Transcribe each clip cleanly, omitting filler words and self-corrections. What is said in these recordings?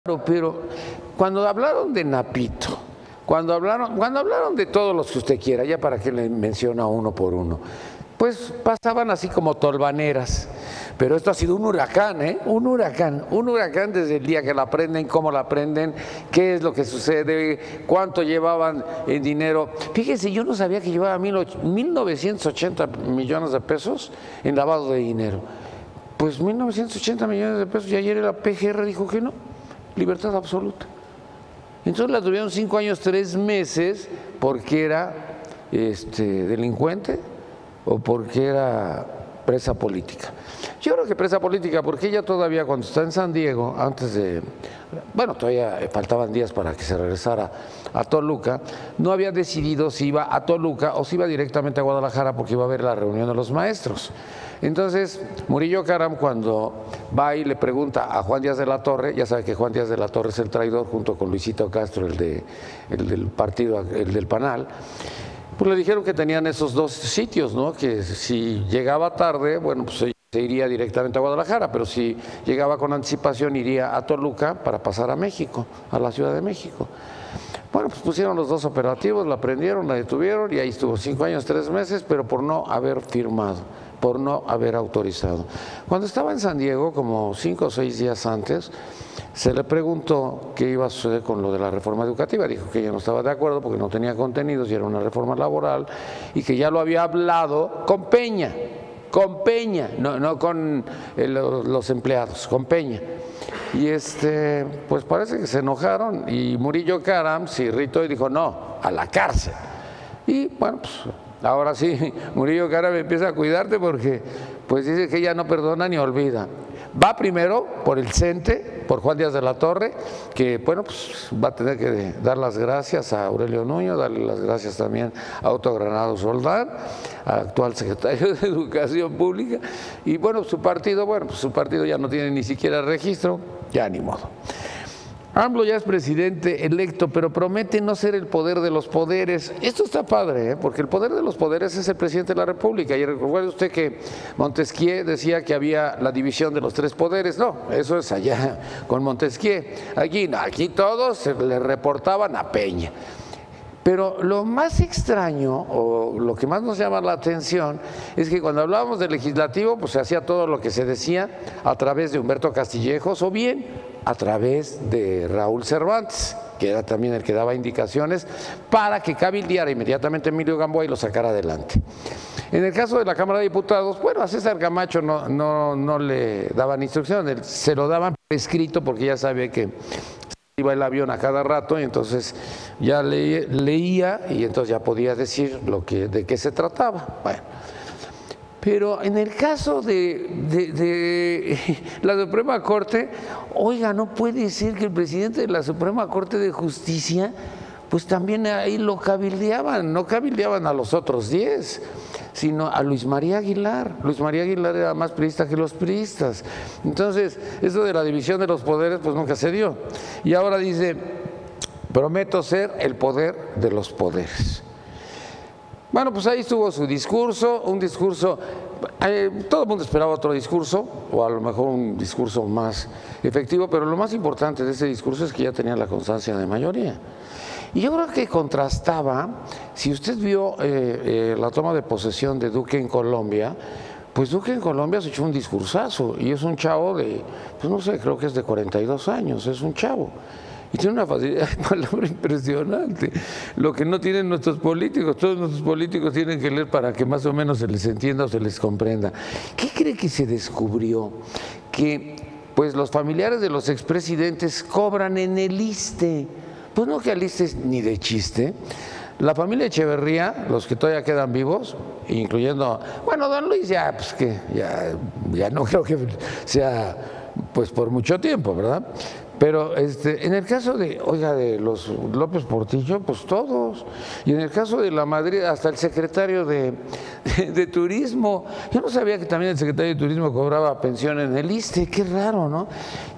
Pero cuando hablaron de Napito, cuando hablaron de todos los que usted quiera, ya para qué le menciona uno por uno, pues pasaban así como tolvaneras. Pero esto ha sido un huracán, ¿eh? Un huracán desde el día que la prenden, cómo la prenden, qué es lo que sucede, cuánto llevaban en dinero. Fíjese, yo no sabía que llevaba 1.980 millones de pesos en lavado de dinero. Pues 1.980 millones de pesos, y ayer la PGR dijo que no, libertad absoluta. Entonces la tuvieron 5 años, 3 meses, porque era delincuente o porque era presa política. Yo creo que presa política, porque ella todavía cuando está en San Diego, antes de, bueno, todavía faltaban días para que se regresara a Toluca, no había decidido si iba a Toluca o si iba directamente a Guadalajara porque iba a haber la reunión de los maestros. Entonces, Murillo Karam, cuando va y le pregunta a Juan Díaz de la Torre, ya sabe que Juan Díaz de la Torre es el traidor junto con Luisito Castro, el del partido, el del PANAL, pues le dijeron que tenían esos dos sitios, ¿no? Que si llegaba tarde, bueno, pues se iría directamente a Guadalajara, pero si llegaba con anticipación iría a Toluca para pasar a México, a la Ciudad de México. Bueno, pues pusieron los dos operativos, la prendieron, la detuvieron y ahí estuvo 5 años, 3 meses, pero por no haber firmado, por no haber autorizado. Cuando estaba en San Diego, como 5 o 6 días antes, se le preguntó qué iba a suceder con lo de la reforma educativa. Dijo que ella no estaba de acuerdo porque no tenía contenidos y era una reforma laboral y que ya lo había hablado con Peña, no con los empleados, con Peña. Y pues parece que se enojaron y Murillo Karam se irritó y dijo no, a la cárcel. Y bueno, pues ahora sí, Murillo Karam empieza a cuidarte porque pues dice que ella no perdona ni olvida. Va primero por el CENTE, por Juan Díaz de la Torre, que bueno, pues va a tener que dar las gracias a Aurelio Nuño, darle las gracias también a Otto Granado Soldán, actual secretario de Educación Pública, y bueno, su partido ya no tiene ni siquiera registro, ya ni modo. AMLO ya es presidente electo, pero promete no ser el poder de los poderes. Esto está padre, porque el poder de los poderes es el presidente de la República. Y recuerde usted que Montesquieu decía que había la división de los 3 poderes. No, eso es allá con Montesquieu. Aquí no, aquí todos se le reportaban a Peña. Pero lo más extraño, o lo que más nos llama la atención, es que cuando hablábamos del legislativo, pues se hacía todo lo que se decía a través de Humberto Castillejos o bien a través de Raúl Cervantes, que era también el que daba indicaciones para que cabildeara inmediatamente Emilio Gamboa y lo sacara adelante. En el caso de la Cámara de Diputados, bueno, a César Camacho no le daban instrucciones, se lo daban por escrito porque ya sabía que iba el avión a cada rato y entonces ya leía y entonces ya podía decir de qué se trataba. Bueno, pero en el caso de la Suprema Corte, oiga, no puede ser que el presidente de la Suprema Corte de Justicia, pues también ahí lo cabildeaban, no cabildeaban a los otros 10, sino a Luis María Aguilar. Luis María Aguilar era más priista que los priistas. Entonces, eso de la división de los poderes, pues nunca se dio. Y ahora dice, prometo ser el poder de los poderes. Bueno, pues ahí estuvo su discurso, un discurso, todo el mundo esperaba otro discurso, o a lo mejor un discurso más efectivo, pero lo más importante de ese discurso es que ya tenía la constancia de mayoría. Y yo creo que contrastaba, si usted vio la toma de posesión de Duque en Colombia, pues Duque en Colombia se echó un discursazo, y es un chavo de, pues no sé, creo que es de 42 años, es un chavo. Y tiene una facilidad de palabra impresionante, lo que no tienen nuestros políticos. Todos nuestros políticos tienen que leer para que más o menos se les entienda o se les comprenda. ¿Qué cree que se descubrió? Que pues los familiares de los expresidentes cobran en el ISSSTE. Pues no que al ISSSTE ni de chiste. La familia Echeverría, los que todavía quedan vivos, incluyendo, bueno, don Luis ya, pues que ya no creo que sea pues por mucho tiempo, ¿verdad? Pero en el caso de los López Portillo, pues todos. Y en el caso de la Madrid, hasta el secretario de Turismo. Yo no sabía que también el secretario de Turismo cobraba pensión en el ISSSTE, qué raro, ¿no?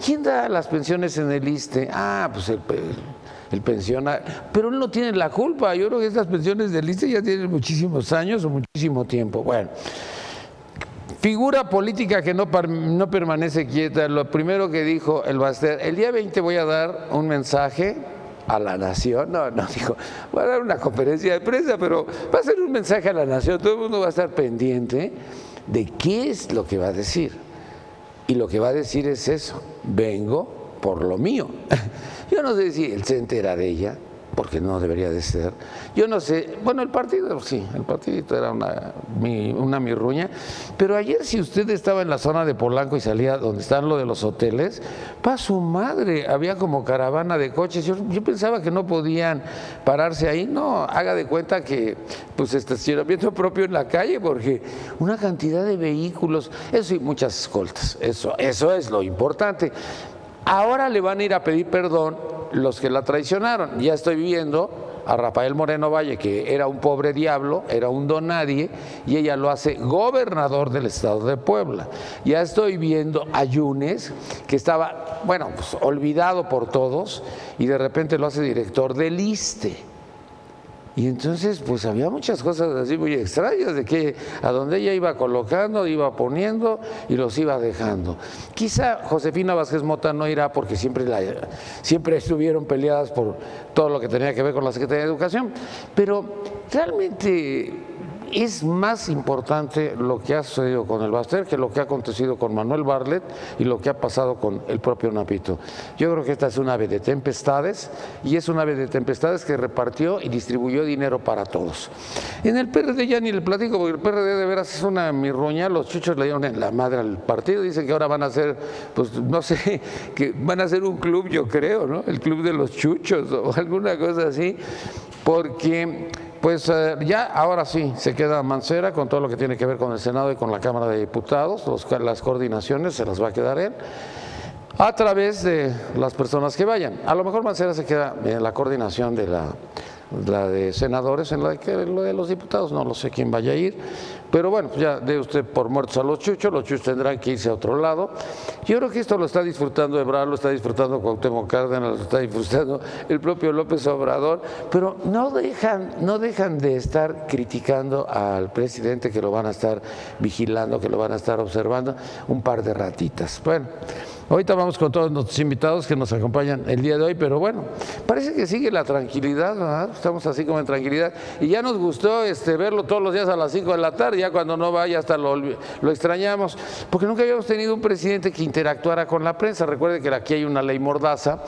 ¿Quién da las pensiones en el ISSSTE? Ah, pues el pensionario. Pero él no tiene la culpa. Yo creo que estas pensiones del ISSSTE ya tienen muchísimos años o muchísimo tiempo. Bueno. Figura política que no permanece quieta. Lo primero que dijo el Baster, el día 20 voy a dar un mensaje a la nación. No, dijo, voy a dar una conferencia de prensa, pero va a ser un mensaje a la nación. Todo el mundo va a estar pendiente de qué es lo que va a decir. Y lo que va a decir es eso, vengo por lo mío. Yo no sé si él se entera de ella, porque no debería de ser. Yo no sé, bueno, el partido sí, el partidito era una mirruña, pero ayer si usted estaba en la zona de Polanco y salía donde están lo de los hoteles, pa' su madre, había como caravana de coches. Yo pensaba que no podían pararse ahí. No, haga de cuenta que pues estacionamiento propio en la calle, porque una cantidad de vehículos, eso sí, muchas escoltas, eso es lo importante. Ahora le van a ir a pedir perdón los que la traicionaron. Ya estoy viendo a Rafael Moreno Valle, que era un pobre diablo, era un don nadie, y ella lo hace gobernador del estado de Puebla. Ya estoy viendo a Yunes, que estaba, bueno, pues olvidado por todos, y de repente lo hace director del ISSSTE. Y entonces, pues había muchas cosas así muy extrañas, de que a donde ella iba colocando, iba poniendo y los iba dejando. Quizá Josefina Vázquez Mota no irá porque siempre estuvieron peleadas por todo lo que tenía que ver con la Secretaría de Educación, pero realmente es más importante lo que ha sucedido con el Baster que lo que ha acontecido con Manuel Bartlett y lo que ha pasado con el propio Napito. Yo creo que esta es una ave de tempestades, y es una ave de tempestades que repartió y distribuyó dinero para todos. En el PRD ya ni le platico, porque el PRD de veras es una mirruña. Los chuchos le dieron en la madre al partido, dicen que ahora van a hacer, pues no sé, que van a hacer un club, yo creo, ¿no? El club de los chuchos o alguna cosa así, porque pues ya ahora sí se queda Mancera con todo lo que tiene que ver con el Senado y con la Cámara de Diputados. Las coordinaciones se las va a quedar él a través de las personas que vayan. A lo mejor Mancera se queda en la coordinación de la de senadores, en lo de los diputados no lo sé quién vaya a ir, pero bueno, ya dé usted por muertos a los chuchos tendrán que irse a otro lado. Yo creo que esto lo está disfrutando Ebrard, lo está disfrutando Cuauhtémoc Cárdenas, lo está disfrutando el propio López Obrador, pero no dejan de estar criticando al presidente, que lo van a estar vigilando, que lo van a estar observando un par de ratitas. Bueno, ahorita vamos con todos nuestros invitados que nos acompañan el día de hoy, pero bueno, parece que sigue la tranquilidad, ¿verdad? Estamos así como en tranquilidad, y ya nos gustó verlo todos los días a las 5 de la tarde, ya cuando no vaya hasta lo extrañamos, porque nunca habíamos tenido un presidente que interactuara con la prensa. Recuerde que aquí hay una ley mordaza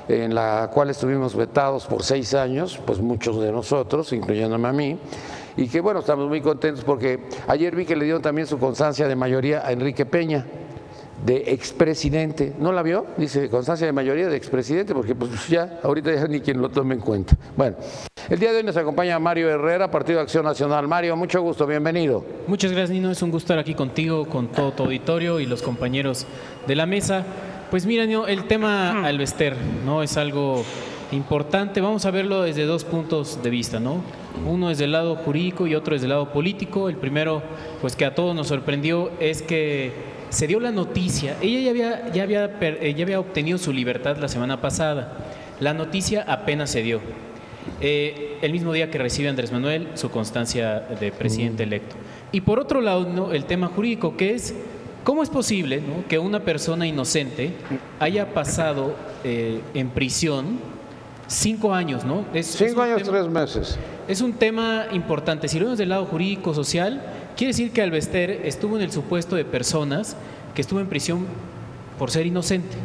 en la cual estuvimos vetados por 6 años, pues muchos de nosotros, incluyéndome a mí, y que bueno, estamos muy contentos porque ayer vi que le dieron también su constancia de mayoría a Enrique Peña, de expresidente. ¿No la vio? Dice constancia de mayoría de expresidente, porque pues ya, ahorita ya ni quien lo tome en cuenta. Bueno, el día de hoy nos acompaña Mario Herrera, Partido de Acción Nacional. Mario, mucho gusto, bienvenido. Muchas gracias, Nino, es un gusto estar aquí contigo, con todo tu auditorio y los compañeros de la mesa. Pues mira, Nino, el tema Alvester, ¿no? Es algo importante. Vamos a verlo desde 2 puntos de vista, ¿no? Uno desde el lado jurídico y otro desde el lado político. El primero, pues que a todos nos sorprendió, es que se dio la noticia. Ella ya había obtenido su libertad la semana pasada. La noticia apenas se dio. El mismo día que recibe Andrés Manuel su constancia de presidente electo. Y por otro lado, ¿no?, el tema jurídico, que es cómo es posible, ¿no?, que una persona inocente haya pasado en prisión 5 años, ¿no? 5 años, 3 meses. Es un tema importante. Si lo vemos del lado jurídico, social, quiere decir que Alvester estuvo en el supuesto de personas que estuvo en prisión por ser inocente.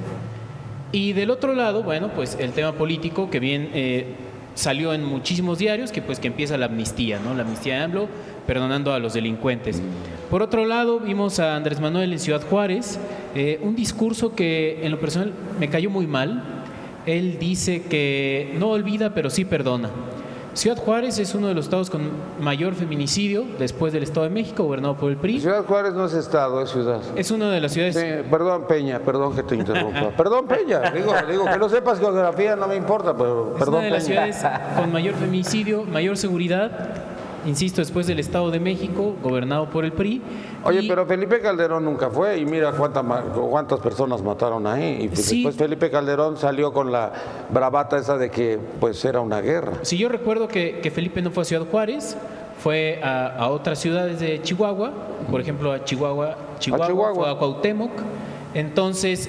Y del otro lado, bueno, pues el tema político, que bien salió en muchísimos diarios, que pues que empieza la amnistía, ¿no? La amnistía de AMLO, perdonando a los delincuentes. Por otro lado, vimos a Andrés Manuel en Ciudad Juárez, un discurso que en lo personal me cayó muy mal. Él dice que no olvida, pero sí perdona. Ciudad Juárez es uno de los estados con mayor feminicidio después del Estado de México, gobernado por el PRI. Ciudad Juárez no es estado, es ciudad. Es una de las ciudades... Sí, perdón, Peña, perdón que te interrumpa. Perdón, Peña, digo que no sepas geografía no me importa, pero es perdón, una de las Peña. ciudades con mayor feminicidio, mayor seguridad, insisto, después del Estado de México, gobernado por el PRI. Oye, pero Felipe Calderón nunca fue, y mira cuántas personas mataron ahí. Y Sí. después Felipe Calderón salió con la bravata esa de que pues era una guerra. Si yo recuerdo que Felipe no fue a Ciudad Juárez, fue a otras ciudades de Chihuahua, por ejemplo a Chihuahua, Chihuahua, fue a Cuauhtémoc. Entonces,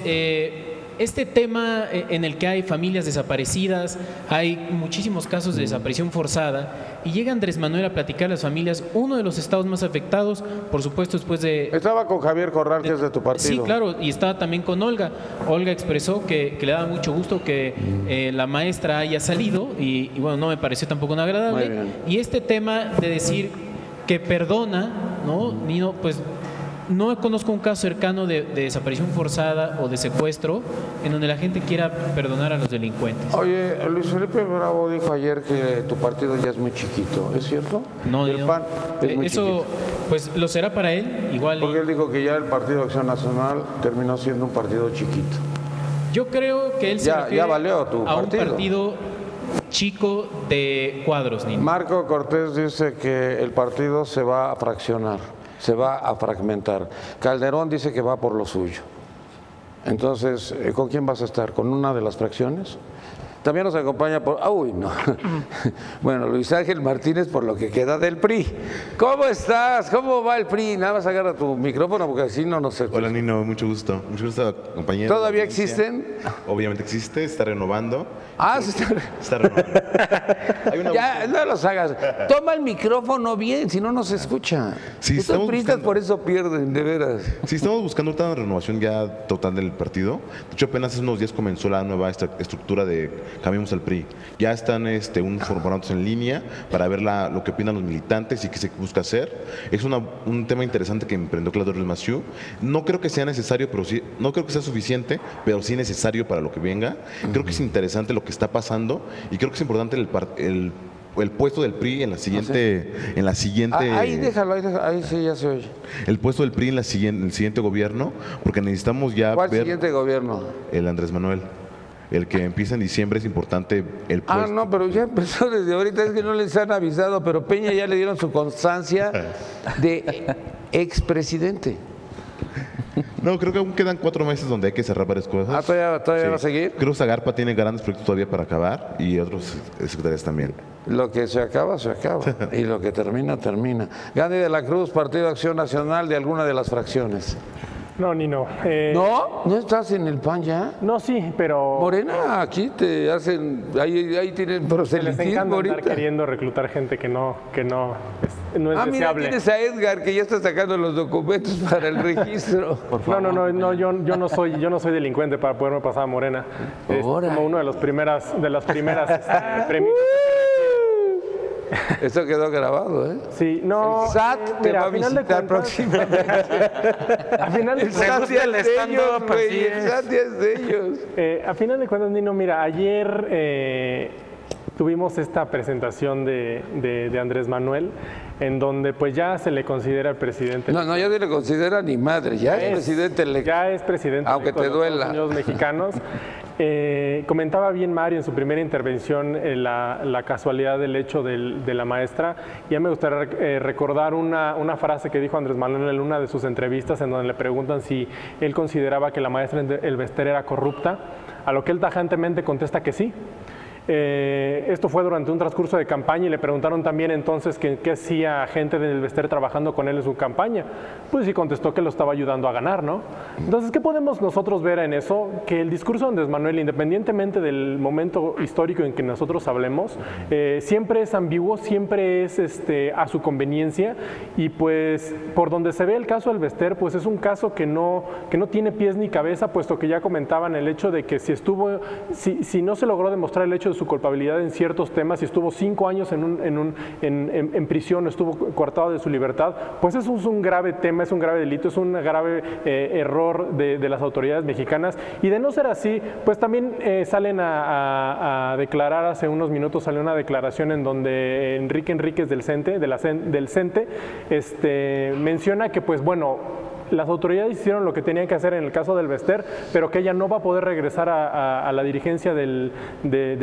este tema en el que hay familias desaparecidas, hay muchísimos casos de desaparición forzada, y llega Andrés Manuel a platicar a las familias, uno de los estados más afectados, por supuesto, después de... Estaba con Javier Corral, que es de tu partido. Sí, claro, y estaba también con Olga. Olga expresó que le daba mucho gusto que la maestra haya salido, y bueno, no me pareció tampoco nada agradable. Y este tema de decir que perdona, ¿no? Nino, pues... No conozco un caso cercano de desaparición forzada o de secuestro en donde la gente quiera perdonar a los delincuentes. Oye, Luis Felipe Bravo dijo ayer que tu partido ya es muy chiquito, ¿es cierto? No, el PAN es muy eso chiquito. Pues lo será para él, igual. Porque él dijo que ya el Partido Acción Nacional terminó siendo un partido chiquito. Yo creo que él se refiere ya valió tu a partido. un partido chico de cuadros, Nino. Marco Cortés dice que el partido se va a fraccionar, se va a fragmentar. Calderón dice que va por lo suyo. Entonces, ¿con quién vas a estar? ¿Con una de las fracciones? También nos acompaña por... ¡Uy, no! Bueno, Luis Ángel Martínez, por lo que queda del PRI. ¿Cómo estás? ¿Cómo va el PRI? Nada más agarra tu micrófono porque así no sé. Hola, Nino, mucho gusto. Mucho gusto, compañero. ¿Todavía existen? Obviamente existe, está renovando. Ah, sí, está renovando. Ya, no los hagas. Toma el micrófono bien, si no, no se escucha. Sí, estos priistas por eso pierden, de veras. Sí, estamos buscando una renovación ya total del partido. De hecho, apenas hace unos días comenzó la nueva estructura de Cambiemos al PRI. Ya están unos formatos en línea para ver lo que opinan los militantes y qué se busca hacer. Es un tema interesante que emprendió Claudio Ruiz Massieu. No creo que sea necesario, pero sí, no creo que sea suficiente, pero sí necesario para lo que venga. Creo que es interesante lo que está pasando y creo que es importante el puesto del PRI en la siguiente... Ahí déjalo, ahí sí ya se oye. El puesto del PRI en el siguiente gobierno, porque necesitamos ya ¿Cuál ver... siguiente gobierno? El Andrés Manuel. El que empieza en diciembre es importante el puesto. Ah, no, pero ya empezó desde ahorita, es que no les han avisado, pero Peña ya le dieron su constancia de expresidente. No, creo que aún quedan 4 meses donde hay que cerrar varias cosas. Ah, ¿todavía sí va a seguir? Creo que Zagarpa tiene grandes proyectos todavía para acabar y otros secretarios también. Lo que se acaba, se acaba. Y lo que termina, termina. Gandhi de la Cruz, Partido de Acción Nacional de alguna de las fracciones. No, ni no. ¿No? ¿No estás en el PAN ya? No, sí, pero... Morena, aquí te hacen... Ahí tienen proselitismo. Les encanta ahorita. andar queriendo reclutar gente que no es mira, deseable. tienes a Edgar que ya está sacando los documentos para el registro. Por favor. No, yo no soy delincuente para poderme pasar a Morena. Es como uno de las primeras premisas. Eso quedó grabado, ¿eh? Sí, no. El SAT te va a visitar próximamente. A final de cuentas, el SAT es de ellos. A final de cuentas, Nino, mira, ayer tuvimos esta presentación de Andrés Manuel, en donde pues ya se le considera el presidente. No, ya no le considera ni madre, ya es presidente electo. Ya es presidente aunque te duela. De los Estados Unidos mexicanos. Comentaba bien Mario en su primera intervención la casualidad del hecho de la maestra. Ya me gustaría recordar una frase que dijo Andrés Manuel en una de sus entrevistas, en donde le preguntan si él consideraba que la maestra Elvester era corrupta, a lo que él tajantemente contesta que sí. Esto fue durante un transcurso de campaña y le preguntaron también entonces qué hacía gente del Elvester trabajando con él en su campaña. Pues sí contestó que lo estaba ayudando a ganar, ¿no? Entonces, ¿qué podemos nosotros ver en eso? Que el discurso de Andrés Manuel, independientemente del momento histórico en que nosotros hablemos, siempre es ambiguo, siempre es a su conveniencia, y pues por donde se ve el caso Elvester, pues es un caso que no tiene pies ni cabeza, puesto que ya comentaban el hecho de que si no se logró demostrar el hecho de su culpabilidad en ciertos temas y estuvo 5 años en prisión, estuvo coartado de su libertad, pues eso es un grave tema, es un grave delito, es un grave error de las autoridades mexicanas, y de no ser así, pues también salen a declarar. Hace unos minutos salió una declaración en donde Enrique Enríquez del CENTE, menciona que pues bueno, las autoridades hicieron lo que tenían que hacer en el caso del Elvester, pero que ella no va a poder regresar a la dirigencia del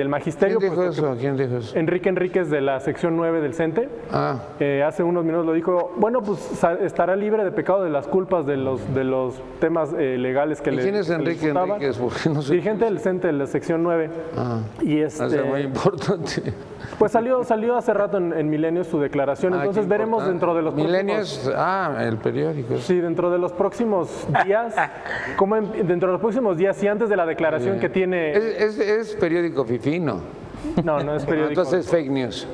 magisterio. ¿Quién dijo eso? Enrique Enríquez de la sección 9 del CENTE. Hace unos minutos lo dijo. Bueno, pues estará libre de pecado de las culpas de los temas legales que le ¿Quién es Enrique Enríquez? No sé. Dirigente del CENTE de la sección 9. Y es muy importante. Pues salió hace rato en Milenios su declaración. Entonces veremos dentro de los Milenios, el periódico. Sí, dentro de los próximos días, dentro de los próximos días y antes de la declaración que tiene... Es periódico fifino. No, no es periódico. Entonces es fake news.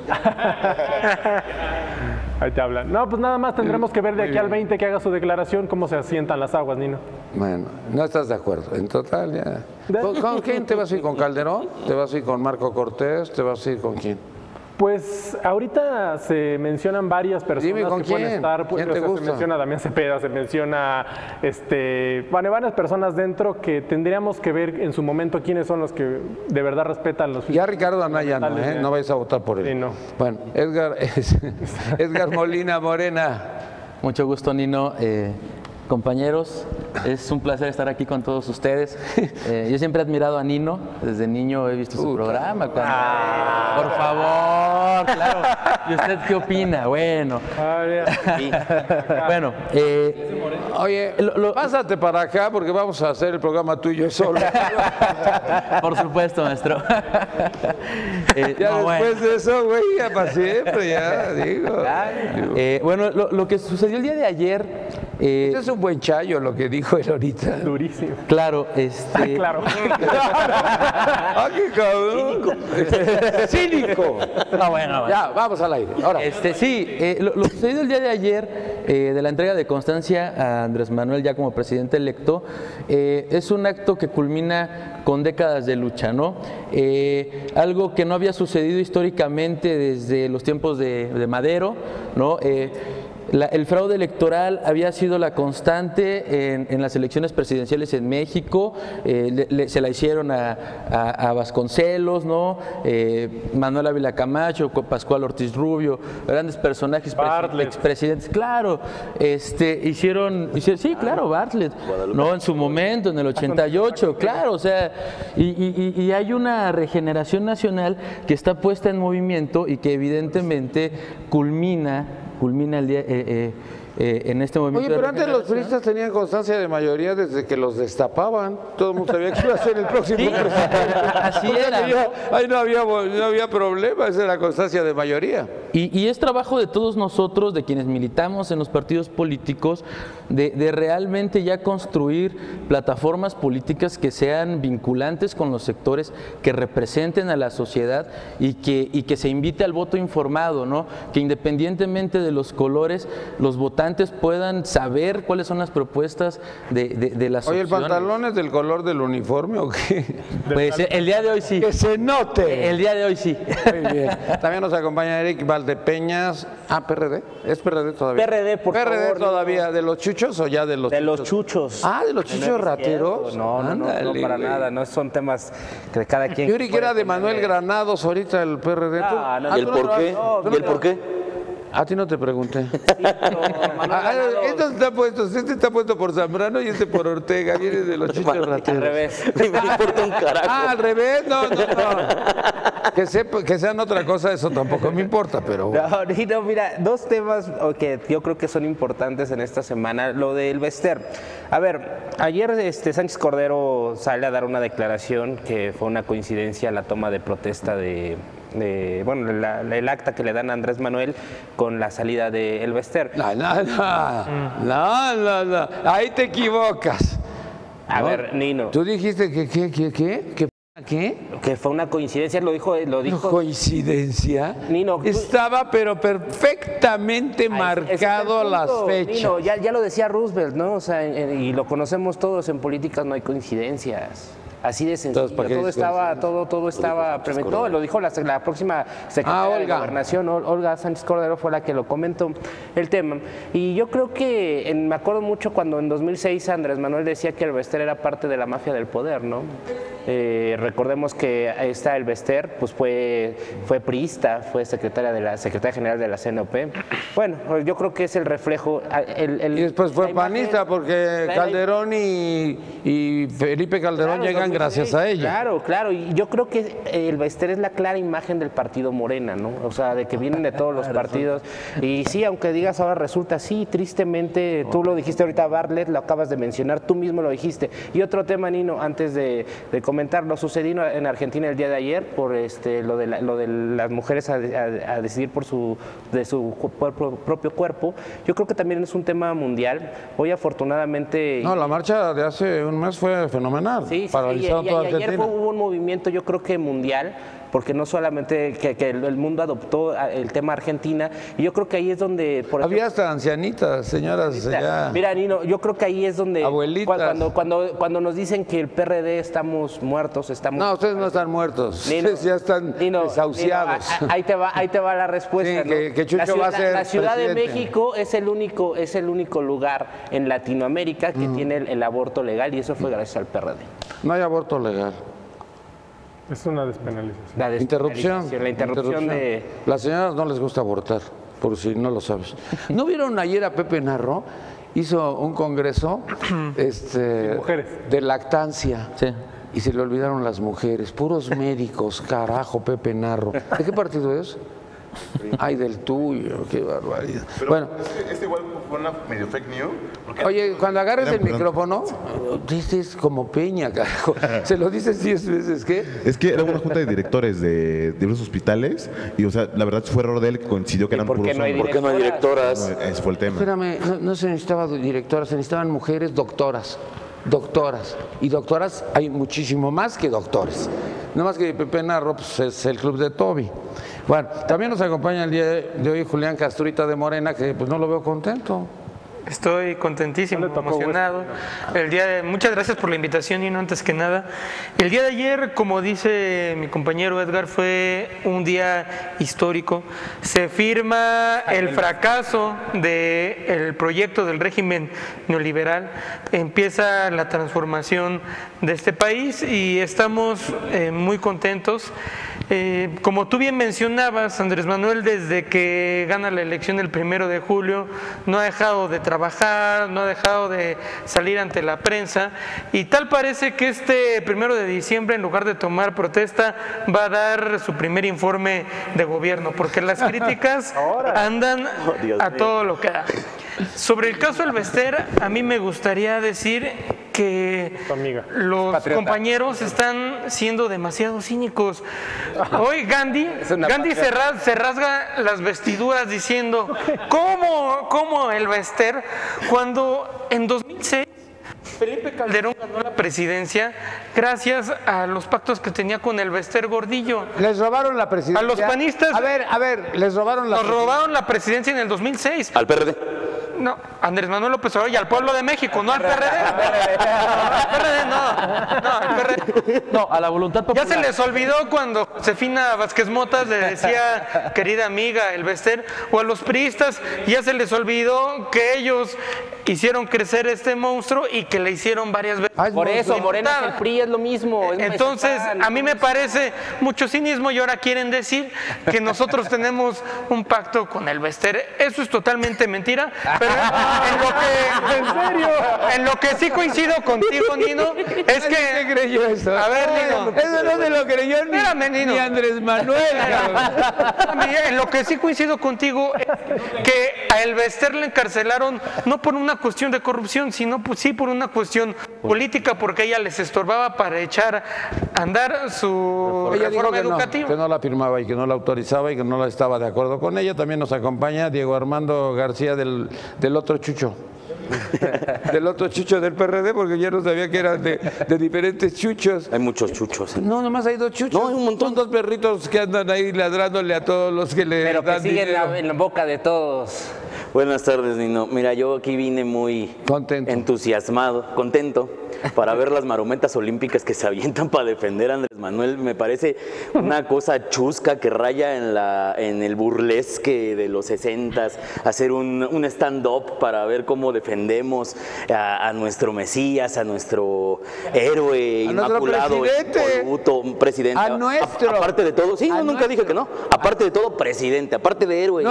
Ahí te hablan. No, pues nada más tendremos que ver de aquí al 20 que haga su declaración cómo se asientan las aguas, Nino. Bueno, no estás de acuerdo. En total, ya. ¿Con quién te vas a ir? ¿Con Calderón? ¿Te vas a ir con Marco Cortés? ¿Te vas a ir con quién? Pues ahorita se mencionan varias personas. Dime, ¿con que pueden quién? estar. ¿Quién te gusta? Se menciona a Damián Cepeda, se menciona bueno, varias personas dentro que tendríamos que ver en su momento quiénes son los que de verdad respetan los... Ya Ricardo Anaya no, no vais a votar por él. Sí, no. Bueno, Edgar Molina Morena. Mucho gusto, Nino. Compañeros, es un placer estar aquí con todos ustedes. Yo siempre he admirado a Nino, desde niño he visto su programa. Por favor, claro. ¿Y usted qué opina? Bueno. Bueno, oye, pásate para acá porque vamos a hacer el programa tuyo solo. Por supuesto, maestro. Ya no, después de eso, güey, ya para siempre, ya digo. Bueno, lo que sucedió el día de ayer... Este es un buen chayo lo que dijo él ahorita. Durísimo. Claro, Claro. ¡Ah, qué cabrón! ¡Cínico! No, bueno. Ya, vamos al aire. Ahora. Sí, lo sucedido el día de ayer de la entrega de constancia a Andrés Manuel ya como presidente electo es un acto que culmina con décadas de lucha, ¿no? Algo que no había sucedido históricamente desde los tiempos de Madero, ¿no? El fraude electoral había sido la constante en las elecciones presidenciales en México, se la hicieron a Vasconcelos, ¿no? Manuel Ávila Camacho, Pascual Ortiz Rubio, grandes personajes, expresidentes, claro, hicieron, sí, claro, Bartlett, ¿no? En su momento, en el 88, claro, o sea, y hay una regeneración nacional que está puesta en movimiento y que evidentemente culmina el día en este movimiento. Oye, pero antes los priistas tenían constancia de mayoría desde que los destapaban. Todo el mundo sabía que iba a ser el próximo presidente. Así era. Ahí no había problema, esa era la constancia de mayoría. Y es trabajo de todos nosotros, de quienes militamos en los partidos políticos, de realmente ya construir plataformas políticas que sean vinculantes con los sectores, que representen a la sociedad y que se invite al voto informado, ¿no? Que independientemente de los colores, los votantes puedan saber cuáles son las propuestas de las Oye, opciones. ¿el pantalón es del color del uniforme o qué? Pues el día de hoy sí. ¡Que se note! El día de hoy sí. Muy bien. También nos acompaña Eric Valdepeñas. ¿PRD? ¿Es PRD todavía? PRD, por favor. ¿PRD todavía? ¿De los chuchos o ya de los chuchos? De los chuchos. ¿De los chuchos rateros? No, para nada. No son temas que cada quien... Yo creí que era de Manuel Granados ahorita el PRD. No, ¿Y el por qué? ¿Y el por qué? A ti no te pregunté. Este está puesto por Zambrano y este por Ortega. Viene de los chuchos rateros. Al revés. Me importa un carajo. Al revés, no. Que sean otra cosa, eso tampoco me importa, pero... No, mira, dos temas que yo creo que son importantes en esta semana. Lo del Bester. A ver, ayer Sánchez Cordero sale a dar una declaración que fue una coincidencia la toma de protesta el acta que le dan a Andrés Manuel con la salida de El Bester. No, ahí te equivocas. A ver, Nino. ¿Tú dijiste que Que fue una coincidencia, lo dijo. ¿Coincidencia? Nino, estaba pero perfectamente marcado las fechas. Nino, ya lo decía Roosevelt, ¿no? O sea, y lo conocemos todos, en políticas no hay coincidencias. Así de sencillo. Todo estaba premeditado. Lo dijo la próxima secretaria de Gobernación, Olga Sánchez Cordero, fue la que lo comentó el tema. Y yo creo que me acuerdo mucho cuando en 2006 Andrés Manuel decía que el Bester era parte de la mafia del poder, ¿no? Recordemos que El Bester pues fue priista, fue secretaria general de la CNOP. Bueno, yo creo que es el reflejo. Y después fue panista porque Calderón y Felipe Calderón llegan gracias a ella. Claro, claro, y yo creo que el Bester es la clara imagen del partido Morena, ¿no? O sea, de que vienen de todos los partidos. Y sí, aunque digas ahora resulta, sí, tristemente, tú lo dijiste ahorita, Bartlett, lo acabas de mencionar, tú mismo lo dijiste. Y otro tema, Nino, antes de comentar, lo sucedido en Argentina el día de ayer, por lo de las mujeres a decidir por su propio cuerpo, yo creo que también es un tema mundial. Hoy afortunadamente... No, la marcha de hace un mes fue fenomenal. Sí, paralizó toda Argentina. Ayer hubo un movimiento, yo creo que mundial, porque no solamente que el mundo adoptó el tema Argentina, y yo creo que ahí es donde... Había hasta ancianitas, señoras. Mira, Nino, yo creo que ahí es donde... Abuelitas. Cuando nos dicen que el PRD estamos muertos, estamos... No, ustedes no están muertos, ustedes ya están desahuciados. Ahí te va la respuesta. Sí, ¿no? que Chucho va a ser La Ciudad presidente. de México es el único lugar en Latinoamérica que tiene el aborto legal, y eso fue gracias al PRD. No hay aborto legal. Es una despenalización. La Interrupción. La interrupción de... Las señoras no les gusta abortar, por si no lo sabes. ¿No vieron ayer a Pepe Narro? Hizo un congreso mujeres. de lactancia. Sí. Y se le olvidaron las mujeres, puros médicos, carajo, Pepe Narro. ¿De qué partido es? Ay, del tuyo, qué barbaridad. Pero bueno, este igual fue una medio fake news. oye, cuando agarres el micrófono, dices como Peña, carajo. Se lo dices 10 veces, ¿qué? Es que era una junta de directores de diversos hospitales y, o sea, la verdad fue error de él que coincidió que eran por qué puros no hay hombres. ¿Por qué no hay directoras? No, ese fue el tema. Espérame, no se necesitaba directoras, se necesitaban mujeres doctoras. Y doctoras hay muchísimo más que doctores. No más que Pepe Narro pues, es el club de Toby. Bueno, también nos acompaña el día de hoy Julián Castrita de Morena, que pues no lo veo contento. Estoy contentísimo, emocionado. Muchas gracias por la invitación, y no antes que nada. El día de ayer, como dice mi compañero Edgar, fue un día histórico. Se firma el fracaso del proyecto del régimen neoliberal. Empieza la transformación de este país y estamos muy contentos. Como tú bien mencionabas, Andrés Manuel, desde que gana la elección el 1 de julio, no ha dejado de trabajar, no ha dejado de salir ante la prensa, y tal parece que este 1 de diciembre, en lugar de tomar protesta, va a dar su primer informe de gobierno, porque las críticas andan a todo lo que da. Sobre el caso del Bester, a mí me gustaría decir que los compañeros están siendo demasiado cínicos. Hoy Gandhi se rasga las vestiduras diciendo ¿cómo el Bester? Cuando en 2006 Felipe Calderón ganó la presidencia gracias a los pactos que tenía con el Bester Gordillo. Les robaron la presidencia. A los panistas. A ver, les robaron la presidencia. Nos robaron la presidencia en el 2006. Al PRD. No, Andrés Manuel López Obrador y al pueblo de México, no al PRD. Al PRD. No, a la voluntad popular. Ya se les olvidó cuando Josefina Vázquez Motas le decía, querida amiga, el Bester, o a los priistas, ya se les olvidó que ellos hicieron crecer este monstruo y que le hicieron varias veces. Por eso, Morena y el PRI es lo mismo. Entonces, a mí me parece mucho cinismo, y ahora quieren decir que nosotros tenemos un pacto con el Bester. Eso es totalmente mentira, pero en lo que sí coincido contigo, Nino, es que... ¿Quién creyó eso? A ver, Nino. Eso no se lo creyó ni Andrés Manuel. En lo que sí coincido contigo es que a el Bester le encarcelaron no por una cuestión de corrupción, sino sí por una cuestión política, porque ella les estorbaba para echar a andar su reforma educativa. Que no la firmaba y que no la autorizaba y que no la estaba de acuerdo con ella. También nos acompaña Diego Armando García del otro Chucho. Del otro Chucho del PRD, porque ya no sabía que eran de diferentes chuchos. Hay muchos chuchos. No, nomás hay 2 chuchos. No, hay un montón. Son 2 perritos que andan ahí ladrándole a todos los que le Pero que dan siguen dinero. en la boca de todos. Buenas tardes, Nino. Mira, yo aquí vine muy entusiasmado, contento, para ver las marometas olímpicas que se avientan para defender a Andrés Manuel. Me parece una cosa chusca que raya en el burlesque de los 60s, hacer un stand-up para ver cómo defendemos a nuestro Mesías, a nuestro héroe inmaculado, presidente. A nuestro. Aparte de todo, sí, yo nunca dije que no. Aparte de todo, presidente. Aparte de héroe,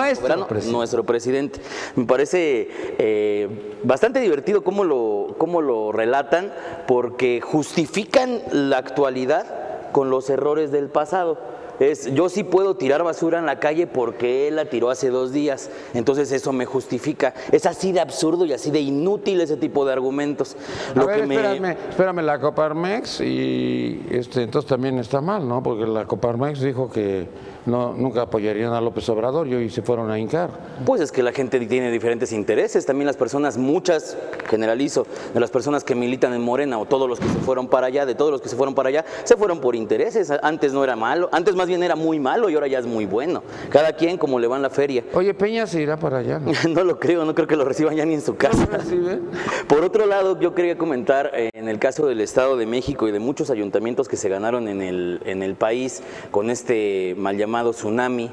nuestro presidente. Me parece bastante divertido cómo lo relatan, porque justifican la actualidad con los errores del pasado. Yo sí puedo tirar basura en la calle porque él la tiró hace 2 días, entonces eso me justifica. Es así de absurdo y así de inútil ese tipo de argumentos. Espérame, la Coparmex y entonces también está mal, ¿no? Porque la Coparmex dijo que nunca apoyarían a López Obrador y hoy se fueron a hincar. Pues es que la gente tiene diferentes intereses, también las personas, muchas, generalizo, de las personas que militan en Morena o todos los que se fueron para allá, de todos los que se fueron para allá, se fueron por intereses. Antes no era malo, antes más bien era muy malo y ahora ya es muy bueno. Cada quien como le va en la feria. Oye, Peña se irá para allá, ¿no? No lo creo, no creo que lo reciban ya ni en su casa. Por otro lado, yo quería comentar en el caso del Estado de México y de muchos ayuntamientos que se ganaron en el país con este mal llamado tsunami,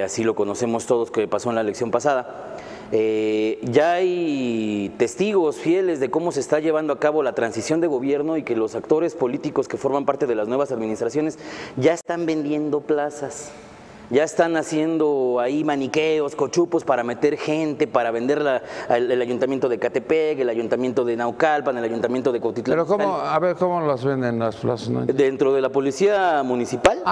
así lo conocemos todos, que pasó en la elección pasada. Ya hay testigos fieles de cómo se está llevando a cabo la transición de gobierno y que los actores políticos que forman parte de las nuevas administraciones ya están vendiendo plazas. Ya están haciendo ahí maniqueos, cochupos para meter gente, para vender el ayuntamiento de Ecatepec, el ayuntamiento de Naucalpan, el ayuntamiento de Cuautitlán. Pero ¿cómo las venden las plazas? ¿No? Dentro de la policía municipal.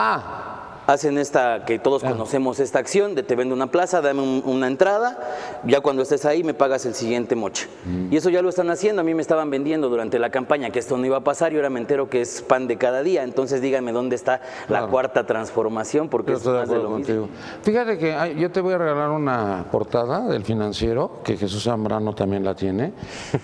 Hacen esta, que todos conocemos esta acción, de te vendo una plaza, dame una entrada, ya cuando estés ahí me pagas el siguiente moche. Y eso ya lo están haciendo, a mí me estaban vendiendo durante la campaña que esto no iba a pasar y ahora me entero que es pan de cada día, entonces dígame dónde está la cuarta transformación, porque es más de lo mismo. Fíjate que yo te voy a regalar una portada del Financiero, que Jesús Zambrano también la tiene,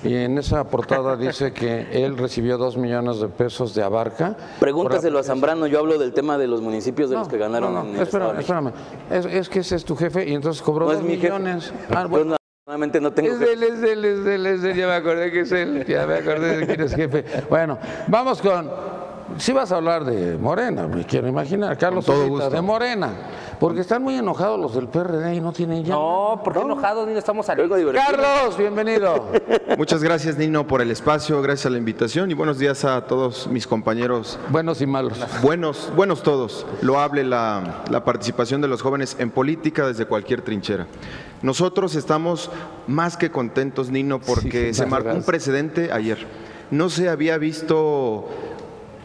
y en esa portada dice que él recibió 2 millones de pesos de Abarca. Pregúntaselo a Zambrano, yo hablo del tema de los municipios de los que ganaron en espérame. Es que ese es tu jefe y entonces cobró 2 millones. Bueno. Nuevamente no tengo es de él, ya me acordé que es él, ya me acordé de quién es jefe. Bueno, vamos con, si vas a hablar de Morena, me quiero imaginar, Carlos Zurita, de Morena, porque están muy enojados los del PRD y no tienen ya. No, ¿por qué enojados, Nino? Estamos al... Carlos, bienvenido. Muchas gracias, Nino, por el espacio, gracias a la invitación y buenos días a todos mis compañeros. Buenos y malos. Buenos todos. Loable la participación de los jóvenes en política desde cualquier trinchera. Nosotros estamos más que contentos, Nino, porque se marcó un precedente ayer. No se había visto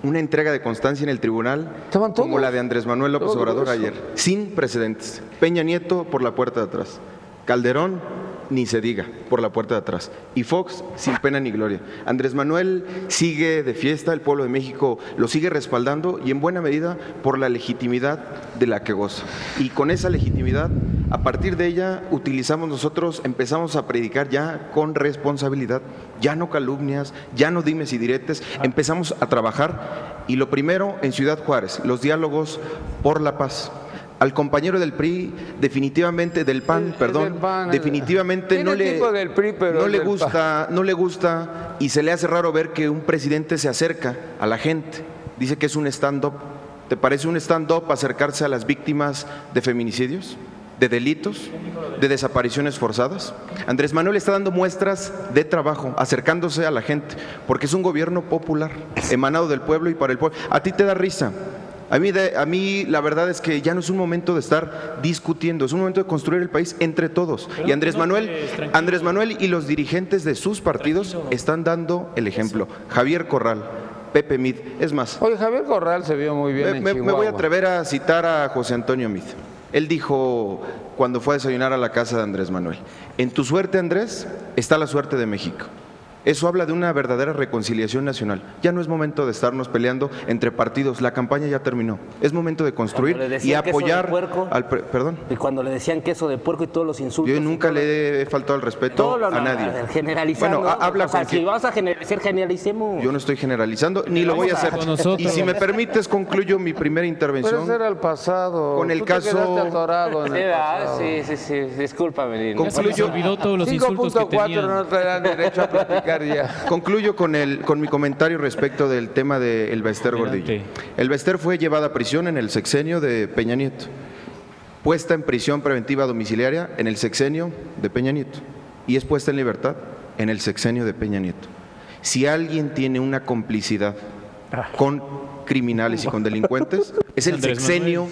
una entrega de constancia en el tribunal como la de Andrés Manuel López Obrador ayer, sin precedentes. Peña Nieto por la puerta de atrás, Calderón ni se diga, por la puerta de atrás, y Fox sin pena ni gloria. Andrés Manuel sigue de fiesta, el pueblo de México lo sigue respaldando y en buena medida por la legitimidad de la que goza. Y con esa legitimidad, a partir de ella, empezamos a predicar ya con responsabilidad, ya no calumnias, ya no dimes y diretes, empezamos a trabajar y lo primero en Ciudad Juárez, los diálogos por la paz. Al compañero del PRI, definitivamente del PAN, definitivamente no le gusta y se le hace raro ver que un presidente se acerca a la gente. Dice que es un stand-up. ¿Te parece un stand-up acercarse a las víctimas de feminicidios, de delitos, de desapariciones forzadas? Andrés Manuel está dando muestras de trabajo, acercándose a la gente, porque es un gobierno popular, emanado del pueblo y para el pueblo. A ti te da risa. A mí la verdad es que ya no es un momento de estar discutiendo, es un momento de construir el país entre todos. Y Andrés Manuel y los dirigentes de sus partidos están dando el ejemplo. Javier Corral, Pepe Mid, es más. Oye, Javier Corral se vio muy bien en Chihuahua. Me voy a atrever a citar a José Antonio Mid. Él dijo cuando fue a desayunar a la casa de Andrés Manuel: en tu suerte, Andrés, está la suerte de México. Eso habla de una verdadera reconciliación nacional. Ya no es momento de estarnos peleando entre partidos. La campaña ya terminó. Es momento de construir y apoyar al perdón. Y cuando le decían queso de puerco y todos los insultos. Yo nunca le he faltado el respeto a nadie. Generalizando. Bueno, habla con si vamos a generalizar, generalicemos. Yo no estoy generalizando, ni lo voy a hacer. Y si me permites, concluyo mi primera intervención. Pero era el pasado. Con el caso. Atorado en el pasado. Sí. Discúlpame. Concluyo. Olvidó todos los insultos que tenían. 5.4 no te dan derecho a platicar. Concluyo con mi comentario respecto del tema de El Bester Gordillo. El Bester fue llevada a prisión en el sexenio de Peña Nieto, puesta en prisión preventiva domiciliaria en el sexenio de Peña Nieto y es puesta en libertad en el sexenio de Peña Nieto. Si alguien tiene una complicidad con criminales y con delincuentes, es el sexenio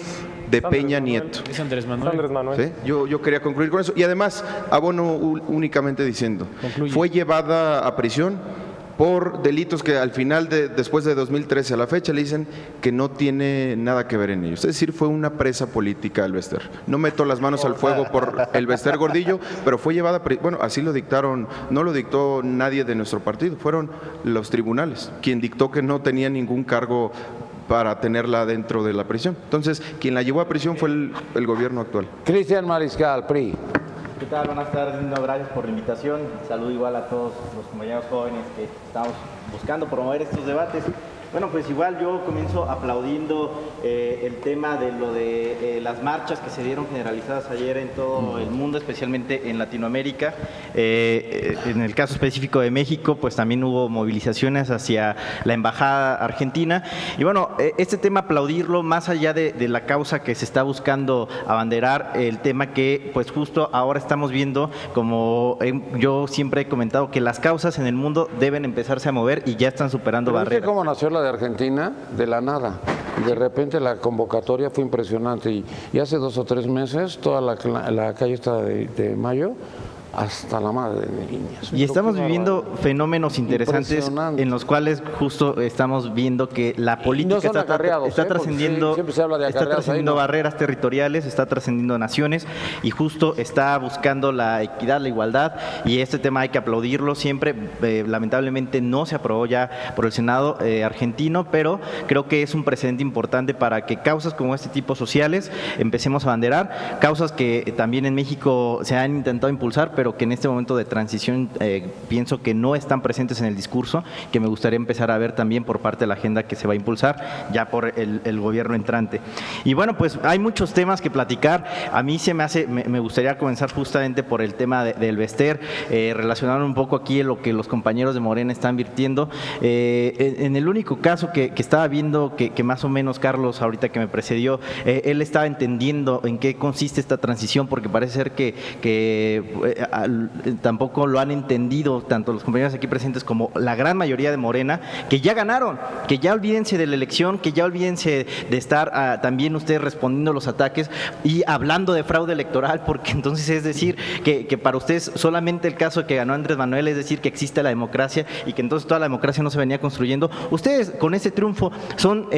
de Peña Nieto. Es Andrés Manuel. ¿Sí? Yo quería concluir con eso. Y además, abono únicamente diciendo, fue llevada a prisión por delitos que al final, después de 2013 a la fecha, le dicen que no tiene nada que ver en ellos. Es decir, fue una presa política el Bester. No meto las manos al fuego por el Bester Gordillo, pero fue llevada, bueno, así lo dictaron, no lo dictó nadie de nuestro partido, fueron los tribunales, quien dictó que no tenía ningún cargo para tenerla dentro de la prisión. Entonces, quien la llevó a prisión fue el gobierno actual. Cristian Mariscal, PRI. ¿Qué tal? Buenas tardes, gracias por la invitación. Saludo igual a todos los compañeros jóvenes que estamos buscando promover estos debates. Bueno, pues igual yo comienzo aplaudiendo el tema de lo de las marchas que se dieron generalizadas ayer en todo el mundo, especialmente en Latinoamérica. En el caso específico de México, pues también hubo movilizaciones hacia la embajada argentina. Y bueno, este tema aplaudirlo más allá de la causa que se está buscando abanderar, el tema que pues justo ahora estamos viendo, como yo siempre he comentado, que las causas en el mundo deben empezarse a mover y ya están superando barreras. ¿Cómo nació la de Argentina? De la nada. De repente la convocatoria fue impresionante y hace 2 o 3 meses toda la calle está de Mayo hasta la madre de niñas. Y estamos viviendo fenómenos interesantes en los cuales justo estamos viendo que la política está trascendiendo barreras territoriales, está trascendiendo naciones y justo está buscando la equidad, la igualdad, y este tema hay que aplaudirlo siempre. Lamentablemente no se aprobó ya por el Senado argentino, pero creo que es un precedente importante para que causas como este tipo sociales empecemos a abanderar, causas que también en México se han intentado impulsar, pero que en este momento de transición pienso que no están presentes en el discurso, que me gustaría empezar a ver también por parte de la agenda que se va a impulsar ya por el gobierno entrante. Y bueno, pues hay muchos temas que platicar. A mí me gustaría comenzar justamente por el tema del Bester, relacionar un poco aquí lo que los compañeros de Morena están virtiendo. En el único caso que estaba viendo que más o menos Carlos, ahorita que me precedió, él estaba entendiendo en qué consiste esta transición, porque parece ser que tampoco lo han entendido tanto los compañeros aquí presentes como la gran mayoría de Morena, que ya ganaron, que ya olvídense de la elección, que ya olvídense de estar también ustedes respondiendo los ataques y hablando de fraude electoral, porque entonces es decir que para ustedes solamente el caso de que ganó Andrés Manuel es decir que existe la democracia y que entonces toda la democracia no se venía construyendo. Ustedes con ese triunfo son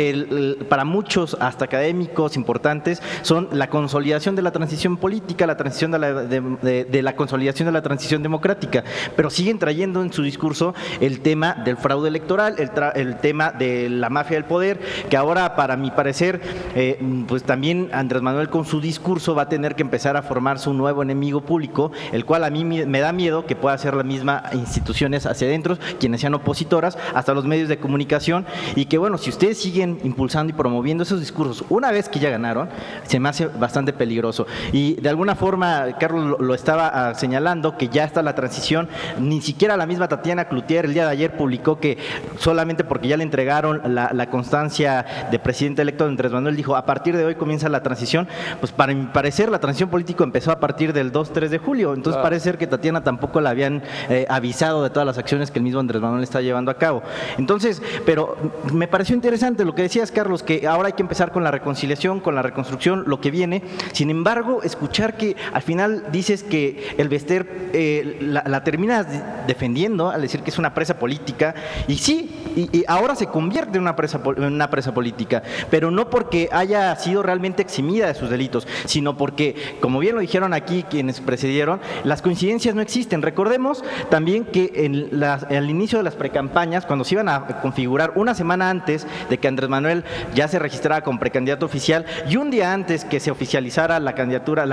para muchos, hasta académicos importantes, son la consolidación de la transición política, la transición de la consolidación de la transición democrática, pero siguen trayendo en su discurso el tema del fraude electoral, el tema de la mafia del poder, que ahora, para mi parecer, pues también Andrés Manuel con su discurso va a tener que empezar a formarse un nuevo enemigo público, el cual a mí me da miedo que pueda ser la misma instituciones hacia adentro, quienes sean opositoras, hasta los medios de comunicación, y que bueno, si ustedes siguen impulsando y promoviendo esos discursos, una vez que ya ganaron, se me hace bastante peligroso. Y de alguna forma, Carlos lo estaba señalando, que ya está la transición, ni siquiera la misma Tatiana Cloutier el día de ayer publicó que solamente porque ya le entregaron la constancia de presidente electo de Andrés Manuel, dijo, a partir de hoy comienza la transición. Pues para mi parecer la transición política empezó a partir del 2-3 de julio, entonces parece ser que Tatiana tampoco la habían avisado de todas las acciones que el mismo Andrés Manuel está llevando a cabo. Entonces, pero me pareció interesante lo que decías, Carlos, que ahora hay que empezar con la reconciliación, con la reconstrucción, lo que viene. Sin embargo, escuchar que al final dices que el Bester la terminas defendiendo al decir que es una presa política, y sí, y ahora se convierte en una presa política, pero no porque haya sido realmente eximida de sus delitos, sino porque, como bien lo dijeron aquí quienes precedieron, las coincidencias no existen. Recordemos también que al inicio de las precampañas, cuando se iban a configurar una semana antes de que Andrés Manuel ya se registrara como precandidato oficial y un día antes que se oficializara la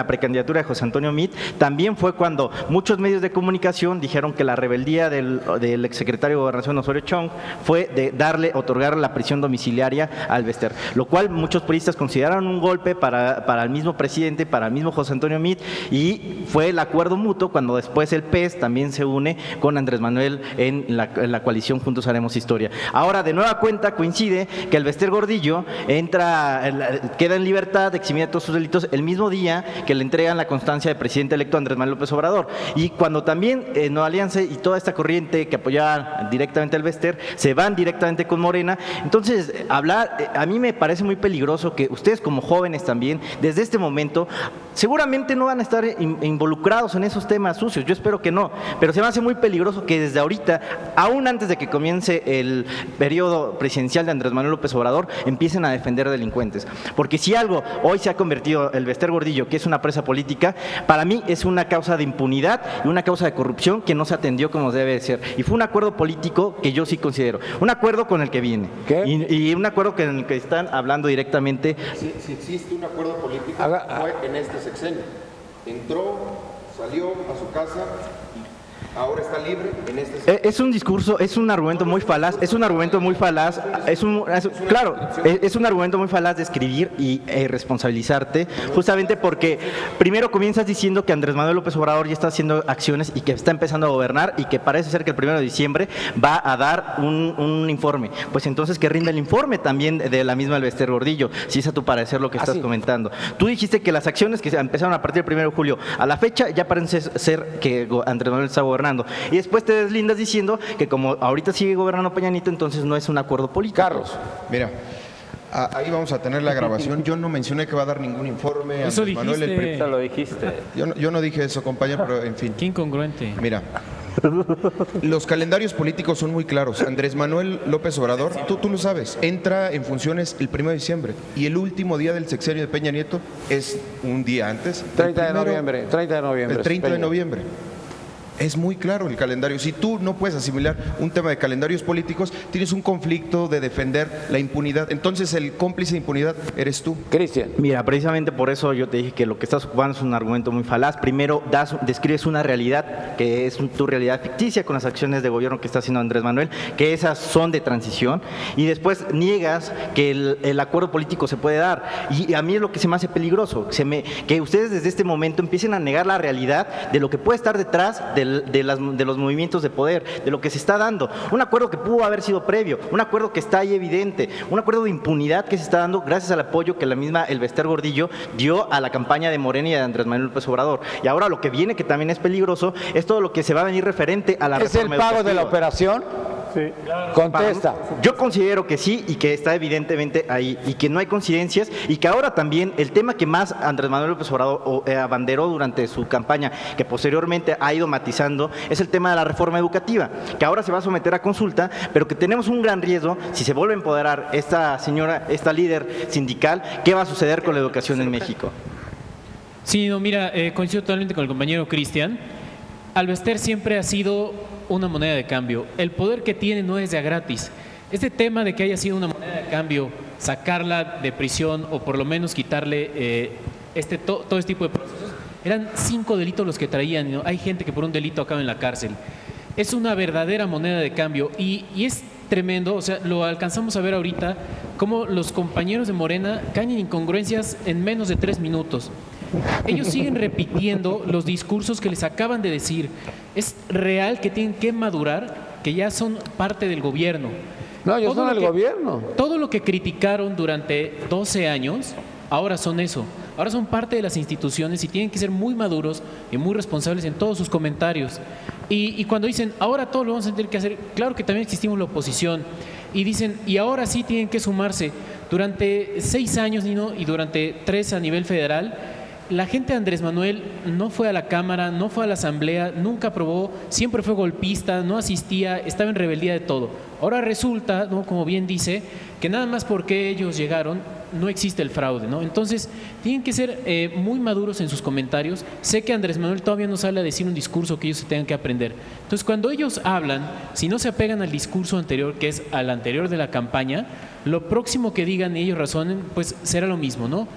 precandidatura de José Antonio Meade, también fue cuando muchos medios de comunicación dijeron que la rebeldía del exsecretario de Gobernación Osorio Chong fue de otorgar la prisión domiciliaria al Bester, lo cual muchos periodistas consideraron un golpe para el mismo presidente, para el mismo José Antonio Meade, y fue el acuerdo mutuo cuando después el PES también se une con Andrés Manuel en la coalición Juntos Haremos Historia. Ahora, de nueva cuenta, coincide que el Bester Gordillo queda en libertad, eximida de todos sus delitos, el mismo día que le entregan la constancia de presidente electo Andrés Manuel López Obrador. Obrador. Y cuando también Nueva Alianza y toda esta corriente que apoyaba directamente al Bester se van directamente con Morena, entonces a mí me parece muy peligroso que ustedes como jóvenes también, desde este momento, seguramente no van a estar involucrados en esos temas sucios, yo espero que no, pero se me hace muy peligroso que desde ahorita, aún antes de que comience el periodo presidencial de Andrés Manuel López Obrador, empiecen a defender delincuentes. Porque si algo hoy se ha convertido el Bester Gordillo, que es una presa política, para mí es una causa de impunidad y una causa de corrupción que no se atendió como debe de ser. Y fue un acuerdo político que yo sí considero, un acuerdo con el que viene. Y un acuerdo con el que están hablando directamente. Si existe un acuerdo político, fue en este sexenio. Entró, salió a su casa y ahora está libre en este sexenio. Es un discurso, es un argumento muy falaz, es un argumento muy falaz, es un argumento muy falaz de escribir y responsabilizarte, justamente porque primero comienzas diciendo que Andrés Manuel López Obrador ya está haciendo acciones y que está empezando a gobernar y que parece ser que el 1 de diciembre va a dar un informe. Pues entonces que rinda el informe también de la misma El Bester Gordillo, si es a tu parecer lo que estás comentando. Tú dijiste que las acciones que empezaron a partir del 1 de julio a la fecha ya parece ser que Andrés Manuel está gobernando. Y después te deslindas diciendo que como ahorita sigue gobernando Peña Nieto, entonces no es un acuerdo político. Carlos. Mira, ahí vamos a tener la grabación. Yo no mencioné que va a dar ningún informe. Eso Andrés dijiste. Manuel, Eso lo dijiste. yo no dije eso, compañero, pero en fin. Qué incongruente. Mira, los calendarios políticos son muy claros. Andrés Manuel López Obrador, tú lo sabes, entra en funciones el 1 de diciembre y el último día del sexenio de Peña Nieto es un día antes. 30 de noviembre. El 30 de noviembre. Es muy claro el calendario. Si tú no puedes asimilar un tema de calendarios políticos, tienes un conflicto de defender la impunidad. Entonces el cómplice de impunidad eres tú. Cristian. Mira, precisamente por eso yo te dije que lo que estás ocupando es un argumento muy falaz. Primero describes una realidad que es tu realidad ficticia con las acciones de gobierno que está haciendo Andrés Manuel, que esas son de transición, y después niegas que el acuerdo político se puede dar. Y a mí es lo que se me hace peligroso, que ustedes desde este momento empiecen a negar la realidad de lo que puede estar detrás de los movimientos de poder, de lo que se está dando. Un acuerdo que pudo haber sido previo, un acuerdo que está ahí evidente, un acuerdo de impunidad que se está dando gracias al apoyo que la misma El Bester Gordillo dio a la campaña de Morena y de Andrés Manuel López Obrador. Y ahora lo que viene, que también es peligroso, es todo lo que se va a venir referente a la reforma educativa. ¿Es el pago de la operación? Sí. Contesta. Yo considero que sí y que está evidentemente ahí y que no hay coincidencias y que ahora también el tema que más Andrés Manuel López Obrador abanderó durante su campaña, que posteriormente ha ido matizando, es el tema de la reforma educativa, que ahora se va a someter a consulta, pero que tenemos un gran riesgo si se vuelve a empoderar esta señora, esta líder sindical, ¿qué va a suceder con la educación en México? Sí, no, mira, coincido totalmente con el compañero Cristian. Al Bester siempre ha sido una moneda de cambio. El poder que tiene no es de a gratis. Este tema de que haya sido una moneda de cambio, sacarla de prisión o por lo menos quitarle todo este tipo de procesos, eran 5 delitos los que traían, ¿no? Hay gente que por un delito acaba en la cárcel. Es una verdadera moneda de cambio y es tremendo, o sea, lo alcanzamos a ver ahorita, cómo los compañeros de Morena caen en incongruencias en menos de 3 minutos. Ellos siguen repitiendo los discursos que les acaban de decir. Es real que tienen que madurar, que ya son parte del gobierno. No, ellos son el gobierno. Todo lo que criticaron durante 12 años, ahora son eso. Ahora son parte de las instituciones y tienen que ser muy maduros y muy responsables en todos sus comentarios. Y cuando dicen, ahora todo lo vamos a tener que hacer, claro que también existimos la oposición. Y dicen, y ahora sí tienen que sumarse. Durante 6 años, Nino, y durante 3 a nivel federal, la gente de Andrés Manuel no fue a la Cámara, no fue a la Asamblea, nunca aprobó, siempre fue golpista, no asistía, estaba en rebeldía de todo. Ahora resulta, ¿no?, como bien dice, que nada más porque ellos llegaron, no existe el fraude, ¿no? Entonces, tienen que ser muy maduros en sus comentarios. Sé que Andrés Manuel todavía no sale a decir un discurso que ellos se tengan que aprender. Entonces, cuando ellos hablan, si no se apegan al discurso anterior, que es al anterior de la campaña, lo próximo que digan y ellos razonen, pues será lo mismo, ¿no?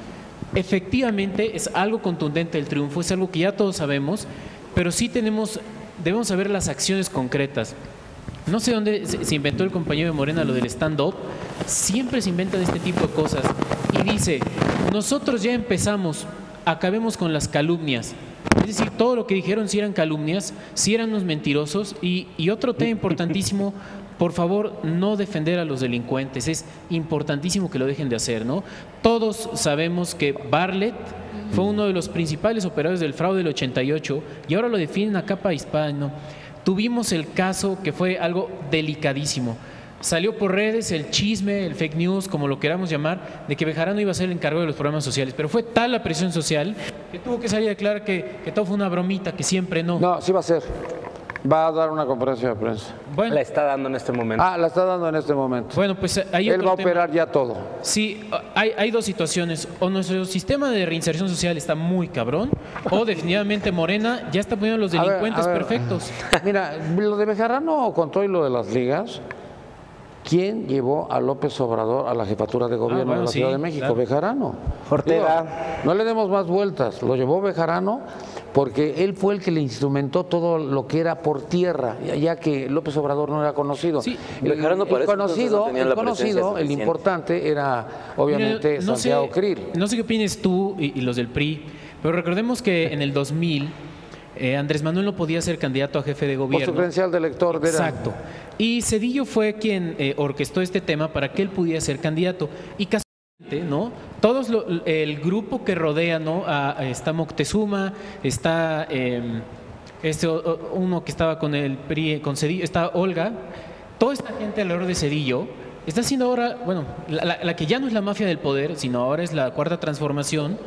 Efectivamente es algo contundente el triunfo, es algo que ya todos sabemos, pero sí debemos saber las acciones concretas. No sé dónde se inventó el compañero de Morena lo del stand-up, siempre se inventan este tipo de cosas y dice, nosotros ya empezamos, acabemos con las calumnias. Es decir, todo lo que dijeron sí eran calumnias, sí eran unos mentirosos y otro tema importantísimo, por favor, no defender a los delincuentes. Es importantísimo que lo dejen de hacer, ¿no? Todos sabemos que Bartlett fue uno de los principales operadores del fraude del 88 y ahora lo defienden a capa y espada, ¿no? Tuvimos el caso que fue algo delicadísimo. Salió por redes el chisme, el fake news, como lo queramos llamar, de que Bejarano iba a ser el encargado de los programas sociales. Pero fue tal la presión social que tuvo que salir a declarar que todo fue una bromita, que siempre no. No, sí va a ser. Va a dar una conferencia de prensa. Bueno. La está dando en este momento. La está dando en este momento. Bueno, pues ahí él va a operar ya todo. Sí, hay dos situaciones. O nuestro sistema de reinserción social está muy cabrón, o definitivamente Morena ya está poniendo a los delincuentes perfectos. Mira, lo de Bejarano con todo y lo de las ligas, ¿quién llevó a López Obrador a la jefatura de gobierno de la Ciudad de México? Claro. Bejarano. Ortega. No le demos más vueltas. Lo llevó Bejarano porque él fue el que le instrumentó todo lo que era por tierra, ya que López Obrador no era conocido. Sí, el conocido, el importante era obviamente Santiago Krill. No sé qué opinas tú y los del PRI, pero recordemos que en el 2000 Andrés Manuel no podía ser candidato a jefe de gobierno. Por su credencial de elector. Exacto. Y Zedillo fue quien orquestó este tema para que él pudiera ser candidato. Y ¿no? Todos el grupo que rodea, ¿no? Está Moctezuma, está uno que estaba con el PRI, con Zedillo, está Olga. Toda esta gente alrededor de Zedillo está haciendo ahora, bueno, la que ya no es la mafia del poder, sino ahora es la cuarta transformación,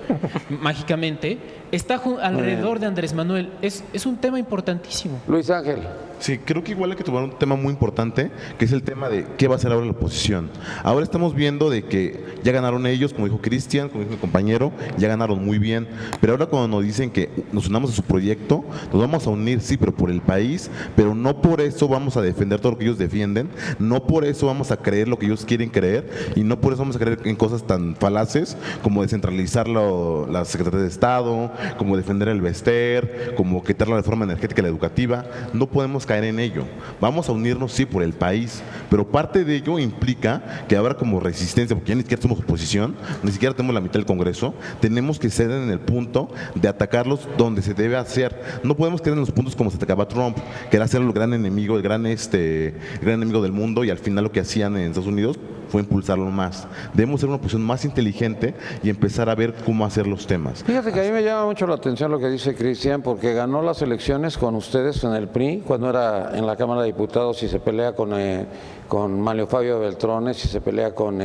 mágicamente, está alrededor de Andrés Manuel. Es un tema importantísimo. Luis Ángel. Sí, creo que igual hay que tomar un tema muy importante, que es el tema de qué va a hacer ahora la oposición. Ahora estamos viendo de que ya ganaron ellos, como dijo Cristian, como dijo mi compañero, ya ganaron muy bien, pero ahora cuando nos dicen que nos unamos a su proyecto, nos vamos a unir, sí, pero por el país, pero no por eso vamos a defender todo lo que ellos defienden, no por eso vamos a creer lo que ellos quieren creer, y no por eso vamos a creer en cosas tan falaces como descentralizar la Secretaría de Estado, como defender el Bester, como quitar la reforma energética y la educativa. No podemos caer en ello. Vamos a unirnos, sí, por el país, pero parte de ello implica que ahora como resistencia, porque ya ni siquiera somos oposición, ni siquiera tenemos la mitad del Congreso, tenemos que ser en el punto de atacarlos donde se debe hacer. No podemos quedar en los puntos como se atacaba Trump, que era ser el gran enemigo, el gran enemigo del mundo, y al final lo que hacían en Estados Unidos fue impulsarlo más. Debemos ser una oposición más inteligente y empezar a ver cómo hacer los temas. Fíjate que a mí me llama mucho la atención lo que dice Cristian, porque ganó las elecciones con ustedes en el PRI, cuando era en la Cámara de Diputados, y se pelea con Mario Fabio Beltrones, y se pelea con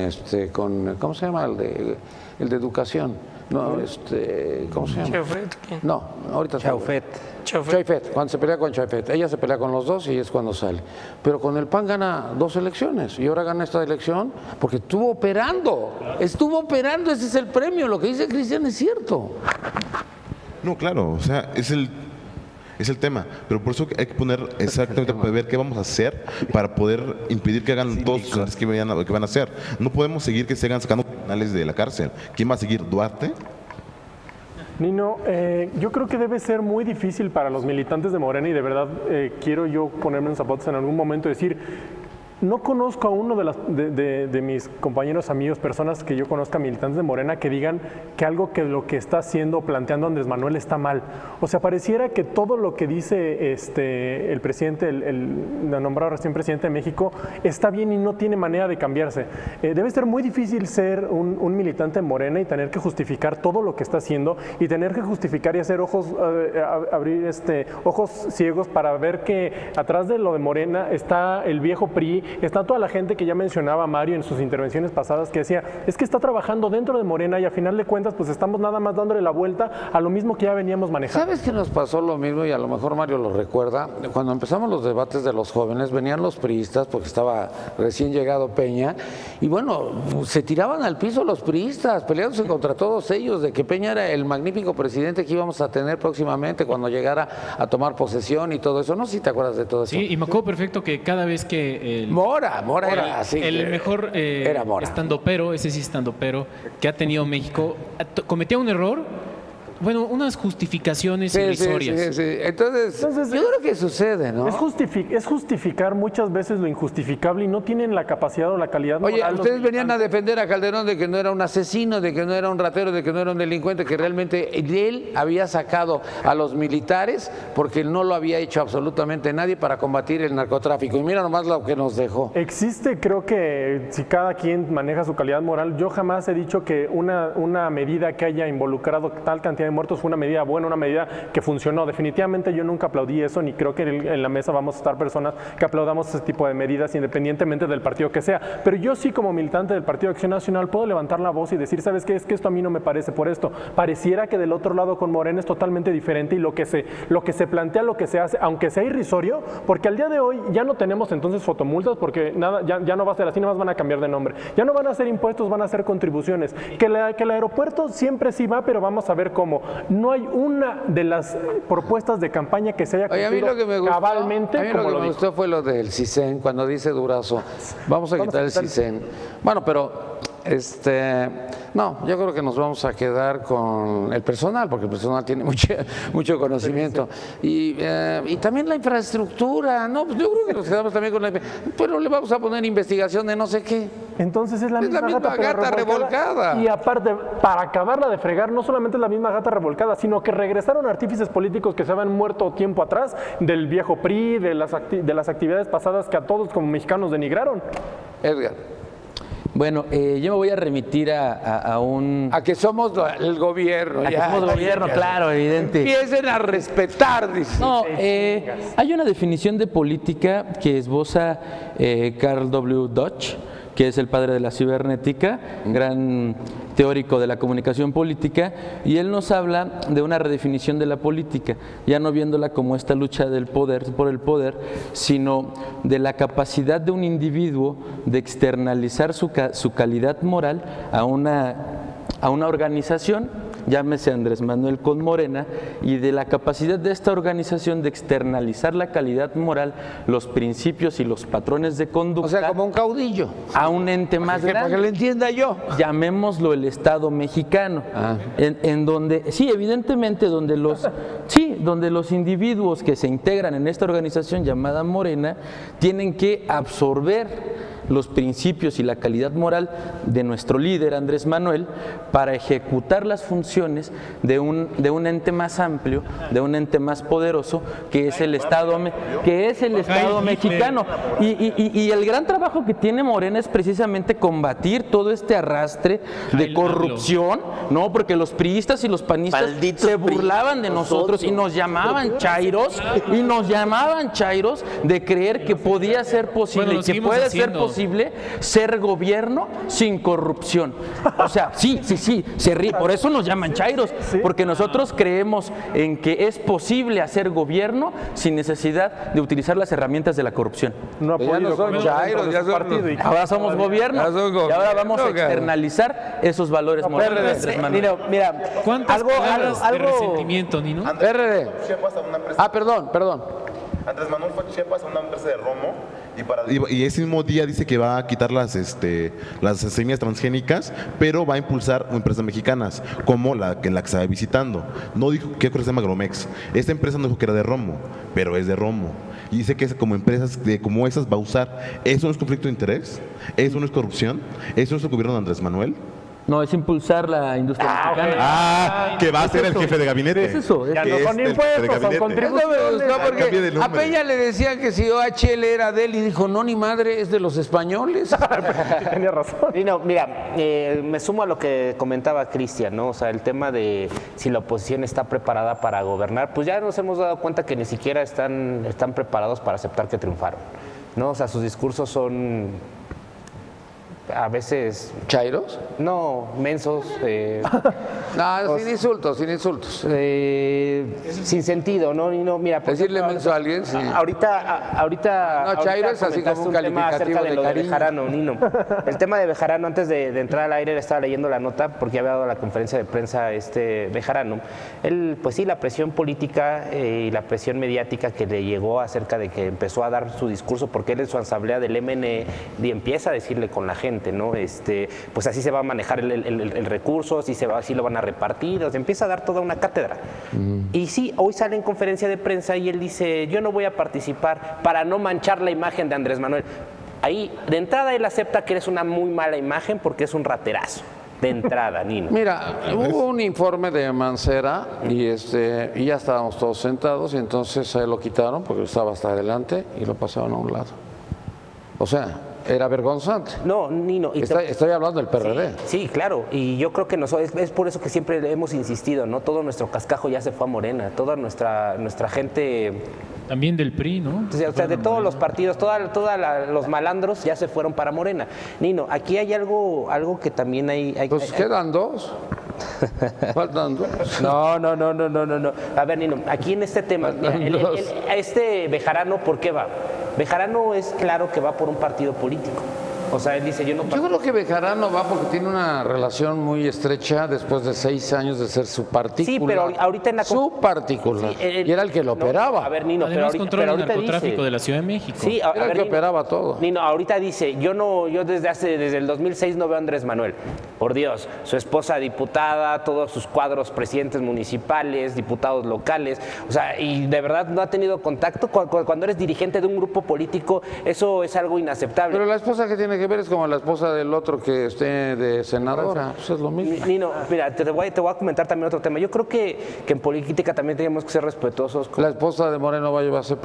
¿cómo se llama? El de Educación. No, ¿cómo se llama? Chaufet. No, ahorita Chaufet. Cuando se pelea con Chaufet, ella se pelea con los dos y es cuando sale. Pero con el PAN gana 2 elecciones y ahora gana esta elección porque estuvo operando, ese es el premio. Lo que dice Cristian es cierto. No, claro, o sea, es el tema, pero por eso hay que poner exactamente para ver qué vamos a hacer para poder impedir que hagan todos los que van a hacer. No podemos seguir que se sigan sacando criminales de la cárcel. ¿Quién va a seguir? ¿Duarte? Nino, yo creo que debe ser muy difícil para los militantes de Morena, y de verdad quiero yo ponerme en zapatos en algún momento y decir, no conozco a uno de mis compañeros, amigos, personas que yo conozca, militantes de Morena, que digan que algo que lo que está haciendo, planteando Andrés Manuel está mal. O sea, pareciera que todo lo que dice el presidente, el nombrado recién presidente de México, está bien y no tiene manera de cambiarse. Debe ser muy difícil ser un militante de Morena y tener que justificar todo lo que está haciendo, y tener que justificar y hacer abrir ojos ciegos para ver que atrás de lo de Morena está el viejo PRI, está toda la gente que ya mencionaba Mario en sus intervenciones pasadas, que decía, es que está trabajando dentro de Morena y a final de cuentas pues estamos nada más dándole la vuelta a lo mismo que ya veníamos manejando. ¿Sabes qué nos pasó lo mismo? Y a lo mejor Mario lo recuerda. Cuando empezamos los debates de los jóvenes, venían los priistas, porque estaba recién llegado Peña, y bueno, se tiraban al piso los priistas, peleándose contra todos ellos, de que Peña era el magnífico presidente que íbamos a tener próximamente cuando llegara a tomar posesión y todo eso. No sé si te acuerdas de todo eso. Sí, y me acuerdo perfecto que cada vez que Mora era así. El mejor estandopero, ese sí estandopero, que ha tenido México, cometía un error bueno, unas justificaciones irrisorias. Sí. Entonces, yo creo que sucede, ¿no? Es justificar muchas veces lo injustificable y no tienen la capacidad o la calidad moral. Oye, ustedes venían a defender a Calderón de que no era un asesino, de que no era un ratero, de que no era un delincuente, que realmente él había sacado a los militares porque no lo había hecho absolutamente nadie para combatir el narcotráfico. Y mira nomás lo que nos dejó. Existe, creo que si cada quien maneja su calidad moral, yo jamás he dicho que una medida que haya involucrado tal cantidad de muertos fue una medida buena, una medida que funcionó. Definitivamente yo nunca aplaudí eso, ni creo que en la mesa vamos a estar personas que aplaudamos ese tipo de medidas independientemente del partido que sea. Pero yo sí, como militante del Partido de Acción Nacional, puedo levantar la voz y decir, ¿sabes qué? Es que esto a mí no me parece por esto. Pareciera que del otro lado con Morena es totalmente diferente y lo que se plantea, lo que se hace, aunque sea irrisorio, porque al día de hoy ya no tenemos entonces fotomultas, porque nada, ya no va a ser así, nada más van a cambiar de nombre. Ya no van a ser impuestos, van a ser contribuciones. Que el aeropuerto siempre sí va, pero vamos a ver cómo. No hay una de las propuestas de campaña que se haya cumplido cabalmente. A mí lo que me gustó fue lo del CISEN, cuando dice Durazo, vamos a quitar el CISEN. Bueno, pero no, yo creo que nos vamos a quedar con el personal, porque el personal tiene mucho conocimiento. Y también la infraestructura, ¿no? Pues yo creo que nos quedamos también con pero le vamos a poner investigación de no sé qué. Entonces es la misma gata revolcada. Y aparte, para acabarla de fregar, no solamente es la misma gata revolcada, sino que regresaron artífices políticos que se habían muerto tiempo atrás, del viejo PRI, de las actividades pasadas que a todos como mexicanos denigraron. Edgar. Bueno, yo me voy a remitir a que somos el gobierno. Que somos gobierno, claro, evidente. Empiecen a respetar, dice. No, hay una definición de política que esboza Carl W. Dodge, que es el padre de la cibernética, gran teórico de la comunicación política, y él nos habla de una redefinición de la política, ya no viéndola como esta lucha del poder por el poder, sino de la capacidad de un individuo de externalizar su calidad moral a una organización, llámese Andrés Manuel con Morena, y de la capacidad de esta organización de externalizar la calidad moral, los principios y los patrones de conducta. O sea, como un caudillo. A un ente más grande. Para que lo entienda yo. Llamémoslo el Estado mexicano. En donde, sí, evidentemente, donde los individuos que se integran en esta organización llamada Morena tienen que absorber los principios y la calidad moral de nuestro líder Andrés Manuel para ejecutar las funciones de un ente más amplio, de un ente más poderoso, que es el Estado mexicano. Y el gran trabajo que tiene Morena es precisamente combatir todo este arrastre de corrupción, ¿no? Porque los priistas y los panistas se burlaban de nosotros y nos llamaban chairos, de creer que podía ser posible y que puede ser posible ser gobierno sin corrupción. O sea, sí, se ríe, por eso nos llaman chairos, porque nosotros creemos en que es posible hacer gobierno sin necesidad de utilizar las herramientas de la corrupción. Ya no son chairos, ya son ahora somos gobierno y ahora vamos a externalizar esos valores morales. Mira, ¿cuántas palabras de resentimiento, Nino? RD. Perdón. Andrés Manuel fue a Chiapas a una empresa de romo y ese mismo día dice que va a quitar las semillas transgénicas, pero va a impulsar empresas mexicanas, como la que estaba visitando. No dijo qué cosa se llama Gromex. Esta empresa no dijo que era de romo, pero es de romo. Y dice que es como empresas como esas va a usar. ¿Eso no es conflicto de interés? ¿Eso no es corrupción? ¿Eso no es el gobierno de Andrés Manuel? No, es impulsar la industria mexicana. Que va a ser el jefe de gabinete. Es eso. Ya no son impuestos, son contribuciones. A Peña le decían que si OHL era de él y dijo, no, ni madre, es de los españoles. Tenía razón. No, mira, me sumo a lo que comentaba Cristian, ¿no? O sea, el tema de si la oposición está preparada para gobernar, pues ya nos hemos dado cuenta que ni siquiera están preparados para aceptar que triunfaron, ¿no? O sea, sus discursos son a veces... ¿Chairos? No, mensos. Sin insultos. Sin sentido, ¿no? Mira, decirle menso a alguien, sí. Ahorita no, chairo es así como un calificativo de cariño. Bejarano, Nino. El tema de Bejarano, antes de entrar al aire, le estaba leyendo la nota, porque había dado la conferencia de prensa Bejarano. Él, pues sí, la presión política y la presión mediática que le llegó acerca de que empezó a dar su discurso, porque él en su asamblea del MN empieza a decirle con la gente, presidente, ¿no? Pues así se va a manejar el recurso, así lo van a repartir, o sea, empieza a dar toda una cátedra. Y sí, hoy sale en conferencia de prensa y él dice, yo no voy a participar para no manchar la imagen de Andrés Manuel. Ahí, de entrada, él acepta que eres una muy mala imagen porque es un raterazo. De entrada, Nino. Mira, hubo un informe de Mancera y ya estábamos todos sentados y entonces se lo quitaron porque estaba hasta adelante y lo pasaron a un lado. O sea, era vergonzante. No, Nino. Estoy hablando del PRD. Sí, claro. Y yo creo que es por eso que siempre hemos insistido, ¿no? Todo nuestro cascajo ya se fue a Morena. Toda nuestra gente... También del PRI, ¿no? O sea, de todos los partidos, los malandros ya se fueron para Morena. Nino, aquí hay algo que también hay pues quedan dos. Faltan dos. No. A ver, Nino, aquí en este tema, Bejarano, ¿por qué va? Bejarano es claro que va por un partido político. O sea, él dice, yo creo que Bejarano va porque tiene una relación muy estrecha después de 6 años de ser su particular. Sí, pero ahorita en la... Su particular. Sí, y era el que lo operaba. A ver, Nino, además controla el narcotráfico de la Ciudad de México. Sí, era el que operaba todo. Nino, ahorita dice, yo desde el 2006 no veo a Andrés Manuel. Por Dios, su esposa diputada, todos sus cuadros presidentes municipales, diputados locales. O sea, y de verdad no ha tenido contacto. Cuando eres dirigente de un grupo político, eso es algo inaceptable. Pero la esposa que tiene que ver es como la esposa del otro que esté de senadora, pues es lo mismo. Nino, mira, te voy a comentar también otro tema. Yo creo que en política también tenemos que ser respetuosos. La esposa de Moreno va a ser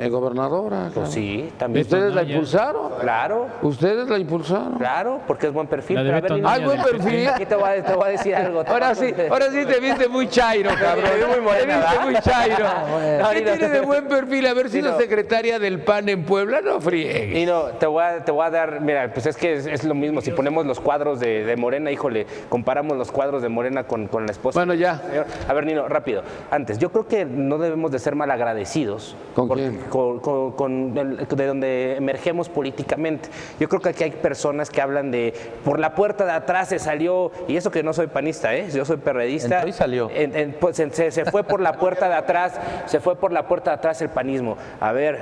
gobernadora. Claro. Pues sí, también. ¿Ustedes la impulsaron? Claro. ¿Ustedes la impulsaron? Claro, porque es buen perfil. Pero a ver, ¿hay buen perfil? Aquí te voy a decir algo. Ahora sí te viste muy chairo, cabrón. Te viste muy chairo. ¿Qué tiene de buen perfil? Haber sido secretaria del PAN en Puebla, no friegues. Nino, te voy a dar, mira, pues es que es lo mismo. Si ponemos los cuadros de Morena, híjole, comparamos los cuadros de Morena con la esposa. Bueno, ya. A ver, Nino, rápido. Antes, yo creo que no debemos de ser malagradecidos. ¿Con quién? De donde emergemos políticamente. Yo creo que aquí hay personas que hablan de por la puerta de atrás se salió, y eso que no soy panista, yo soy perredista. Entró y salió. Pues, se fue por la puerta de atrás, el panismo. A ver,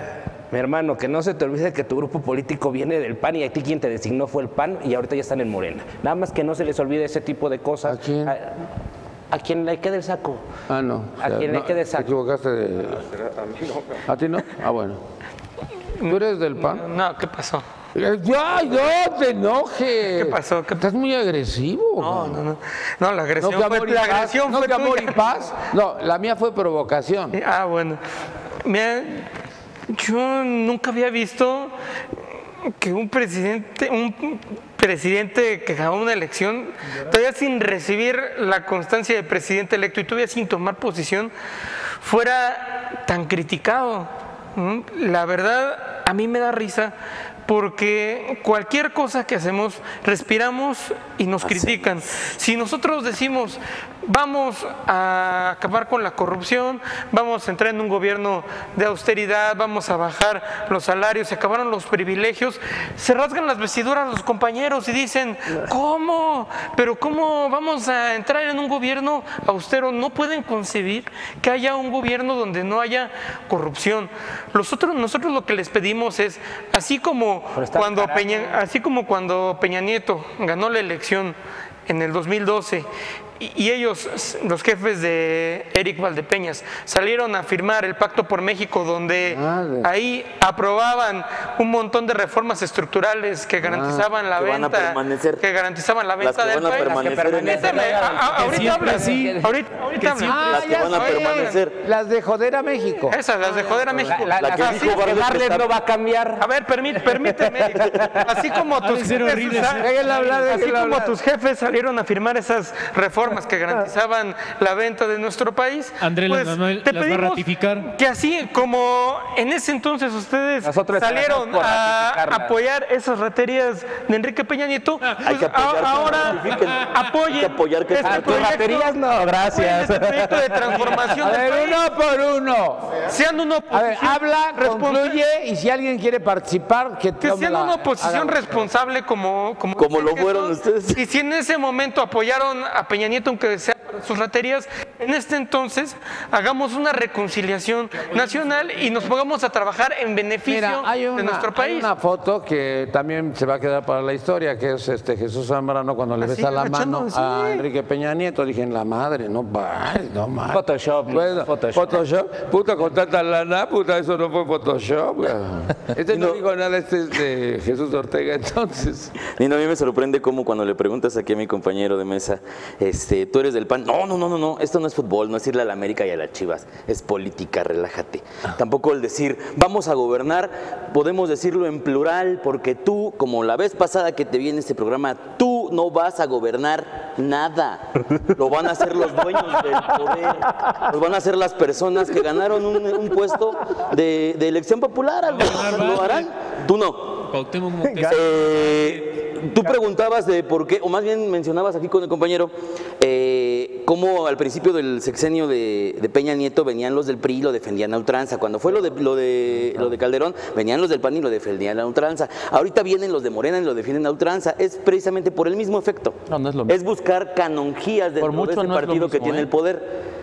mi hermano, que no se te olvide que tu grupo político viene del PAN y a ti quien te designó fue el PAN y ahorita ya están en Morena. Nada más que no se les olvide ese tipo de cosas. ¿A quién? A quien le quede el saco. Ah, no. A quien le quede el saco. ¿Te equivocaste de...? ¿A ti no? Ah, bueno. ¿Tú eres del PAN? No, ¿qué pasó? ¡Ya, no te enojes! ¿Qué pasó? Estás muy agresivo. No, la agresión fue tuya. Amor y paz. No, la mía fue provocación. Ah, bueno. Mira, yo nunca había visto que un presidente que ganó una elección, todavía sin recibir la constancia de presidente electo y todavía sin tomar posición, fuera tan criticado. La verdad, a mí me da risa porque cualquier cosa que hacemos, respiramos y nos critican. Si nosotros decimos, vamos a acabar con la corrupción, vamos a entrar en un gobierno de austeridad, vamos a bajar los salarios, se acabaron los privilegios, se rasgan las vestiduras los compañeros y dicen, ¿cómo? ¿Pero cómo vamos a entrar en un gobierno austero? No pueden concebir que haya un gobierno donde no haya corrupción. Nosotros lo que les pedimos es, así como cuando Peña Nieto ganó la elección en el 2012 y ellos, los jefes de Eric Valdepeñas, salieron a firmar el Pacto por México, donde ahí aprobaban un montón de reformas estructurales que garantizaban la venta, que garantizaban la venta del país. Ahorita van a permanecer. Las de joder a México. Esas, las de joder a México. La que dijo Barlet no va a cambiar. A ver, permíteme. Así como tus jefes salieron a firmar esas reformas que garantizaban la venta de nuestro país, Andrés pues Manuel te las va a ratificar. Que así como en ese entonces ustedes salieron a apoyar esas raterías de Enrique Peña Nieto, pues ahora apoyen raterías no, gracias. Este proyecto de transformación del país. Uno por uno. Sean una oposición. A ver, habla, concluye y si alguien quiere participar, que sean una oposición responsable como lo fueron ustedes. Y si en ese momento apoyaron a Peña Nieto, aunque sea sus raterías, en en este entonces hagamos una reconciliación nacional y nos pongamos a trabajar en beneficio de nuestro país. Hay una foto que también se va a quedar para la historia, que es Jesús Zambrano cuando le besa la mano a Enrique Peña Nieto. Dije, en la madre, no más. Photoshop. Bueno, Photoshop. Puta, con tanta lana, puta, eso no fue Photoshop. No digo nada, es de Jesús Ortega, entonces. Nino, a mí me sorprende cómo cuando le preguntas aquí a mi compañero de mesa, tú eres del PAN. No, esto no es fútbol, no es irle a la América y a las Chivas, es política, relájate. Tampoco el decir, vamos a gobernar, podemos decirlo en plural, porque tú, como la vez pasada que te vi en este programa, tú no vas a gobernar nada. Lo van a hacer los dueños del poder, lo van a hacer las personas que ganaron un puesto de elección popular. ¿Lo harán? Tú no. Tú preguntabas de por qué, o más bien mencionabas aquí con el compañero, cómo al principio del sexenio de Peña Nieto venían los del PRI y lo defendían a ultranza. Cuando fue lo de Calderón, venían los del PAN y lo defendían a ultranza. Ahorita vienen los de Morena y lo defienden a ultranza. Es precisamente por el mismo efecto. No es lo mismo. Es buscar canonjías dentro de este partido que tiene el poder.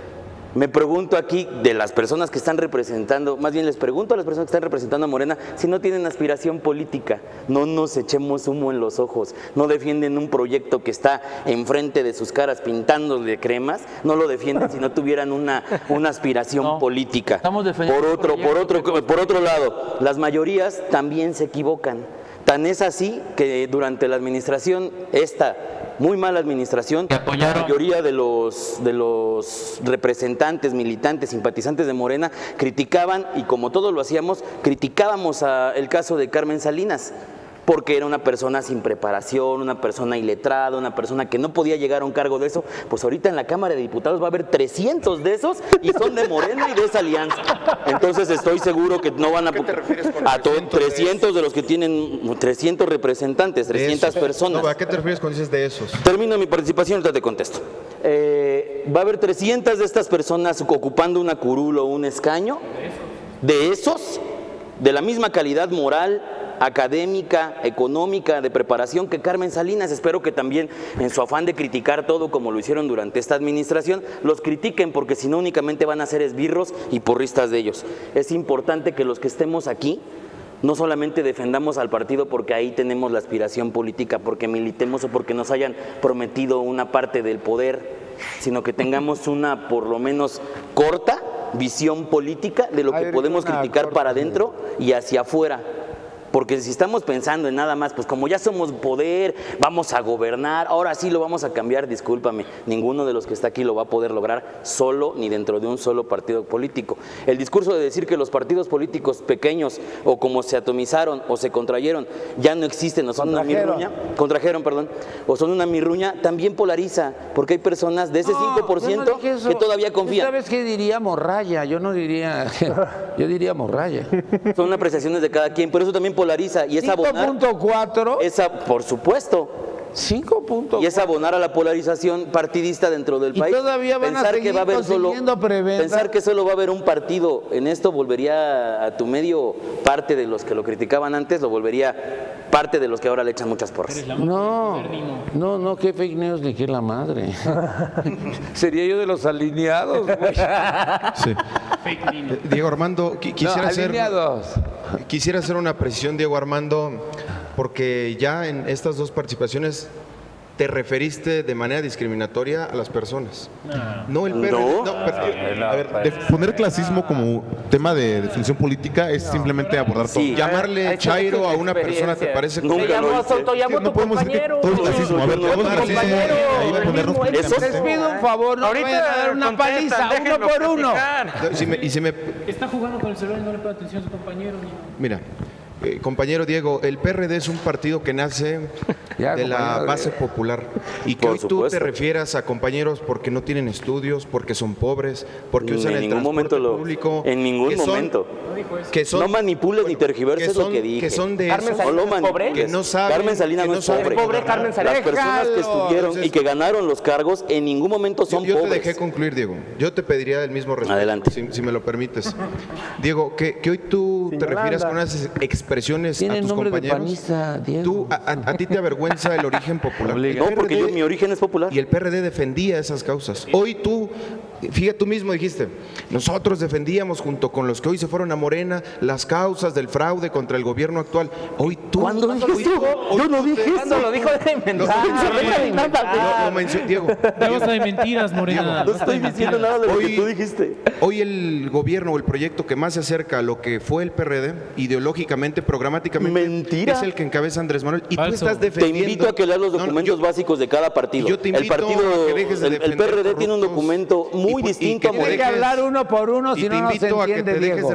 Me pregunto aquí de las personas que están representando, más bien les pregunto a las personas que están representando a Morena si no tienen aspiración política. No nos echemos humo en los ojos, no defienden un proyecto que está enfrente de sus caras pintándole cremas, no lo defienden si no tuvieran una aspiración política. Estamos defendiendo por otro lado, las mayorías también se equivocan. Tan es así que durante la administración, muy mala administración, la mayoría de los representantes, militantes, simpatizantes de Morena criticaban, y como todos lo hacíamos, criticábamos el caso de Carmen Salinas, porque era una persona sin preparación, una persona iletrada, una persona que no podía llegar a un cargo de eso. Pues ahorita en la Cámara de Diputados va a haber 300 de esos y son de Morena y de esa alianza. Entonces estoy seguro que no van a... A 300 de los que tienen 300 representantes, 300 personas. No, ¿a qué te refieres cuando dices de esos? Termino mi participación, ahorita te contesto. Va a haber 300 de estas personas ocupando una curul o un escaño. De esos, de la misma calidad moral, académica, económica, de preparación que Carmen Salinas. Espero que también en su afán de criticar todo como lo hicieron durante esta administración, los critiquen, porque si no únicamente van a ser esbirros y porristas de ellos. Es importante que los que estemos aquí no solamente defendamos al partido porque ahí tenemos la aspiración política, porque militemos o porque nos hayan prometido una parte del poder, sino que tengamos una por lo menos corta visión política de lo que podemos criticar para adentro y hacia afuera. Porque si estamos pensando en nada más, pues como ya somos poder, vamos a gobernar, ahora sí lo vamos a cambiar, discúlpame, ninguno de los que está aquí lo va a poder lograr solo ni dentro de un solo partido político. El discurso de decir que los partidos políticos pequeños o como se atomizaron o se contrayeron ya no existen o son una mirruña, o son una mirruña, también polariza, porque hay personas de ese 5% que todavía confían. ¿Sabes qué diría morralla? Yo no diría, yo diría morralla. Son apreciaciones de cada quien, por eso también polariza y es abonar. 5.4. Por supuesto. 5.4. Y es abonar a la polarización partidista dentro del país. Y todavía van a seguir consiguiendo prebendas. Pensar que solo va a haber un partido en esto volvería a tu medio parte de los que lo criticaban antes, lo volvería parte de los que ahora le echan muchas porras. No, qué fake news ni qué la madre. Sería yo de los alineados, güey. Sí. Diego Armando, quisiera hacer una precisión, Diego Armando, porque ya en estas dos participaciones te referiste de manera discriminatoria a las personas. No el PRD. A ver, poner clasismo como tema de definición política es simplemente abordar todo. Llamarle chairo a una persona te parece como... No podemos decir que todo es clasismo. A ver, todo es clasismo. Les pido un favor, no vayan a dar una paliza, uno por uno. Está jugando con el celular y no le pone atención a su compañero. Mira. Compañero Diego, el PRD es un partido que nace de la base popular y que hoy tú te refieras a compañeros porque no tienen estudios, porque son pobres, porque usan el transporte público. En ningún momento. No manipules ni tergiverses lo que dije. Que son de Carmen Salinas es pobre. Que no saben. Carmen Salinas no es pobre. Carmen Salinas. Las personas que estuvieron y que ganaron los cargos en ningún momento son pobres. Yo te dejé concluir, Diego. Yo te pediría el mismo respeto. Adelante. Si me lo permites. Diego, que hoy tú te refieras con unas expresiones a tus compañeros. Panista, Diego. A ti te avergüenza el origen popular. No, porque mi origen es popular. Y el PRD defendía esas causas. Hoy tú Fíjate, tú mismo dijiste, nosotros defendíamos junto con los que hoy se fueron a Morena las causas del fraude contra el gobierno actual. Hoy tú... ¿Cuándo dijiste eso? Yo no dije eso. ¿Cuándo lo dijo? De inventar. Lo mencionó Diego. Basta de mentiras, Morena. No estoy diciendo nada de lo que tú dijiste. Hoy el gobierno o el proyecto que más se acerca a lo que fue el PRD, ideológicamente, programáticamente, mentira, es el que encabeza Andrés Manuel. Y falso. Tú estás defendiendo... Te invito a que leas los documentos básicos de cada partido. Yo te invito el partido, a que dejes de el PRD tiene un documento muy distinto a Morena. Hay que hablar uno por uno, si no, no se entiende, Diego. Y te invito a que te dejes Diego.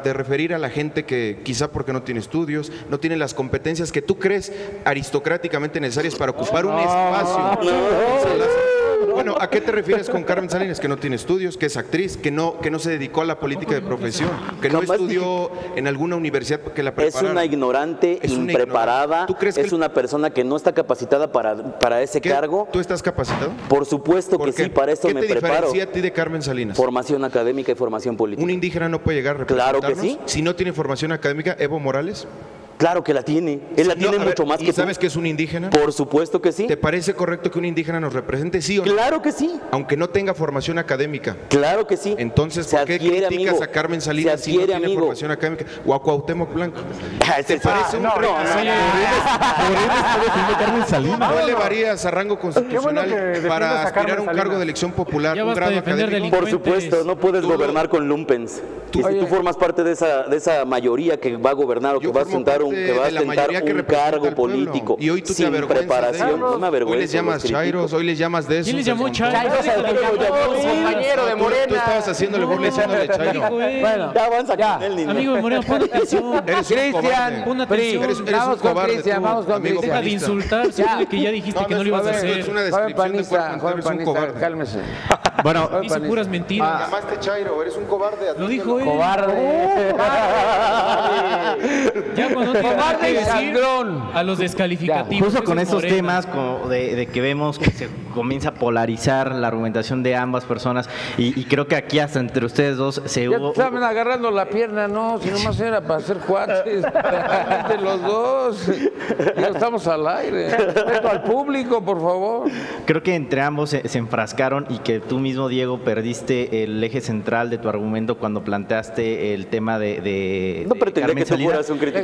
de referir a la gente que quizá porque no tiene estudios, no tiene las competencias que tú crees aristocráticamente necesarias para ocupar un espacio. Bueno, ¿a qué te refieres con Carmen Salinas? Que no tiene estudios, que es actriz, que no se dedicó a la política de profesión, que no estudió en alguna universidad que la preparara. Es una ignorante, impreparada, es una persona que no está capacitada para ese cargo. ¿Tú estás capacitado? Por supuesto que sí, para eso me preparo. ¿Qué te diferencia a ti de Carmen Salinas? Formación académica y formación política. ¿Un indígena no puede llegar a representarnos? Claro que sí. Si no tiene formación académica, ¿Evo Morales? Claro que la tiene. Él la tiene mucho más que tú. ¿Y sabes que es un indígena? Por supuesto que sí. ¿Te parece correcto que un indígena nos represente, sí o no? Claro que sí. Aunque no tenga formación académica. Claro que sí. Entonces, ¿por qué criticas a Carmen Salinas si no tiene formación académica? O a Cuauhtémoc Blanco. ¿Te parece un Carmen Salinas? ¿No elevarías a rango constitucional para aspirar a un cargo de elección popular, un grado académico? Por supuesto, no puedes gobernar con lumpens. Y si tú formas parte de esa mayoría que va a gobernar o que va a sentar un cargo político y hoy tú sin preparación, no me avergüenzo. Hoy les llamas chairos, hoy les llamas de eso. ¿Quién les llamó chairos? Compañero de Morena. Tú estabas haciéndole burla echándole chairo. Bueno, ya avanza con él, niño. Amigo de Morena, pon atención. Cristian, pon atención. Eres un cobarde. Vamos con Cristian. Deja de insultar, seguro que ya dijiste que no lo ibas a hacer. Es una descripción de cuerpo, eres un cobarde. Cálmese. Bueno, dice puras mentiras. Llamaste chairo, eres un cobarde. Lo dijo él. Cobarde. Ya cuando te Cobarde y decir sangrón. a los descalificativos. Justo con estos temas de que vemos que se comienza a polarizar la argumentación de ambas personas y creo que aquí hasta entre ustedes dos se Ya hubo... estaban agarrando la pierna, no, si nomás era para hacer cuates de los dos. Digo, estamos al aire. Respeto al público, por favor. Creo que entre ambos se enfrascaron y que tú mismo, Diego, perdiste el eje central de tu argumento cuando planteaste el tema de no pretendía que tú fueras un crítico.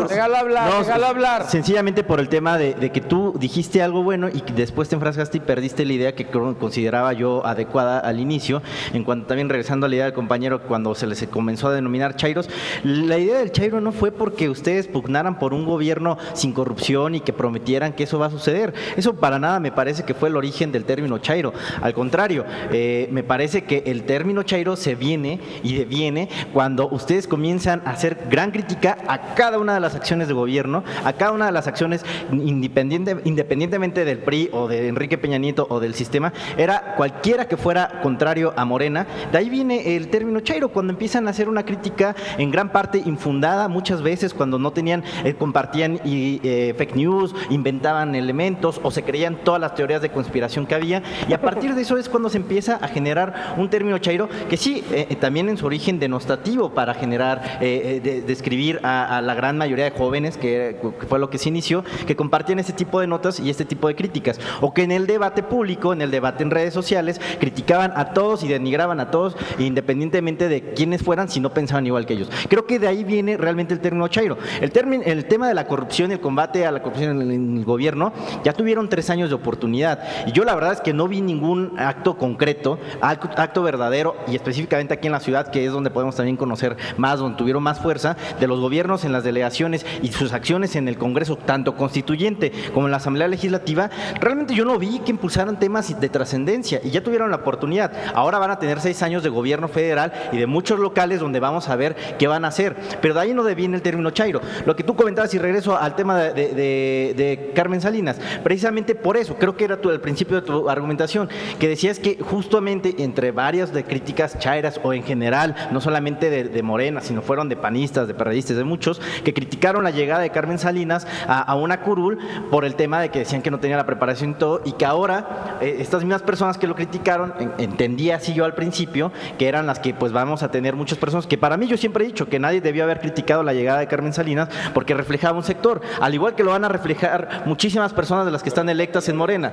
Déjalo hablar. Sencillamente por el tema de que tú dijiste algo bueno y que después te enfrascaste y perdiste la idea que consideraba yo adecuada al inicio. En cuanto también regresando a la idea del compañero, cuando se les comenzó a denominar chairos, la idea del chairo no fue porque ustedes pugnaran por un gobierno sin corrupción y que prometieran que eso va a suceder. Eso para nada me parece que fue el origen del término chairo. Al contrario, me parece que el término chairo se viene y deviene cuando ustedes comienzan a hacer gran crítica a cada una de las acciones de gobierno, a cada una de las acciones independientemente del PRI o de Enrique Peña Nieto o del sistema, era cualquiera que fuera contrario a Morena. De ahí viene el término chairo, cuando empiezan a hacer una crítica en gran parte infundada, muchas veces cuando no tenían, compartían fake news, inventaban elementos o se creían todas las teorías de conspiración que había, y a partir de eso es cuando se empieza a generar un término chairo que sí, también en su origen denostativo para generar, describir a la gran mayoría de jóvenes, que fue lo que se inició, que compartían ese tipo de notas y este tipo de críticas, o que en el debate público, en el debate en redes sociales, criticaban a todos y denigraban a todos, independientemente de quiénes fueran, si no pensaban igual que ellos. Creo que de ahí viene realmente el término chairo. El tema de la corrupción y el combate a la corrupción en el gobierno, ya tuvieron 3 años de oportunidad, y yo la verdad es que no vi ningún acto concreto, acto verdadero, y específicamente aquí en la ciudad, que es donde podemos también conocer más, donde tuvieron más fuerza, de los gobiernos en las delegaciones y sus acciones en el Congreso, tanto constituyente como en la Asamblea Legislativa. Realmente yo no vi que impulsaran temas de trascendencia, y ya tuvieron la oportunidad. Ahora van a tener 6 años de gobierno federal y de muchos locales donde vamos a ver qué van a hacer, pero de ahí no deviene el término chairo. Lo que tú comentabas, y regreso al tema de Carmen Salinas, precisamente por eso, creo que era el principio de tu argumentación, que decías que justamente entre varias de críticas chairas o en general, no solamente de Morena, sino fueron de panistas, de perredistas, de muchos, que criticaron la llegada de Carmen Salinas a una curul por el tema de que decían que no tenía la preparación y todo, y que ahora estas mismas personas que lo criticaron, entendía así yo al principio, que eran las que pues vamos a tener muchas personas, que para mí yo siempre he dicho que nadie debió haber criticado la llegada de Carmen Salinas porque reflejaba un sector, al igual que lo van a reflejar muchísimas personas de las que están electas en Morena.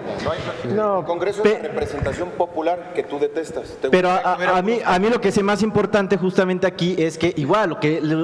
No, el Congreso es una representación popular que tú detestas. Pero a mí lo que es más importante justamente aquí es que igual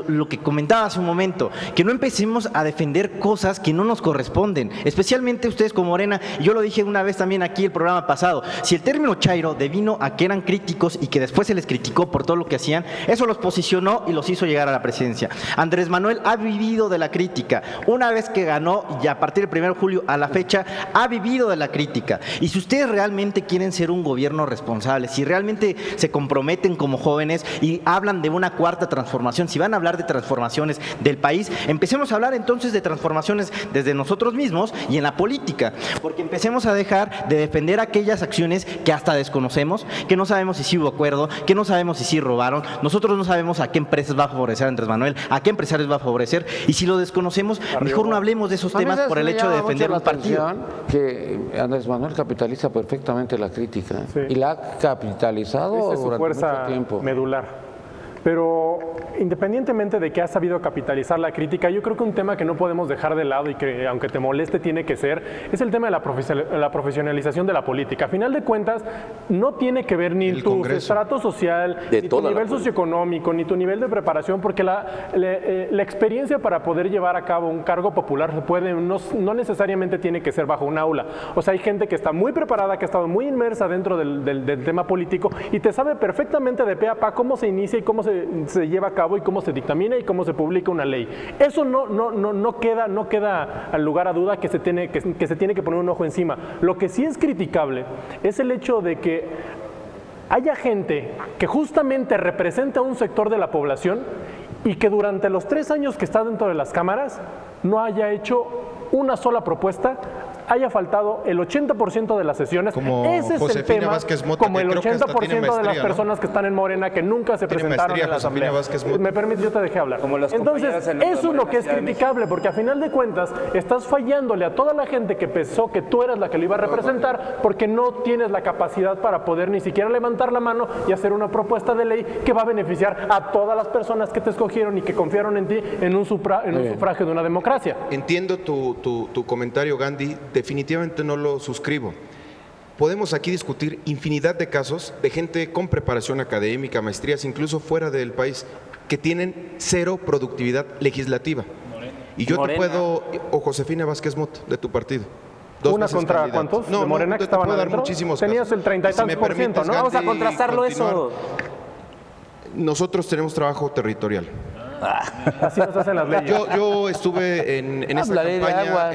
lo que comentaba hace un momento, que no empecemos a defender cosas que no nos corresponden, especialmente ustedes como Morena. Yo lo dije una vez también aquí el programa pasado, si el término chairo devino a que eran críticos y que después se les criticó por todo lo que hacían, eso los posicionó y los hizo llegar a la presidencia. Andrés Manuel ha vivido de la crítica, una vez que ganó y a partir del 1 de julio a la fecha ha vivido de la crítica. Y si ustedes realmente quieren ser un gobierno responsable, si realmente se comprometen como jóvenes y hablan de una cuarta transformación, si van a hablar de transformaciones del país, empecemos a hablar entonces de transformaciones desde nosotros mismos y en la política, porque empecemos a dejar de defender aquellas acciones que hasta desconocemos, que no sabemos si sí hubo acuerdo, que no sabemos si sí robaron, nosotros no sabemos a qué empresas va a favorecer Andrés Manuel, a qué empresarios va a favorecer, y si lo desconocemos, mejor no hablemos de esos temas por el hecho de defender un partido. Que Andrés Manuel capitaliza perfectamente la crítica, sí, y la ha capitalizado es su durante fuerza mucho tiempo. Medular. Pero independientemente de que ha sabido capitalizar la crítica, yo creo que un tema que no podemos dejar de lado y que aunque te moleste tiene que ser, es el tema de la profesionalización de la política. A final de cuentas, no tiene que ver ni tu estrato social, ni tu nivel socioeconómico, ni tu nivel de preparación, porque la experiencia para poder llevar a cabo un cargo popular se puede, no necesariamente tiene que ser bajo un aula. O sea, hay gente que está muy preparada, que ha estado muy inmersa dentro del tema político y te sabe perfectamente de pe a pa cómo se inicia y cómo se lleva a cabo y cómo se dictamina y cómo se publica una ley. Eso no queda al lugar a duda que se tiene que poner un ojo encima. Lo que sí es criticable es el hecho de que haya gente que justamente representa a un sector de la población y que durante los 3 años que está dentro de las cámaras no haya hecho una sola propuesta, haya faltado el 80% de las sesiones. Como ese es Josefina el tema, Vázquez Mota, como el 80% de las personas que están en Morena que nunca se presentaron en la asamblea. Me permite, yo te dejé hablar. Entonces, eso es lo que es criticable, porque a final de cuentas estás fallándole a toda la gente que pensó que tú eras la que lo iba a representar, porque no tienes la capacidad para poder ni siquiera levantar la mano y hacer una propuesta de ley que va a beneficiar a todas las personas que te escogieron y que confiaron en ti en un sufragio de una democracia. Entiendo tu comentario, Gandhi. Definitivamente no lo suscribo. Podemos aquí discutir infinidad de casos de gente con preparación académica, maestrías, incluso fuera del país, que tienen 0 productividad legislativa. Y yo te puedo, o Josefina Vázquez Mota, de tu partido. ¿Una contra cuántos? No, ¿de Morena que estaban adentro? Tenías el 30 y tantos por ciento, ¿no? Vamos a contrastarlo eso. Nosotros tenemos trabajo territorial. Así no se hacen las leyes. Yo estuve en esta campaña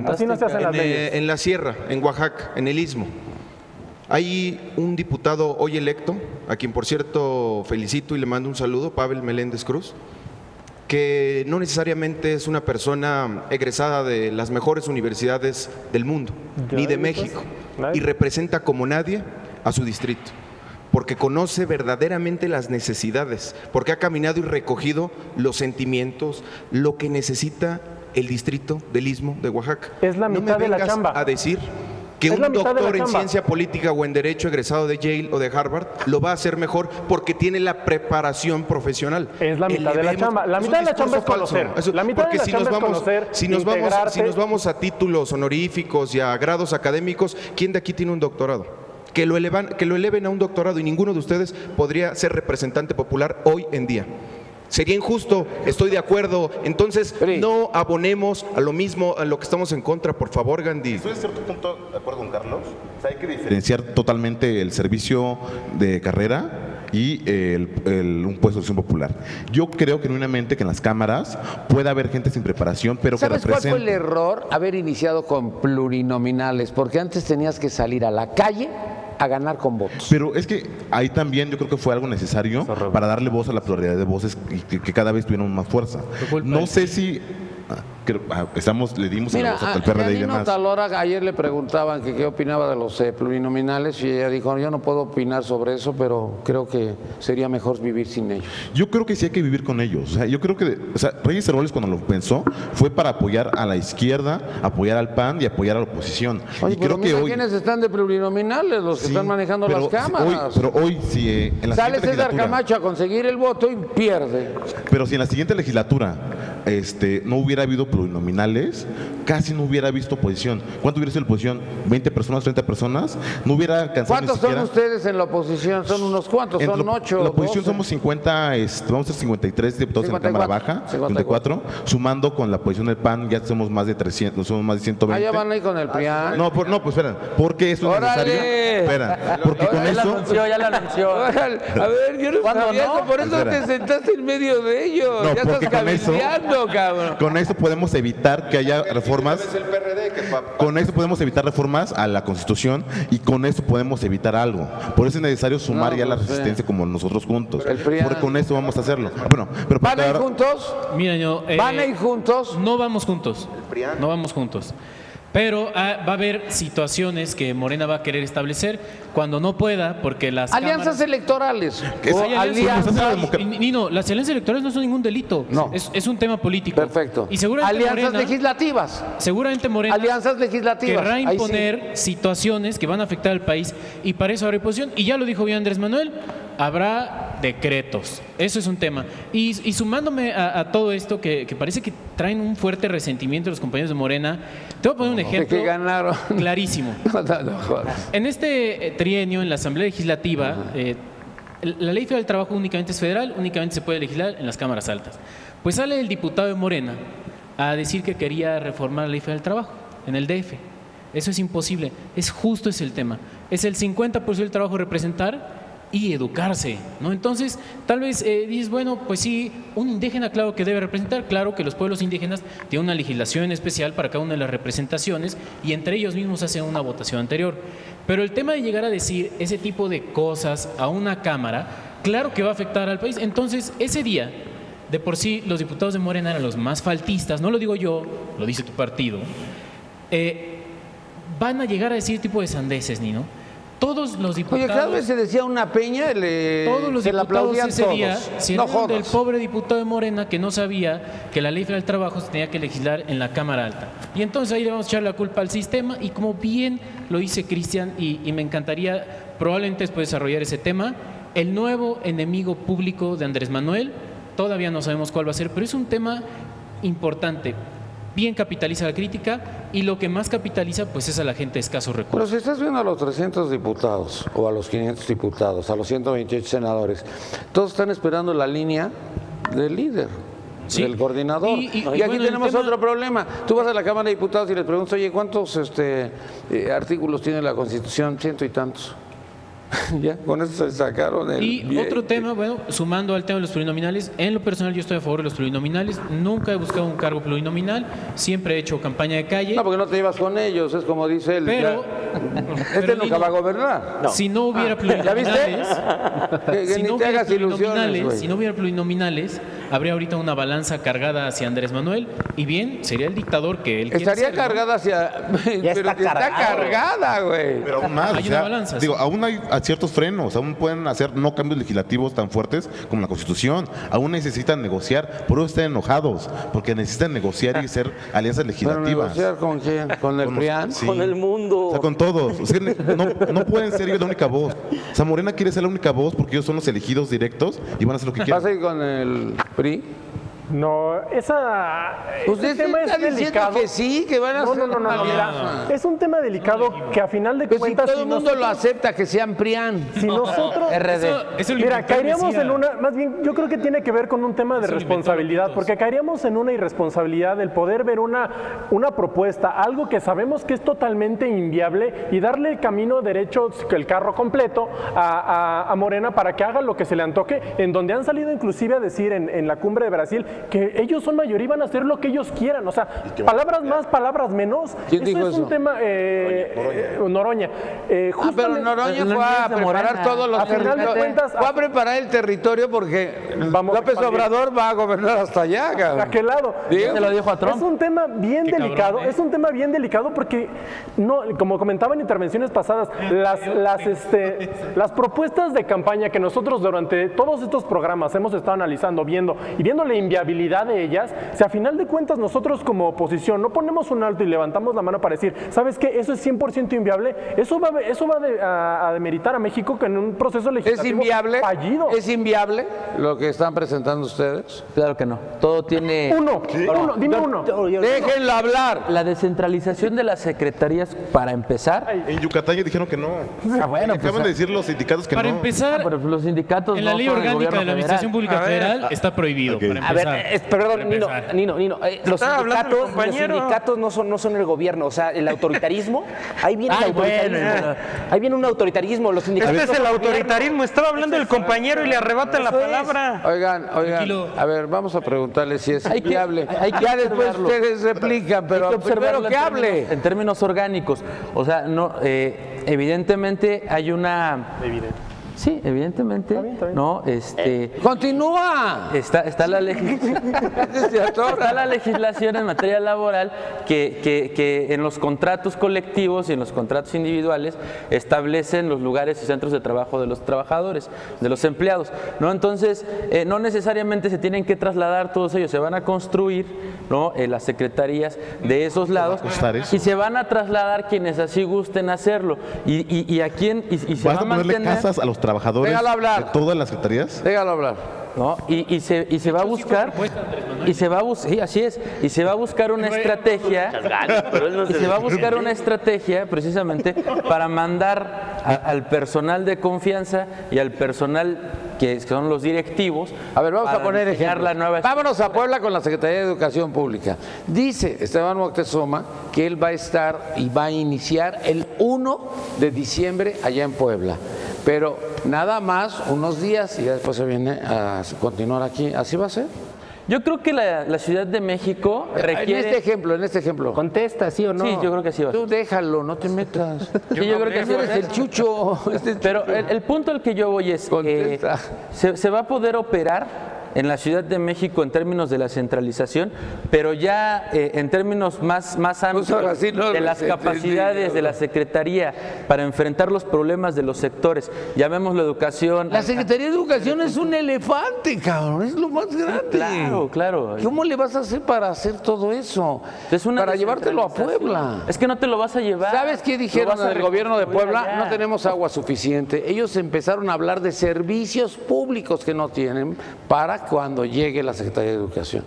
así no se hacen las leyes. En la sierra, en Oaxaca, en el Istmo. Hay un diputado hoy electo, a quien por cierto felicito y le mando un saludo, Pavel Meléndez Cruz, que no necesariamente es una persona egresada de las mejores universidades del mundo, ni de México, y representa como nadie a su distrito, porque conoce verdaderamente las necesidades, porque ha caminado y recogido los sentimientos, lo que necesita el distrito del Istmo de Oaxaca. Es la mitad de la chamba. A decir que un doctor en ciencia política o en derecho egresado de Yale o de Harvard lo va a hacer mejor porque tiene la preparación profesional. Es la mitad de la chamba. La mitad de la chamba es conocer. La mitad de la chamba es conocer, si nos vamos a títulos honoríficos y a grados académicos, ¿quién de aquí tiene un doctorado? Que lo eleven a un doctorado y ninguno de ustedes podría ser representante popular hoy en día. Sería injusto, estoy de acuerdo. Entonces, no abonemos a lo mismo, a lo que estamos en contra, por favor, Gandhi. Estoy en cierto punto de acuerdo con Carlos. O sea, hay que diferenciar totalmente el servicio de carrera y un puesto de acción popular. Yo creo genuinamente que en las cámaras puede haber gente sin preparación, pero que represente... ¿Sabes cuál fue el error? Haber iniciado con plurinominales, porque antes tenías que salir a la calle a ganar con votos. Pero es que ahí también yo creo que fue algo necesario para darle voz a la pluralidad de voces y que cada vez tuvieron más fuerza. No sé si... le dimos Mira, la voz al PRD y demás. Talora, ayer le preguntaban que qué opinaba de los plurinominales y ella dijo, yo no puedo opinar sobre eso, pero creo que sería mejor vivir sin ellos. Yo creo que sí hay que vivir con ellos. O sea, yo creo que Reyes Heroles cuando lo pensó fue para apoyar a la izquierda, apoyar al PAN y apoyar a la oposición. Oye, y creo que hoy ¿quiénes están de plurinominales? Los que están manejando las cámaras. Pero hoy si en la sale siguiente César legislatura, Camacho a conseguir el voto y pierde. Pero si en la siguiente legislatura no hubiera habido plurinominales, casi no hubiera visto oposición. ¿Cuánto hubiera sido la oposición? ¿20 personas, 30 personas? No hubiera alcanzado. ¿Cuántos son ustedes en la oposición? Son unos cuantos, son 8. La oposición 12. Somos 50, vamos a ser 53 diputados 54, en la Cámara Baja, 54, sumando con la oposición del PAN, ya somos más de 300, somos más de 120. Ya van ahí con el PRIAN. No, pues espera, porque eso es necesario. Espera, porque con eso. Ya lo anunció. A ver, yo no sabía, no? Por eso te sentaste en medio de ellos. No, ya estás cabildeando, cabrón. Con eso podemos evitar que haya reformas. Con eso podemos evitar reformas a la Constitución y con eso podemos evitar algo. Por eso es necesario sumar ya la resistencia como nosotros juntos. Porque con eso vamos a hacerlo. Bueno, pero ¿van a ir juntos? Mira, ¿van a ir juntos? No vamos juntos. No vamos juntos. Pero va a haber situaciones que Morena va a querer establecer cuando no pueda, porque las alianzas electorales. Nino, las alianzas electorales no son ningún delito. No. Es un tema político. Perfecto. Y seguramente alianzas legislativas. Seguramente Morena alianzas legislativas. Querrá imponer situaciones que van a afectar al país y para eso habrá oposición. Y ya lo dijo bien Andrés Manuel, habrá decretos. Eso es un tema. Y sumándome a todo esto que parece que traen un fuerte resentimiento los compañeros de Morena, te voy a poner un ejemplo clarísimo. En este trienio, en la Asamblea Legislativa, la Ley Federal del Trabajo únicamente es federal, únicamente se puede legislar en las cámaras altas. Pues sale el diputado de Morena a decir que quería reformar la Ley Federal del Trabajo en el DF. Eso es imposible. Justo es el tema. Es el 50% del trabajo representar y educarse, ¿no? Entonces, tal vez dices, bueno, pues sí, un indígena, claro que debe representar, claro que los pueblos indígenas tienen una legislación especial para cada una de las representaciones y entre ellos mismos hacen una votación anterior. Pero el tema de llegar a decir ese tipo de cosas a una Cámara, claro que va a afectar al país. Entonces, ese día, de por sí, los diputados de Morena eran los más faltistas, no lo digo yo, lo dice tu partido, van a llegar a decir tipo de sandeces, Nino. Todos los diputados. Oye, cada vez se decía una peña, todos los diputados ese todos. Día se no del pobre diputado de Morena que no sabía que la Ley Federal del Trabajo se tenía que legislar en la Cámara Alta. Y entonces ahí le vamos a echar la culpa al sistema y como bien lo dice Cristian y me encantaría probablemente después desarrollar ese tema, el nuevo enemigo público de Andrés Manuel, todavía no sabemos cuál va a ser, pero es un tema importante. Bien capitaliza la crítica y lo que más capitaliza pues es a la gente de escasos recursos. Pero si estás viendo a los 300 diputados o a los 500 diputados, a los 128 senadores, todos están esperando la línea del líder, del coordinador. Y aquí tenemos otro problema. Tú vas a la Cámara de Diputados y les preguntas, oye, ¿cuántos artículos tiene la Constitución? 100 y tantos. Ya, con eso se sacaron el... Y otro tema, bueno, sumando al tema de los plurinominales, en lo personal yo estoy a favor de los plurinominales, nunca he buscado un cargo plurinominal, siempre he hecho campaña de calle. No, porque no te llevas con ellos, es como dice él. Pero nunca va a gobernar. No. Si no hubiera plurinominales, si no hubiera plurinominales, habría ahorita una balanza cargada hacia Andrés Manuel y bien, sería el dictador que él quiere estaría ser, cargada hacia... pero está cargada, güey. Pero aún más, hay una balanza. Digo, aún hay ciertos frenos, aún pueden hacer no cambios legislativos tan fuertes como la Constitución, aún necesitan negociar, por eso están enojados, porque necesitan negociar y hacer alianzas legislativas. ¿Pero negociar con quién? ¿Con el PRIAN? Sí. Con el mundo. O sea, con todos. O sea, no pueden ser ellos la única voz. O sea, Morena quiere ser la única voz porque ellos son los elegidos directos y van a hacer lo que quieran. ¿Vas a ir con el PRI? No, ese tema es delicado. Que sí, que van a hacer mira, es un tema delicado que a final de cuentas... Si todo el mundo lo acepta, que sean PRIAN. Si nosotros... Eso mira, caeríamos en una... Más bien, yo creo que tiene que ver con un tema de responsabilidad, porque caeríamos en una irresponsabilidad del poder ver una propuesta, algo que sabemos que es totalmente inviable y darle el camino derecho, el carro completo a Morena para que haga lo que se le antoje, en donde han salido inclusive a decir en la cumbre de Brasil que ellos son mayoría y van a hacer lo que ellos quieran. O sea, palabras más, palabras menos. ¿Quién dijo eso? Es un tema... Noroña. Pero Noroña fue a preparar todos los territorios. Fue a preparar el territorio porque López Obrador va a gobernar hasta allá. ¿A qué lado? Se lo dijo a Trump. Es un tema bien delicado. Es un tema bien delicado porque, no, como comentaba en intervenciones pasadas, las propuestas de campaña que nosotros durante todos estos programas hemos estado analizando, viendo la inviabilidad de ellas, si a final de cuentas nosotros como oposición no ponemos un alto y levantamos la mano para decir, ¿sabes qué? Eso es 100% inviable. Eso va a demeritar a México en un proceso legislativo fallido. ¿Es inviable lo que están presentando ustedes? Claro que no. Todo tiene... Dime uno. Déjenlo hablar. La descentralización de las secretarías, para empezar... En Yucatán ya dijeron que no. Bueno, acaban de decir los sindicatos que para no. Empezar, pero los sindicatos en la ley orgánica de la Administración Pública Federal está prohibido. Okay. A ver, perdón, Nino, los sindicatos no son el gobierno, o sea, el autoritarismo, ahí viene el autoritarismo. Ahí viene un autoritarismo, los sindicatos. Este es el autoritarismo, estaba hablando el compañero y le arrebatan la palabra. Oigan, a ver, vamos a preguntarle si es viable. Ya después ustedes replican, pero primero que hable. En términos orgánicos, o sea, no, evidentemente hay una... Sí, evidentemente, está bien. ¿no? ¡Continúa! Está la legislación en materia laboral que en los contratos colectivos y en los contratos individuales establecen los lugares y centros de trabajo de los trabajadores, de los empleados, ¿no? Entonces, no necesariamente se tienen que trasladar todos ellos, se van a construir, ¿no? Las secretarías de esos lados y se van a trasladar quienes así gusten hacerlo. ¿Y a quién? Y se va a mantener casas a los trabajadores de todas las secretarías. Déjalo hablar. ¿No? Y se va a buscar sí, así es, y se va a buscar una estrategia precisamente para mandar al personal de confianza y al personal que son los directivos. A ver, vamos a poner ejemplo. Vámonos a Puebla con la Secretaría de Educación Pública. Dice Esteban Moctezuma que él va a estar y va a iniciar el 1 de diciembre allá en Puebla. Pero nada más unos días y después se viene a continuar aquí. ¿Así va a ser? Yo creo que la Ciudad de México requiere... En este ejemplo. ¿Contesta, sí o no? Sí, yo creo que sí va a ser. Tú déjalo, no te metas. Sí, yo creo que sí va a ser. El chucho. Pero el punto al que yo voy es que se va a poder operar en la Ciudad de México en términos de la centralización, pero ya en términos más amplios de las capacidades de la Secretaría para enfrentar los problemas de los sectores, llamémoslo educación. La Secretaría de Educación es un elefante, cabrón, es lo más grande. Claro. ¿Cómo le vas a hacer para hacer todo eso? Para llevártelo a Puebla. Es que no te lo vas a llevar. ¿Sabes qué dijeron en el gobierno de Puebla? No tenemos agua suficiente. Ellos empezaron a hablar de servicios públicos que no tienen para cuando llegue la Secretaría de Educación.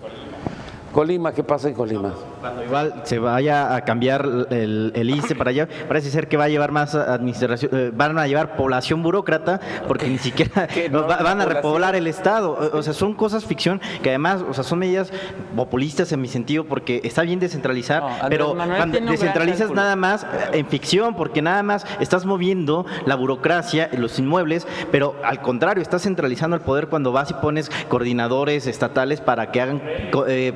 Colima, ¿qué pasa en Colima? Cuando igual se vaya a cambiar el ICE para allá, parece ser que va a llevar más administración, van a llevar población burócrata, porque ni siquiera van a repoblar el Estado. O sea, son cosas ficción que además, o sea, son medidas populistas en mi sentido, porque está bien descentralizar, pero cuando descentralizas nada más en ficción, porque nada más estás moviendo la burocracia, los inmuebles, pero al contrario, estás centralizando el poder cuando vas y pones coordinadores estatales para que hagan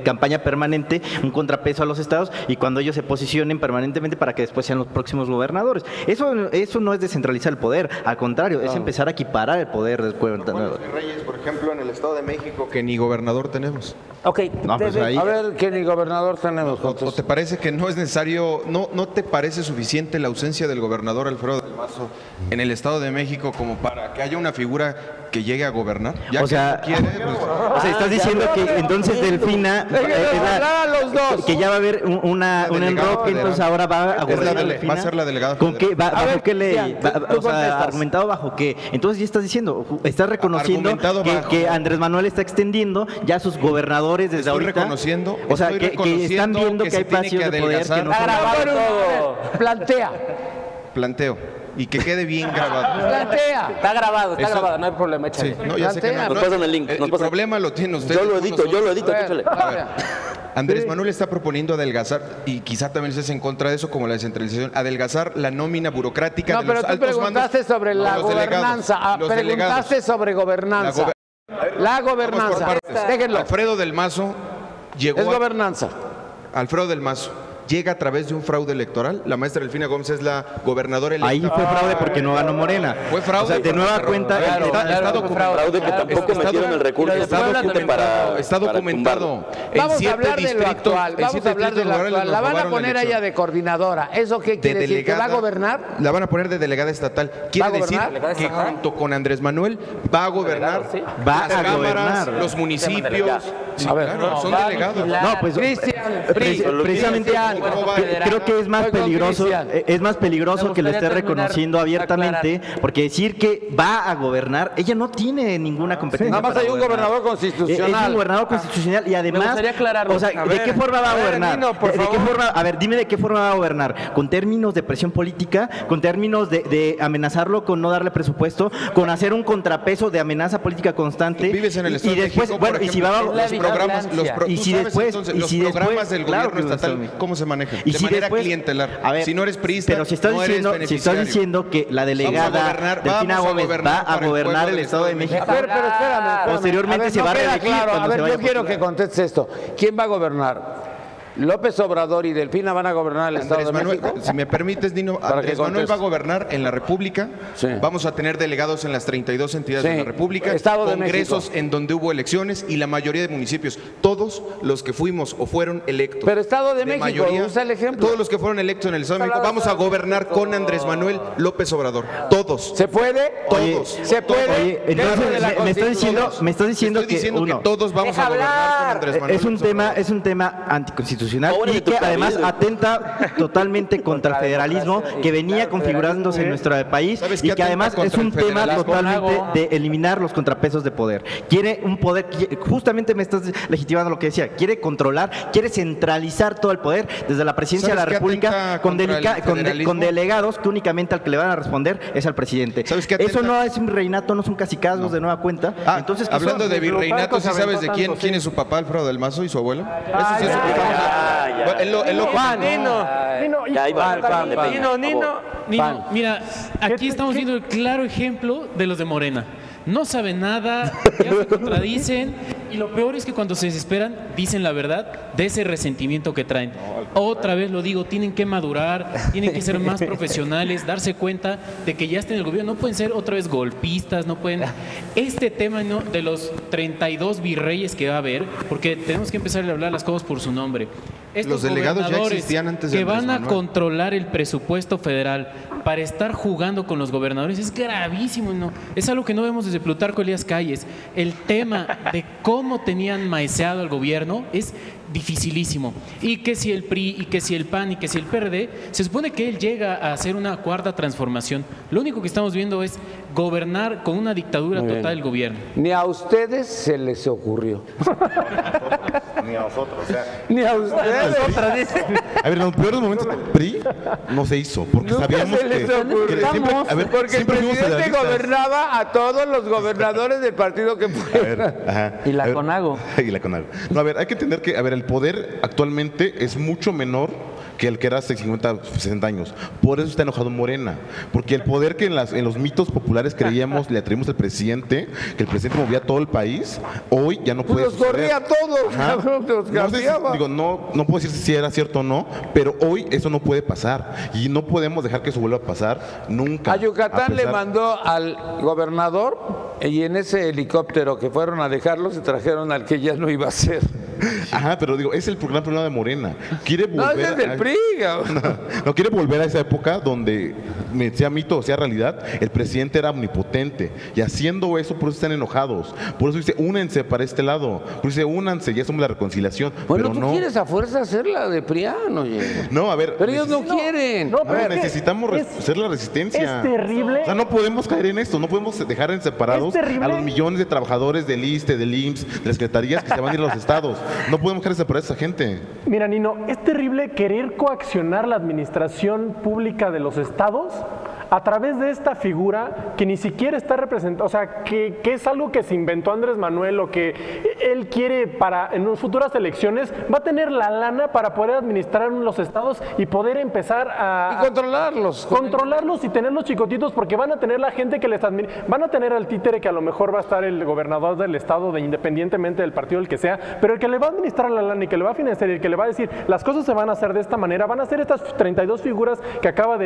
campaña permanente, un contrapeso a los estados, y cuando ellos se posicionen permanentemente para que después sean los próximos gobernadores. Eso no es descentralizar el poder, al contrario, es empezar a equiparar el poder del gobernador. Reyes, por ejemplo, en el Estado de México, que ni gobernador tenemos. Ok, no, pues ahí, a ver, que ni gobernador tenemos. ¿O te parece que no es necesario, no te parece suficiente la ausencia del gobernador Alfredo del Mazo en el Estado de México como para que haya una figura que llegue a gobernar? Ya o sea, estás diciendo que entonces Delfina que ya va a haber un enroque, entonces ahora va a gobernar va a ser la delegada. ¿Con qué? ¿Bajo qué ley? O sea, argumentado bajo qué. Entonces ya estás diciendo, estás reconociendo que Andrés Manuel está extendiendo ya sus gobernadores desde ahorita. Reconociendo, o sea, que están viendo que hay espacios de poder que no son. Planteo. Y que quede bien grabado. Plantea. Está grabado, no hay problema, échale. Sí, no, ya sé que no. Nos pasan el link. El problema lo tienen ustedes. Yo lo edito, échale. Andrés Manuel está proponiendo adelgazar, y quizá también estés en contra de eso, como la descentralización, adelgazar la nómina burocrática de los altos mandos. No, pero tú preguntaste sobre la gobernanza. Preguntaste sobre gobernanza. La gobernanza. Déjenlo. Alfredo del Mazo llegó. Es gobernanza. Alfredo del Mazo llega a través de un fraude electoral. La maestra Delfina Gómez es la gobernadora electa. Ahí fue fraude porque no ganó Morena. Fue fraude. O sea, de nueva cuenta, está documentado. Fraude que tampoco metieron el recurso. Está documentado. Vamos a hablar de lo actual. Vamos a hablar de lo actual. La van a poner a ella de coordinadora. ¿Eso qué quiere decir? ¿Que va a gobernar? La van a poner de delegada estatal. Quiere decir que junto con Andrés Manuel va a gobernar va las a cámaras, gobernar los municipios. A ver, son delegados. No, pues precisamente creo que es más peligroso que lo esté reconociendo abiertamente, porque decir que va a gobernar, ella no tiene ninguna competencia. Nada más hay un gobernador constitucional. Es un gobernador constitucional y además, o sea, ¿de qué forma va a gobernar? A ver, dime de qué forma va a gobernar. ¿Con términos de presión política? ¿Con términos de amenazarlo con no darle presupuesto? ¿Con hacer un contrapeso de amenaza política constante? Vives en el Estado de México, por ejemplo, los programas del gobierno estatal, ¿cómo se manejan? Y de si manera después, clientelar. A ver, si no eres priista, pero si estás diciendo que la delegada Delfina Gómez va a gobernar el Estado de México. A ver, pero espérame. Posteriormente se va a reelegir. Claro. A ver, yo quiero que contestes esto. ¿Quién va a gobernar? ¿López Obrador y Delfina van a gobernar el Estado de México? Si me permites, Nino, Andrés Manuel va a gobernar en la República. Sí. Vamos a tener delegados en las 32 entidades de la República, congresos en donde hubo elecciones y la mayoría de municipios, todos los que fuimos o fueron electos. Pero Estado de México, mayoría, usa el ejemplo. Todos los que fueron electos en el Estado de México, vamos a gobernar con Andrés Manuel López Obrador. Todos. ¿Se puede? Todos. ¿Se puede? Oye, entonces me estás diciendo que todos vamos a gobernar con Andrés Manuel. Es un tema anticonstitucional y que además atenta totalmente contra el federalismo que venía configurándose en nuestro país y que además es un tema totalmente de eliminar los contrapesos de poder. Quiere un poder, justamente me estás legitimando lo que decía, quiere controlar, quiere centralizar todo el poder desde la presidencia de la República con delegados que únicamente al que le van a responder es al presidente. Eso no es un reinato, no son cacicazgos de nueva cuenta. Entonces, hablando de virreinato, ¿sí sabes de quién es su papá, Alfredo del Mazo, y su abuelo? Eso sí es Nino, mira, aquí estamos viendo el claro ejemplo de los de Morena. No saben nada, ya se contradicen y lo peor es que cuando se desesperan dicen la verdad de ese resentimiento que traen. Otra vez lo digo, tienen que madurar, tienen que ser más profesionales, darse cuenta de que ya están en el gobierno, no pueden ser otra vez golpistas, no pueden... Este tema de los 32 virreyes que va a haber, porque tenemos que empezar a hablar las cosas por su nombre. Los delegados ya existían antes de que van a controlar el presupuesto federal para estar jugando con los gobernadores es gravísimo, ¿no? Es algo que no vemos desde Plutarco Elías Calles. El tema de cómo tenían maeseado al gobierno es dificilísimo. Y que si el PRI, y que si el PAN, y que si el PRD, se supone que él llega a hacer una cuarta transformación. Lo único que estamos viendo es gobernar con una dictadura total del gobierno. Ni a ustedes se les ocurrió. Ni a nosotros, o sea. Ni a ustedes. A ver, en los peores momentos del PRI no se hizo, porque sabíamos que porque el presidente gobernaba a todos los gobernadores del partido que fuera. Y la CONAGO. Y la CONAGO. No, a ver, hay que entender que, el poder actualmente es mucho menor que el que era hace 50, 60 años. Por eso está enojado Morena. Porque el poder que en los mitos populares creíamos, le atribuimos al presidente, que el presidente movía todo el país, hoy ya no puede suceder. Los corría a todos, los cambiaba. No puedo decir si era cierto o no, pero hoy eso no puede pasar. Y no podemos dejar que eso vuelva a pasar nunca. A Yucatán le mandó al gobernador y en ese helicóptero que fueron a dejarlo se trajeron al que ya no iba a ser. Ajá, pero digo, es el gran problema de Morena. Quiere volver del PRI. No quiere volver a esa época donde, sea mito o sea realidad, el presidente era omnipotente. Y haciendo eso, por eso están enojados. Por eso dice, únense para este lado. Por eso dice, únanse, ya somos la reconciliación. Bueno, pero tú quieres a fuerza hacerla de priano. No, a ver. Pero ellos no quieren. Necesitamos hacer la resistencia. Es terrible. O sea, no podemos caer en esto. No podemos dejar en separados a los millones de trabajadores del ISSSTE, del IMSS, de las secretarías que se van a ir a los estados. No podemos dejar de separar a esa gente. Mira, Nino, es terrible querer coaccionar la administración pública de los estados a través de esta figura que ni siquiera está representada, o sea, que es algo que se inventó Andrés Manuel o que él quiere para en futuras elecciones, va a tener la lana para poder administrar los estados y poder empezar a... Y controlarlos. Controlarlos y tenerlos chicotitos, porque van a tener la gente que les administra, van a tener al títere que a lo mejor va a estar el gobernador del estado, independientemente del partido el que sea, pero el que le va a administrar la lana y que le va a financiar y el que le va a decir las cosas se van a hacer de esta manera, van a ser estas 32 figuras que acaba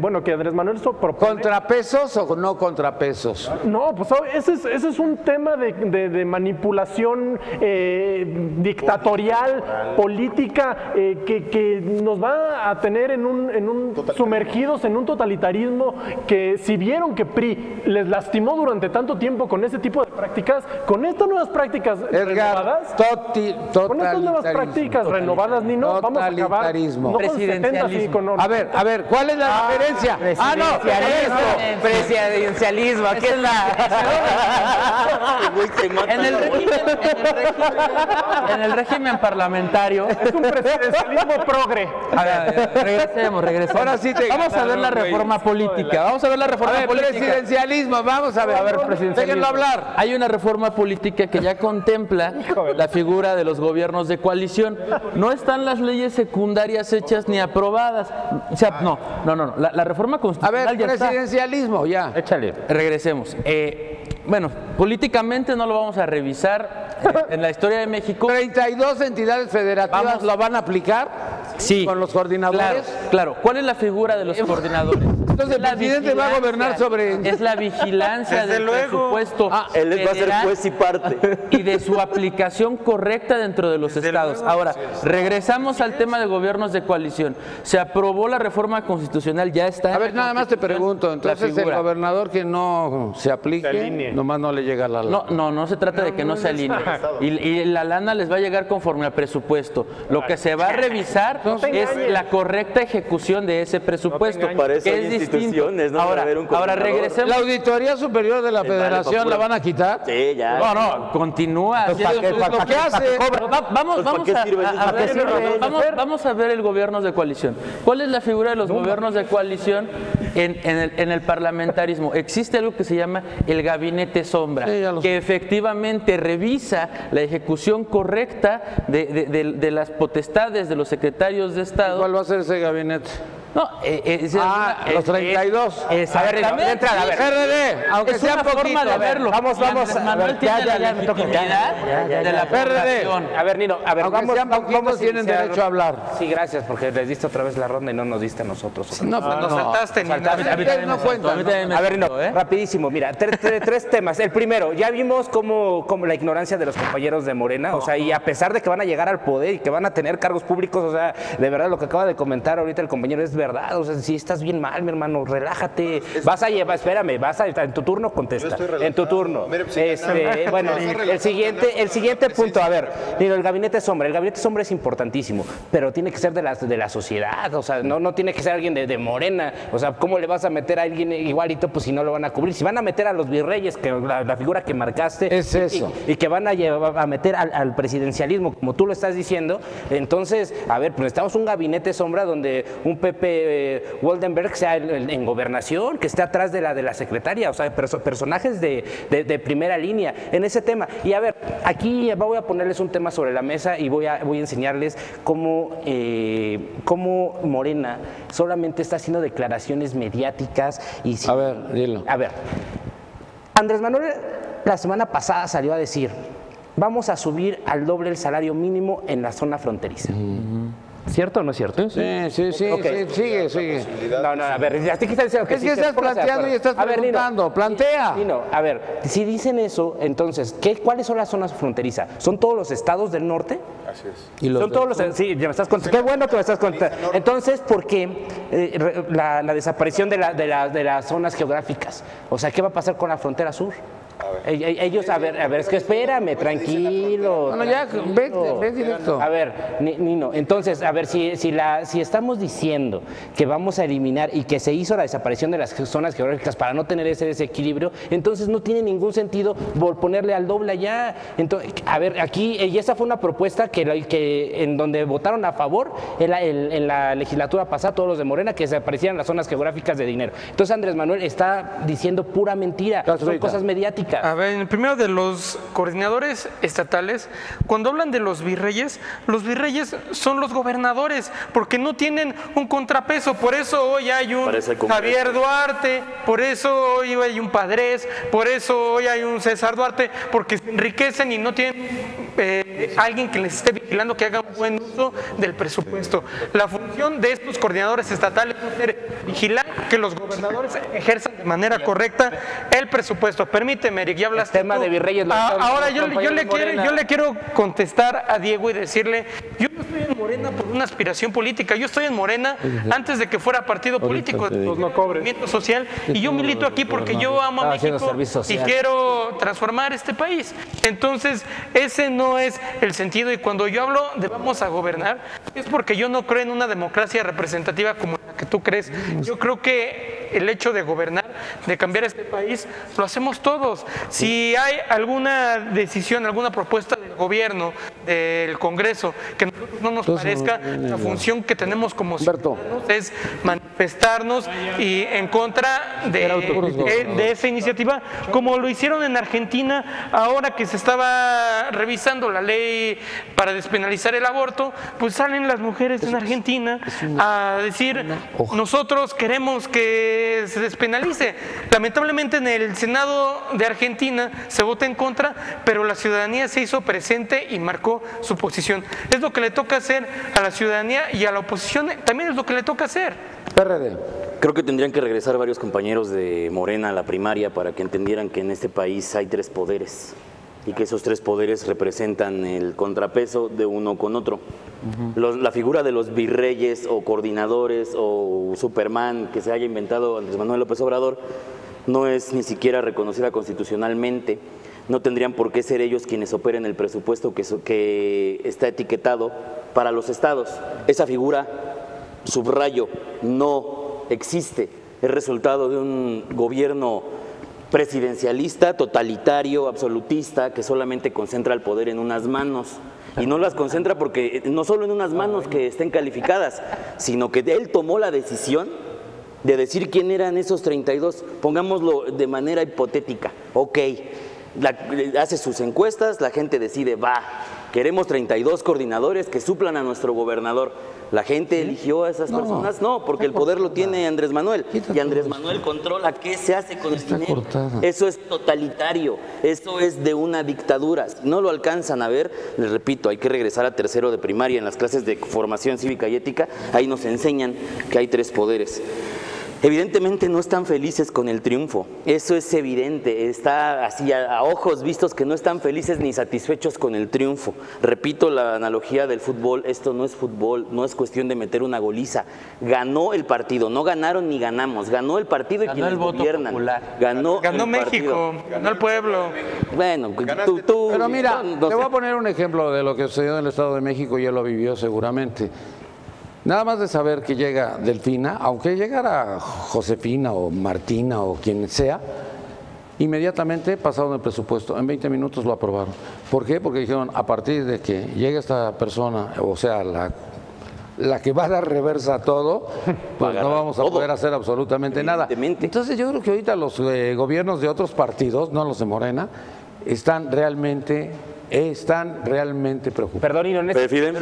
bueno, que Andrés Manuel propone. ¿Contrapesos o no contrapesos? No, pues ese es un tema de manipulación dictatorial, política, que nos va a tener sumergidos en un totalitarismo que si vieron que PRI les lastimó durante tanto tiempo con ese tipo de prácticas, con estas nuevas prácticas renovadas, con estas nuevas prácticas renovadas, ni no, vamos a acabar no presidencialismo. A ver, ¿cuál es la diferencia? Presidencialismo. Aquí es en el régimen parlamentario. Es un presidencialismo progre. Regresemos. Ahora sí vamos a ver la reforma política. Presidencialismo, vamos a ver, déjenlo hablar. Hay una reforma política que ya contempla la figura de los gobiernos de coalición. No están las leyes secundarias hechas ni aprobadas. O sea, no. La reforma constitucional. A ver, presidencialismo, ya. Échale. Regresemos. Bueno, políticamente no lo vamos a revisar en la historia de México. 32 entidades federativas lo van a aplicar. Sí. Con los coordinadores. Claro. ¿Cuál es la figura de los coordinadores? Entonces el presidente va a gobernar sobre... Es la vigilancia del presupuesto él va a ser juez y parte. Y de su aplicación correcta dentro de los estados. Ahora, regresamos al tema de gobiernos de coalición. Se aprobó la reforma constitucional, ya está. A ver, nada más te pregunto, entonces el gobernador que no se aplique, nomás no le llega la lana. No se trata de que no se alinee. Y la lana les va a llegar conforme al presupuesto. Lo que se va a revisar es la correcta ejecución de ese presupuesto, que es distinto. ¿no? Ahora regresemos. ¿La Auditoría Superior de la Federación la van a quitar? Sí, ya. No, continúa. Lo que hace. Vamos a ver el gobierno de coalición. ¿Cuál es la figura de los gobiernos de coalición en el parlamentarismo? Existe algo que se llama el gabinete sombra, que efectivamente revisa la ejecución correcta de las potestades de los secretarios de Estado. ¿Cuál va a ser ese gabinete? No, los 32. Exactamente. A ver, PRD, aunque sea un poquito. Forma de verlo. Vamos. Manuel tiene la legitimidad de la PRD. A ver, Nino, aunque sean poquitos, tienen derecho a hablar. Sí, gracias, porque les diste otra vez la ronda y no nos diste a nosotros. No, pues nos saltaste, Nino. No cuentan. A ver, Nino, rapidísimo. Mira, tres temas. El primero, ya vimos cómo la ignorancia de los compañeros de Morena, o sea, y a pesar de que van a llegar al poder y que van a tener cargos públicos, o sea, de verdad lo que acaba de comentar ahorita el compañero es verdad, o sea, si estás bien mal, mi hermano, relájate. Espérame, en tu turno contesta. En tu turno. Bueno, el siguiente punto, a ver, el gabinete sombra. El gabinete sombra es importantísimo, pero tiene que ser de la sociedad, o sea, no tiene que ser alguien de Morena, o sea, ¿cómo le vas a meter a alguien igualito pues si no lo van a cubrir? Si van a meter a los virreyes, que la figura que marcaste, es eso. Y que van a meter al presidencialismo, como tú lo estás diciendo, entonces, a ver, pues necesitamos un gabinete sombra donde un Pepe Woldenberg sea en gobernación, que esté atrás de la secretaria, o sea, personajes de primera línea en ese tema. Y a ver, aquí voy a ponerles un tema sobre la mesa y voy a enseñarles cómo Morena solamente está haciendo declaraciones mediáticas y a ver, dilo. A ver, Andrés Manuel la semana pasada salió a decir, vamos a subir al doble el salario mínimo en la zona fronteriza. ¿Cierto o no es cierto? Sí, okay. Sigue. No, a ver, ya te quita diciendo que es que estás planteando y estás preguntando, Nino, plantea. Nino, a ver, si dicen eso, entonces, ¿cuáles son las zonas fronterizas? ¿Son todos los estados del norte? Así es. ¿Y son todos los? Sí, ya me estás contando. Qué bueno que me estás contando. Entonces, ¿por qué la desaparición de las zonas geográficas? O sea, ¿qué va a pasar con la frontera sur? Ellos, a ver, es que espérame, tranquilo. Bueno, ya, ve directo. A ver, Nino, entonces, a ver, si estamos diciendo que vamos a eliminar y que se hizo la desaparición de las zonas geográficas para no tener ese desequilibrio, entonces no tiene ningún sentido ponerle al doble allá. Entonces, a ver, aquí, y esa fue una propuesta que en donde votaron a favor en la legislatura pasada todos los de Morena, que desaparecieran las zonas geográficas de dinero. Entonces Andrés Manuel está diciendo pura mentira, son cosas mediáticas. A ver, primero de los coordinadores estatales, cuando hablan de los virreyes son los gobernadores, porque no tienen un contrapeso, por eso hoy hay un Javier Duarte, por eso hoy hay un Padres, por eso hoy hay un César Duarte, porque se enriquecen y no tienen alguien que les esté vigilando que haga un buen uso del presupuesto. La función de estos coordinadores estatales es ser vigilar que los gobernadores ejerzan de manera correcta el presupuesto. Permíteme, Eric, ya hablaste el tema tú. De virreyes. Ahora yo le quiero contestar a Diego y decirle, yo no estoy en Morena por una aspiración política, yo estoy en Morena antes de que fuera partido político, de movimiento social, y yo milito aquí porque yo amo a México y quiero transformar este país. Entonces, ese no es el sentido, y cuando yo hablo de vamos a gobernar, es porque yo no creo en una democracia representativa como la que tú crees. Yo creo que el hecho de gobernar, de cambiar este país, lo hacemos todos. Si hay alguna decisión, alguna propuesta del gobierno, del Congreso, que no nos parezca, la función que tenemos como ciudadanos es manifestarnos y en contra de esa iniciativa, como lo hicieron en Argentina ahora que se estaba revisando la ley para despenalizar el aborto. Pues salen las mujeres en Argentina a decir, nosotros queremos que se despenalice. Lamentablemente en el Senado de Argentina se vota en contra, pero la ciudadanía se hizo presente y marcó su posición. Es lo que le toca hacer a la ciudadanía, y a la oposición también es lo que le toca hacer. PRD. Creo que tendrían que regresar varios compañeros de Morena a la primaria para que entendieran que en este país hay 3 poderes y que esos 3 poderes representan el contrapeso de uno con otro. La figura de los virreyes o coordinadores o Superman que se haya inventado Andrés Manuel López Obrador no es ni siquiera reconocida constitucionalmente. No tendrían por qué ser ellos quienes operen el presupuesto que está etiquetado para los estados. Esa figura, subrayo, no existe. Es resultado de un gobierno presidencialista, totalitario, absolutista, que solamente concentra el poder en unas manos. Y no las concentra porque no solo en unas manos que estén calificadas, sino que él tomó la decisión de decir quién eran esos 32. Pongámoslo de manera hipotética. Ok, hace sus encuestas, la gente decide, queremos 32 coordinadores que suplan a nuestro gobernador. ¿La gente eligió a esas personas? No, porque el poder lo tiene Andrés Manuel. Y Andrés Manuel controla qué se hace con el dinero. Eso es totalitario, eso es de una dictadura. Si no lo alcanzan a ver, les repito, hay que regresar a tercero de primaria en las clases de formación cívica y ética. Ahí nos enseñan que hay 3 poderes. Evidentemente no están felices con el triunfo, eso es evidente, está así a ojos vistos que no están felices ni satisfechos con el triunfo. Repito la analogía del fútbol, esto no es fútbol, no es cuestión de meter una goliza. Ganó el partido, no ganaron ni ganamos, ganó el partido y quienes gobiernan. Ganó México, ganó el pueblo. Bueno, pero mira, te voy a poner un ejemplo de lo que sucedió en el Estado de México y él lo vivió seguramente. Nada más de saber que llega Delfina, aunque llegara Josefina o Martina o quien sea, inmediatamente pasaron el presupuesto, en 20 minutos lo aprobaron. ¿Por qué? Porque dijeron, a partir de que llegue esta persona, o sea, la que va a dar reversa a todo, pues no vamos a poder hacer absolutamente nada. Entonces yo creo que ahorita los gobiernos de otros partidos, no los de Morena, están realmente preocupados. Perdón,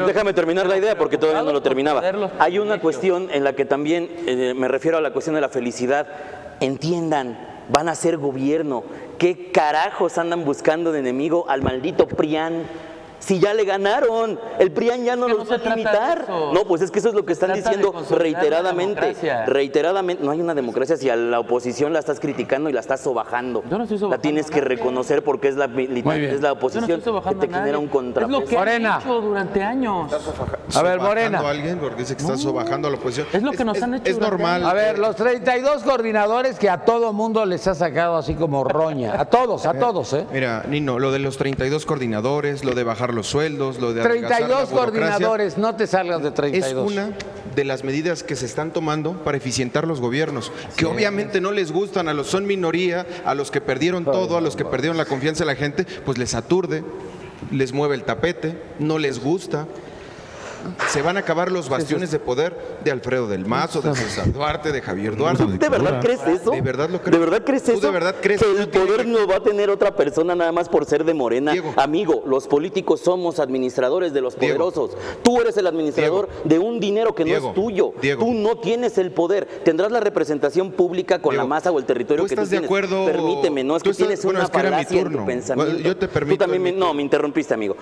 déjame terminar la idea porque todavía no lo terminaba. Hay una cuestión en la que también me refiero a la cuestión de la felicidad. Entiendan, van a ser gobierno. ¿Qué carajos andan buscando de enemigo al maldito PRIAN? Si ya le ganaron, el PRIAN ya no los va a limitar. No, pues es que eso es lo que están diciendo reiteradamente. Reiteradamente, no hay una democracia si a la oposición la estás criticando y la estás sobajando. Yo no estoy sobajando. La tienes que reconocer porque es la oposición que te genera un contrapeso. Es lo que han hecho durante años. A ver, Morena. A alguien porque dice que está sobajando a la oposición. Es lo que nos han hecho. Es normal. A ver, los 32 coordinadores que a todo mundo les ha sacado así como roña. A todos, ¿eh? Mira, Nino, lo de los 32 coordinadores, lo de bajar bajar los sueldos, lo de 32 coordinadores, no te salgas de 32. Es una de las medidas que se están tomando para eficientar los gobiernos, que obviamente no les gustan, son minoría, a los que perdieron todo, a los que perdieron la confianza de la gente, pues les aturde, les mueve el tapete, no les gusta. Se van a acabar los bastiones de poder de Alfredo del Mazo, de César Duarte, de Javier Duarte. ¿De verdad crees eso? ¿De verdad lo crees? ¿De verdad crees eso? ¿De verdad crees que el poder no va a tener otra persona nada más por ser de Morena? Diego. Amigo, los políticos somos administradores de los poderosos. Tú eres el administrador de un dinero que no es tuyo. Tú no tienes el poder. Tendrás la representación pública con la masa o el territorio que tú tienes. ¿Tú estás de acuerdo? Permíteme, no es que tienes una falacia en tu pensamiento. Yo te permito. Tú también me interrumpiste, amigo.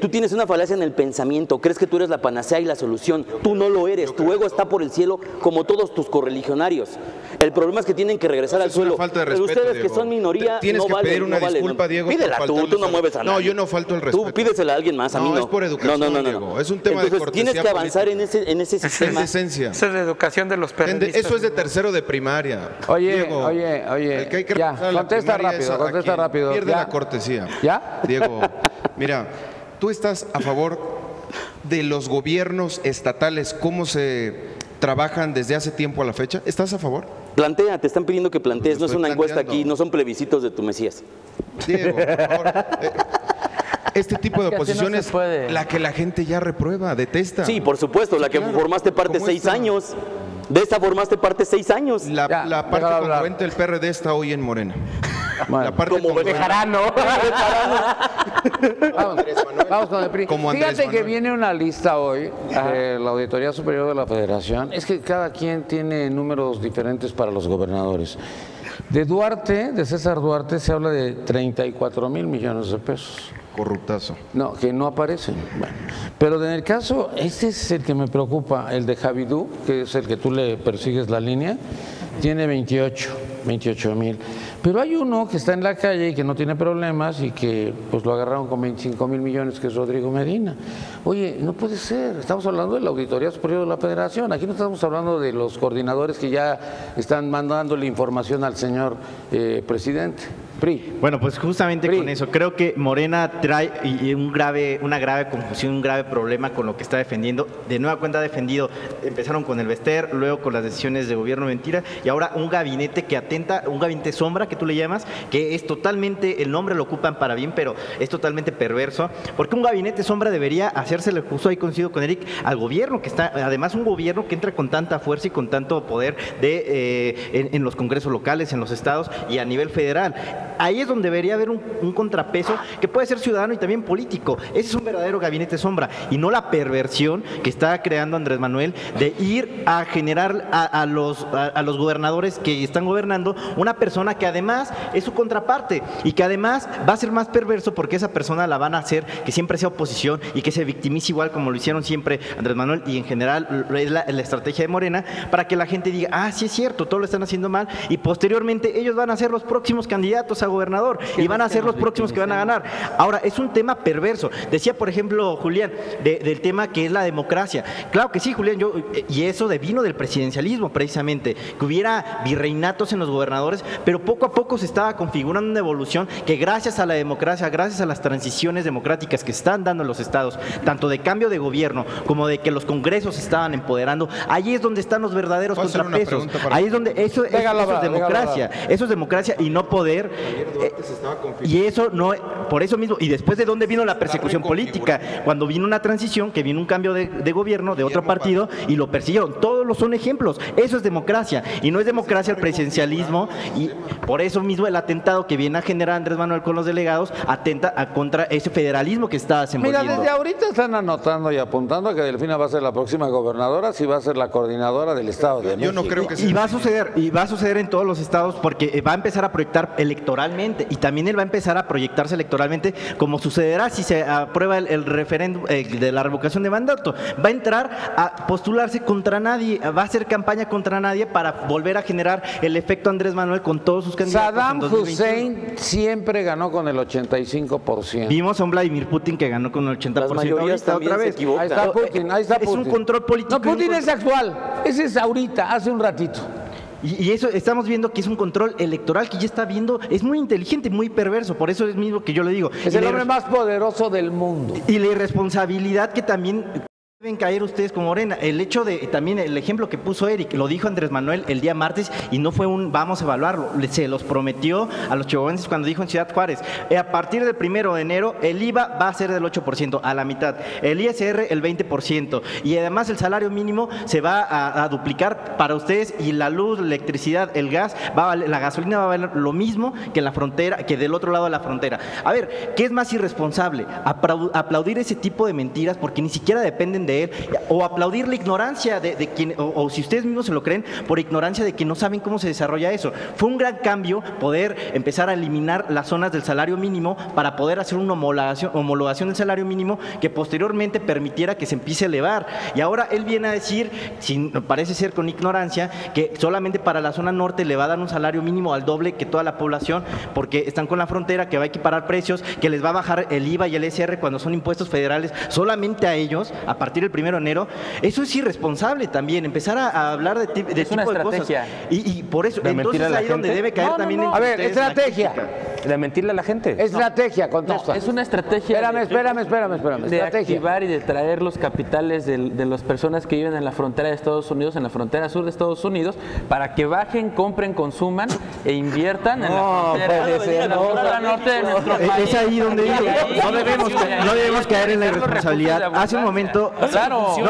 Tú tienes una falacia en el pensamiento. Crees que tú eres la panacea y la solución. Tú no lo eres. Tu ego está por el cielo como todos tus correligionarios. El problema es que tienen que regresar al suelo. Pero ustedes que son minoría tienes que pedir una disculpa, Diego. Pídela tú no mueves a nadie. No, yo no falto el respeto. Tú pídesela a alguien más, a mí no. Es por educación, Diego. Es un tema de cortesía. Tienes que avanzar en ese sistema. Es esencia. Esa es la educación de los periodistas. Eso es de tercero de primaria. Oye, ya, contesta rápido. Pierde la cortesía. ¿Ya? Diego, mira, tú estás a favor de los gobiernos estatales, cómo se trabajan desde hace tiempo a la fecha. ¿Estás a favor? Plantea, te están pidiendo que plantees, no es una encuesta aquí, no son plebiscitos de tu Mesías. Diego, por favor. Este tipo de oposición es la que la gente ya reprueba, detesta. Sí, por supuesto, la que formaste parte 6 años. De esa formaste parte 6 años. La parte congruente del PRD está hoy en Morena. Bueno, la parte como Bejarano. Vamos con el PRI. Fíjate que viene una lista hoy de la Auditoría Superior de la Federación. Es que cada quien tiene números diferentes para los gobernadores. De César Duarte, se habla de 34 mil millones de pesos. Corruptazo. No, que no aparecen. Bueno, pero en el caso, este es el que me preocupa, el de Javidú, que es el que tú le persigues la línea, tiene 28 mil. Pero hay uno que está en la calle y que no tiene problemas y que pues lo agarraron con 25 mil millones, que es Rodrigo Medina. Oye, no puede ser, estamos hablando de la Auditoría Superior de la Federación, aquí no estamos hablando de los coordinadores que ya están mandándole información al señor presidente. PRI. Bueno, pues justamente con eso, creo que Morena trae una grave confusión, un grave problema con lo que está defendiendo. De nueva cuenta ha defendido, empezaron con el Bester, luego con las decisiones de gobierno mentira y ahora un gabinete que atenta, un gabinete sombra que tú le llamas, que es totalmente, el nombre lo ocupan para bien, pero es totalmente perverso, porque un gabinete sombra debería hacérsele justo, ahí coincido con Eric, al gobierno que está, además un gobierno que entra con tanta fuerza y con tanto poder en los congresos locales, en los estados y a nivel federal. Ahí es donde debería haber un contrapeso que puede ser ciudadano y también político. Ese es un verdadero gabinete sombra y no la perversión que está creando Andrés Manuel de ir a generar a los gobernadores que están gobernando una persona que además es su contraparte y que además va a ser más perverso porque esa persona la van a hacer que siempre sea oposición y que se victimice igual como lo hicieron siempre Andrés Manuel y en general es la estrategia de Morena para que la gente diga, ah, sí es cierto, todo lo están haciendo mal y posteriormente ellos van a ser los próximos candidatos a gobernador y van a ser los próximos que van a ganar. Ahora, es un tema perverso. Decía, por ejemplo, Julián, del tema que es la democracia. Claro que sí, Julián, y eso vino del presidencialismo precisamente, que hubiera virreinatos en los gobernadores, pero poco a poco se estaba configurando una evolución que gracias a la democracia, gracias a las transiciones democráticas que se están dando en los estados, tanto de cambio de gobierno como de que los congresos se estaban empoderando, ahí es donde están los verdaderos contrapesos. Ahí es donde eso es democracia. Eso es democracia y no poder. Y eso no, por eso mismo, y después de dónde vino la persecución política, cuando vino una transición, que vino un cambio de gobierno de otro partido y lo persiguieron. Todos los son ejemplos. Eso es democracia y no es democracia el presidencialismo y por eso mismo el atentado que viene a generar Andrés Manuel con los delegados atenta contra ese federalismo que está desenvolviendo. Mira, desde ahorita están anotando y apuntando que Delfina va a ser la próxima gobernadora, si va a ser la coordinadora del Estado de México. Yo no creo que sea. Y va a suceder en todos los estados porque va a empezar a proyectar electoralmente y también él va a empezar a proyectarse electoralmente como sucederá si se aprueba el referéndum de la revocación de mandato. Va a entrar a postularse contra nadie, va a hacer campaña contra nadie para volver a generar el efecto Andrés Manuel con todos sus candidatos. Saddam Hussein siempre ganó con el 85%. Vimos a un Vladimir Putin que ganó con el 80%. Las mayorías también se equivocan. Ahí está Putin, ahí está Putin. Es un control político. No, Putin es actual, ese es ahorita, hace un ratito. Y eso estamos viendo que es un control electoral que ya está viendo, es muy inteligente, muy perverso, por eso es mismo que yo le digo. Es el hombre más poderoso del mundo. Y la irresponsabilidad que también deben caer ustedes como Morena. El hecho de, también el ejemplo que puso Eric, lo dijo Andrés Manuel el día martes y no fue un vamos a evaluarlo, se los prometió a los chihuahuenses cuando dijo en Ciudad Juárez, a partir del 1 de enero el IVA va a ser del 8%, a la mitad, el ISR el 20% y además el salario mínimo se va a duplicar para ustedes y la luz, la electricidad, el gas, la gasolina va a valer lo mismo que en la frontera, que del otro lado de la frontera. A ver, ¿qué es más irresponsable? Aplaudir ese tipo de mentiras porque ni siquiera dependen de él, o aplaudir la ignorancia de quien, o si ustedes mismos se lo creen, por ignorancia de que no saben cómo se desarrolla eso. Fue un gran cambio poder empezar a eliminar las zonas del salario mínimo para poder hacer una homologación del salario mínimo que posteriormente permitiera que se empiece a elevar. Y ahora él viene a decir, parece ser con ignorancia, que solamente para la zona norte le va a dar un salario mínimo al doble que toda la población, porque están con la frontera, que va a equiparar precios, que les va a bajar el IVA y el ISR cuando son impuestos federales solamente a ellos a partir del 1 de enero. Eso es irresponsable también, empezar a hablar de tipo de cosas. Y por eso, entonces ahí donde debe caer también. A ver, estrategia. ¿De mentirle a la gente? Estrategia, contesta. No, es una estrategia. Espérame. De activar y de traer los capitales de las personas que viven en la frontera de Estados Unidos, en la frontera sur de Estados Unidos, para que bajen, compren, consuman e inviertan en la frontera norte de nuestro país. Es ahí donde digo, no debemos caer en la irresponsabilidad. Hace un momento,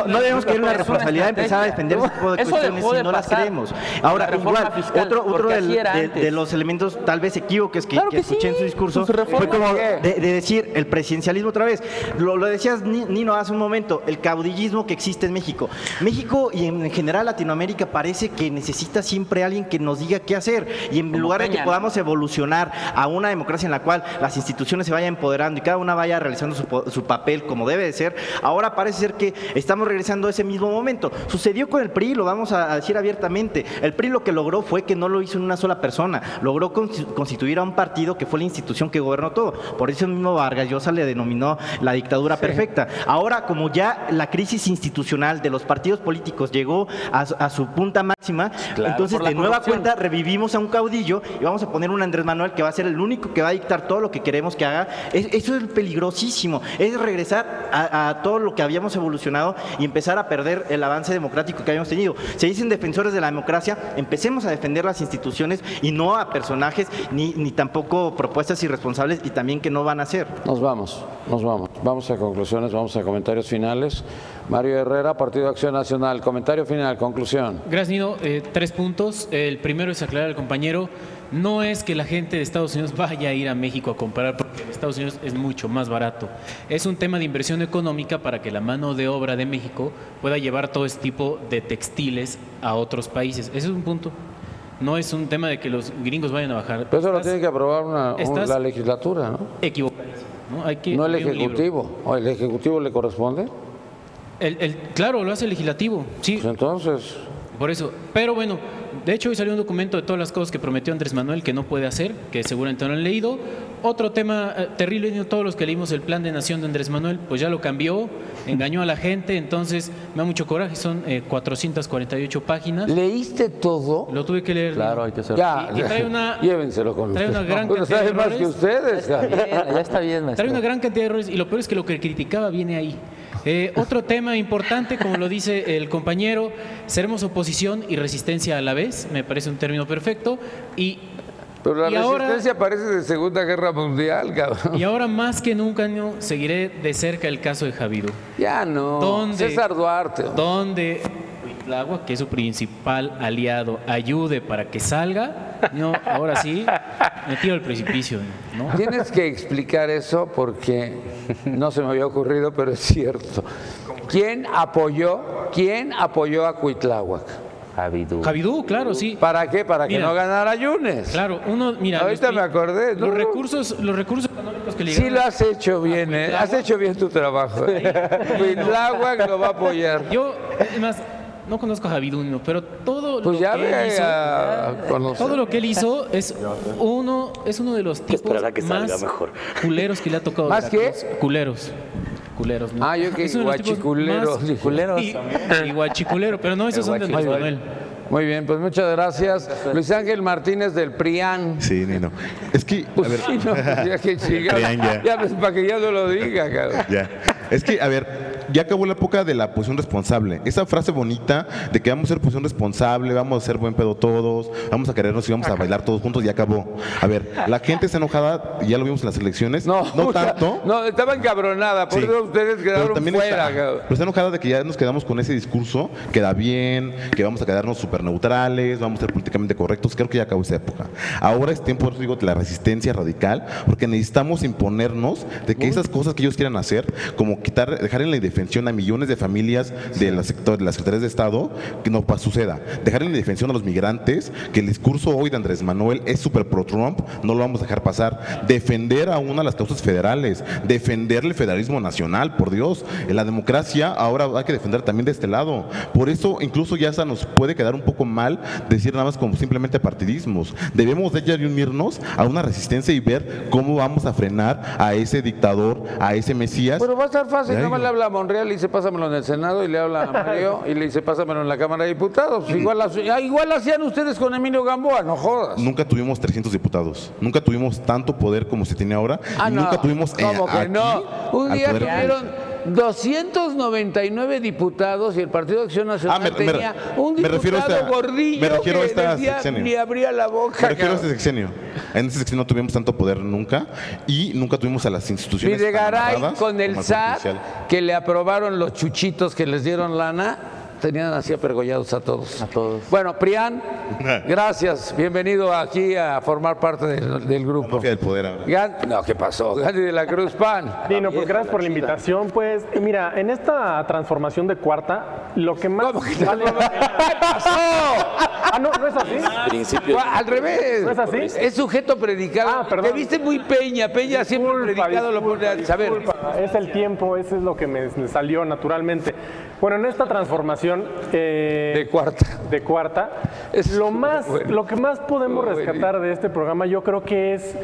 no debemos caer en la responsabilidad de empezar a defender ese tipo de cuestiones si no las creemos. Ahora, igual, otro de los elementos tal vez equívocos que escuché en su discurso fue como de decir el presidencialismo otra vez. Lo decías, Nino, hace un momento, el caudillismo que existe en México. México y en general Latinoamérica parece que necesita siempre alguien que nos diga qué hacer, y en lugar de que podamos evolucionar a una democracia en la cual las instituciones se vayan empoderando y cada una vaya realizando su papel como debe de ser, ahora parece ser que estamos regresando a ese mismo momento. Sucedió con el PRI, lo vamos a decir abiertamente. El PRI lo que logró fue que no lo hizo en una sola persona, logró constituir a un partido que fue la institución que gobernó todo. Por eso mismo Vargas Llosa le denominó la dictadura perfecta. Ahora, como ya la crisis institucional de los partidos políticos llegó a su punta máxima, entonces de nueva cuenta revivimos a un caudillo y vamos a poner un Andrés Manuel que va a ser el único que va a dictar todo lo que queremos que haga. Eso es peligrosísimo, es regresar a todo lo que habíamos evolucionado y empezar a perder el avance democrático que habíamos tenido. Se dicen defensores de la democracia, empecemos a defender las instituciones y no a personajes ni tampoco propuestas irresponsables y también que no van a hacer. Nos vamos. Vamos a conclusiones, vamos a comentarios finales. Mario Herrera, Partido Acción Nacional, comentario final, conclusión. Gracias, Nino. 3 puntos. El primero es aclarar al compañero, no es que la gente de Estados Unidos vaya a ir a México a comprar, porque en Estados Unidos es mucho más barato. Es un tema de inversión económica para que la mano de obra de México pueda llevar todo este tipo de textiles a otros países. Ese es un punto. No es un tema de que los gringos vayan a bajar. Pero eso lo tiene que aprobar la legislatura, ¿no? Equivocadísimo, ¿no? No el Ejecutivo. ¿O el Ejecutivo le corresponde? Claro, lo hace el Legislativo, sí. Pues entonces... Por eso, pero bueno, de hecho hoy salió un documento de todas las cosas que prometió Andrés Manuel que no puede hacer, que seguramente no han leído. Otro tema terrible, todos los que leímos el Plan de Nación de Andrés Manuel, pues ya lo cambió, engañó a la gente, entonces me da mucho coraje, son 448 páginas. ¿Leíste todo? Lo tuve que leer. Claro, hay que hacerlo. Y trae una... Llévenselo con trae ustedes. una gran cantidad de errores. Más que ustedes. Ya está bien, maestro. Trae una gran cantidad de errores y lo peor es que lo que criticaba viene ahí. Otro tema importante, como lo dice el compañero, seremos oposición y resistencia a la vez, me parece un término perfecto. Pero la resistencia parece de Segunda Guerra Mundial, cabrón. Y ahora más que nunca seguiré de cerca el caso de Javidú. Ya no, César Duarte. Donde Cuitlagua, que es su principal aliado, ayude para que salga, no, ahora sí, me tiro al precipicio, ¿no? Tienes que explicar eso porque no se me había ocurrido, pero es cierto. ¿Quién apoyó a Cuitláhuac? Javidú, claro, sí. ¿Para qué? Para que no ganara Yunes. Claro, ahorita me acordé. Los recursos económicos que le sí lo has hecho bien, ¿eh? Has hecho bien tu trabajo. Cuitláhuac lo va a apoyar. Yo, además, no conozco a Javidú, pero todo pues lo que él hizo, todo lo que él hizo es uno de los tipos más culeros que le ha tocado. ¿Más qué? Culeros, ¿no? Yo que guachiculero. Y guachiculero, pero no, esos son de Andrés Manuel. Muy bien, pues muchas gracias. Luis Ángel Martínez del PRIAN. Sí, Nino. Es que, pues, a ver. Sí, no, ya que siga, ya pues, para que ya no lo diga, cabrón. Ya. Es que, a ver, ya acabó la época de la posición responsable. Esa frase bonita de que vamos a ser posición responsable, vamos a ser buen pedo todos, vamos a querernos y vamos a bailar todos juntos, ya acabó. A ver, la gente está enojada, ya lo vimos en las elecciones, no tanto. No, estaba encabronada, por eso ustedes quedaron fuera. Pero está enojada de que ya nos quedamos con ese discurso, queda bien, que vamos a quedarnos súper neutrales, vamos a ser políticamente correctos. Creo que ya acabó esa época. Ahora es tiempo, digo, de la resistencia radical, porque necesitamos imponernos de que esas cosas que ellos quieran hacer, como dejar en la indefensión a millones de familias de las secretarías de Estado, que no suceda. Dejar en la indefensión a los migrantes, que el discurso hoy de Andrés Manuel es súper pro-Trump, no lo vamos a dejar pasar. Defender a una de las causas federales, defender el federalismo nacional, por Dios. En la democracia ahora hay que defender también de este lado. Por eso incluso ya nos puede quedar un poco mal decir nada más como simplemente partidismos. Debemos de ya unirnos a una resistencia y ver cómo vamos a frenar a ese dictador, a ese Mesías. Pero va a estar fácil, nada más le habla a Monreal y dice pásamelo en el Senado, y le habla a Mario y le dice pásamelo en la Cámara de Diputados. Igual hacían ustedes con Emilio Gamboa, no jodas. Nunca tuvimos 300 diputados, nunca tuvimos tanto poder como se tiene ahora, nunca tuvimos ¿cómo que no? Un día tuvieron 299 diputados y el Partido de Acción Nacional tenía un diputado gordillo que decía, ni abría la boca. Me refiero a este sexenio. En este sexenio no tuvimos tanto poder nunca y nunca tuvimos a las instituciones. Videgaray con el SAT, que le aprobaron los chuchitos que les dieron lana, tenían así apergollados a todos. A todos. Bueno, Prián, gracias. Bienvenido aquí a formar parte del grupo. La mafia del poder ahora. No, ¿qué pasó? Gandhi de la Cruz Pan. Dino, pues gracias por la invitación. Pues, mira, en esta transformación de cuarta, lo que más... ¿Cómo que ¿Qué pasó? ¿No es así? Principio. Al revés. ¿No es así? Es sujeto predicado. Perdón. Te viste muy Peña siempre predicado lo pone a saber. Es el tiempo, eso es lo que me salió naturalmente. Bueno, en esta transformación de cuarta, lo que más podemos rescatar de este programa, yo creo que es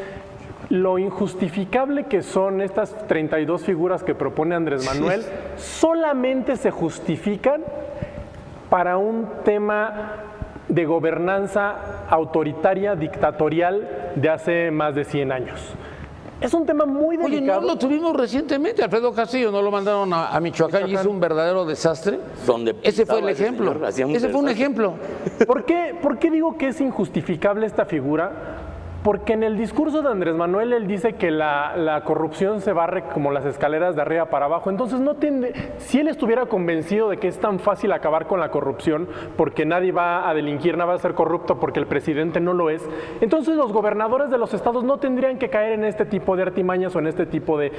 lo injustificable que son estas 32 figuras que propone Andrés Manuel. Solamente se justifican para un tema de gobernanza autoritaria, dictatorial de hace más de 100 años. Es un tema muy delicado. Oye, no lo tuvimos recientemente. Alfredo Castillo no lo mandaron a Michoacán y hizo un verdadero desastre. Ese fue el ejemplo. Ese fue un ejemplo. ¿Por qué digo que es injustificable esta figura? Porque en el discurso de Andrés Manuel él dice que la corrupción se barre como las escaleras de arriba para abajo. Entonces si él estuviera convencido de que es tan fácil acabar con la corrupción porque nadie va a delinquir, nada va a ser corrupto porque el presidente no lo es, entonces los gobernadores de los estados no tendrían que caer en este tipo de artimañas o en este tipo de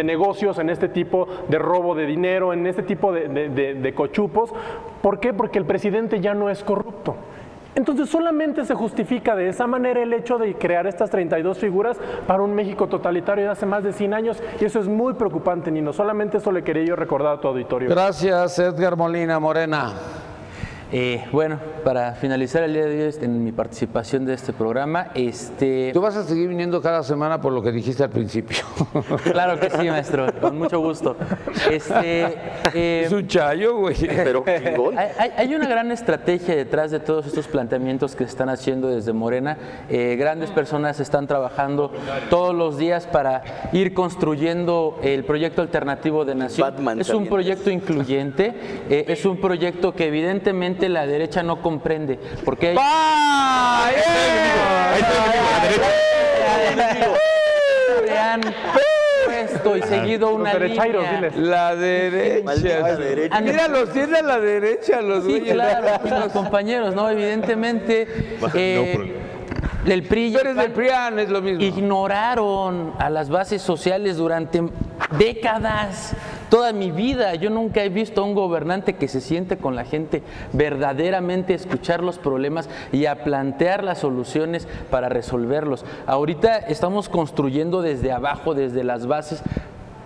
negocios, en este tipo de robo de dinero, en este tipo de cochupos. ¿Por qué? Porque el presidente ya no es corrupto. Entonces solamente se justifica de esa manera el hecho de crear estas 32 figuras para un México totalitario de hace más de 100 años y eso es muy preocupante, Nino. Solamente eso le quería yo recordar a tu auditorio. Gracias, Edgar Molina Morena. Bueno, para finalizar el día de hoy en mi participación de este programa, Tú vas a seguir viniendo cada semana por lo que dijiste al principio. Claro que sí, maestro, con mucho gusto. Es un chayo, güey. Pero hay una gran estrategia detrás de todos estos planteamientos que se están haciendo desde Morena. Grandes personas están trabajando todos los días para ir construyendo el proyecto alternativo de nación. Es un proyecto incluyente, es un proyecto que evidentemente la derecha no comprende, porque han puesto y seguido una línea. La derecha. Mira, los tiene a la derecha los sí, claro, los compañeros, ¿no? Evidentemente el PRI del PRIAN es lo mismo. Ignoraron a las bases sociales durante décadas. Toda mi vida yo nunca he visto a un gobernante que se siente con la gente verdaderamente a escuchar los problemas y a plantear las soluciones para resolverlos. Ahorita estamos construyendo desde abajo, desde las bases.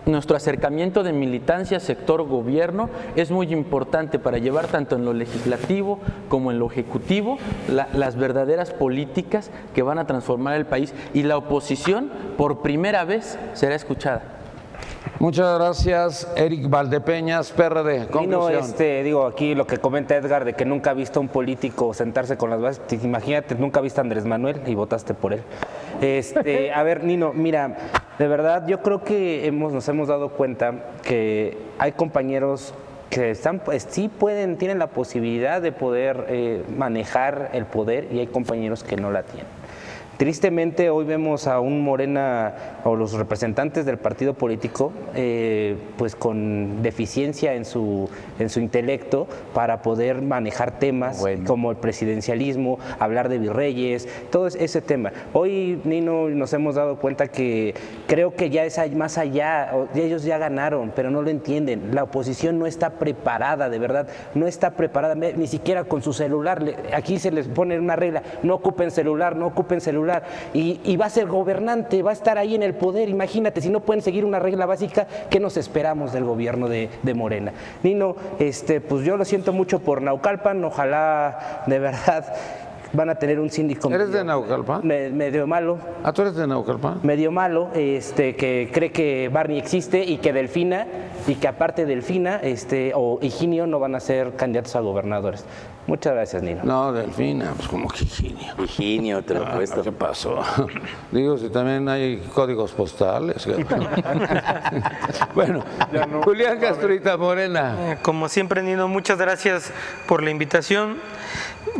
Nuestro acercamiento de militancia sector gobierno es muy importante para llevar tanto en lo legislativo como en lo ejecutivo las verdaderas políticas que van a transformar el país, y la oposición por primera vez será escuchada. Muchas gracias, Eric Valdepeñas, PRD. Conclusión. Digo, aquí lo que comenta Edgar de que nunca ha visto a un político sentarse con las bases. Imagínate, nunca viste a Andrés Manuel y votaste por él. A ver, Nino, mira, de verdad yo creo que nos hemos dado cuenta que hay compañeros que tienen la posibilidad de poder manejar el poder y hay compañeros que no la tienen. Tristemente hoy vemos a un Morena o los representantes del partido político pues con deficiencia en su intelecto para poder manejar temas como el presidencialismo, hablar de virreyes, todo ese tema. Hoy, Nino, nos hemos dado cuenta que creo que ya es más allá, ellos ya ganaron, pero no lo entienden. La oposición no está preparada, de verdad, no está preparada, ni siquiera con su celular. Aquí se les pone una regla, no ocupen celular, no ocupen celular. Y va a ser gobernante, va a estar ahí en el poder. Imagínate, si no pueden seguir una regla básica, ¿qué nos esperamos del gobierno de Morena? Nino, pues yo lo siento mucho por Naucalpan, ojalá de verdad van a tener un síndico. ¿Eres de Naucalpan? Medio malo. ¿Ah, tú eres de Naucalpan? Medio malo, que cree que Barney existe y que Delfina, y que aparte Delfina o Higinio no van a ser candidatos a gobernadores. Muchas gracias, Nino. No, Delfina, pues como que Higinio. Higinio, te lo he puesto. ¿Qué pasó? Digo, si también hay códigos postales. Bueno, Julián Castrita Morena. Como siempre, Nino, muchas gracias por la invitación.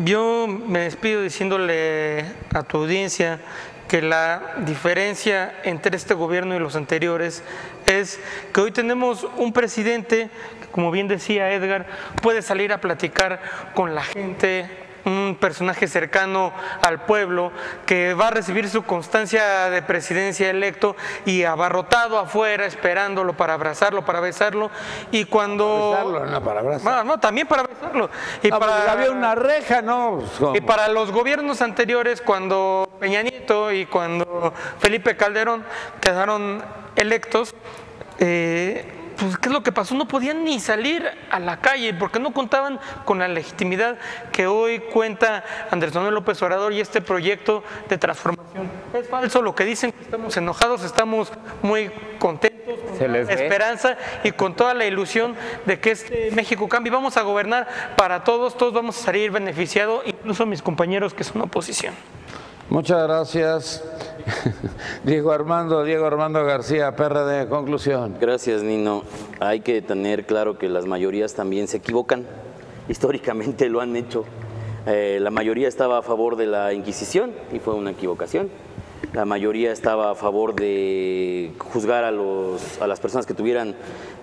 Yo me despido diciéndole a tu audiencia que la diferencia entre este gobierno y los anteriores es que hoy tenemos un presidente que, como bien decía Edgar, puede salir a platicar con la gente, un personaje cercano al pueblo que va a recibir su constancia de presidencia electo y abarrotado afuera esperándolo para abrazarlo, para besarlo, y cuando... Besarlo, no, para abrazarlo. No, también para besarlo. Y para... había una reja, ¿no? Y para los gobiernos anteriores, cuando Peña Nieto y cuando Felipe Calderón quedaron electos, pues, ¿qué es lo que pasó? No podían ni salir a la calle porque no contaban con la legitimidad que hoy cuenta Andrés Manuel López Obrador y este proyecto de transformación. Es falso lo que dicen, que estamos enojados, estamos muy contentos, con la esperanza y con toda la ilusión de que este México cambie. Vamos a gobernar para todos, todos vamos a salir beneficiados, incluso mis compañeros que son oposición. Muchas gracias. Diego Armando García, PRD, conclusión. Gracias, Nino. Hay que tener claro que las mayorías también se equivocan. Históricamente lo han hecho. La mayoría estaba a favor de la Inquisición y fue una equivocación. La mayoría estaba a favor de juzgar a las personas que tuvieran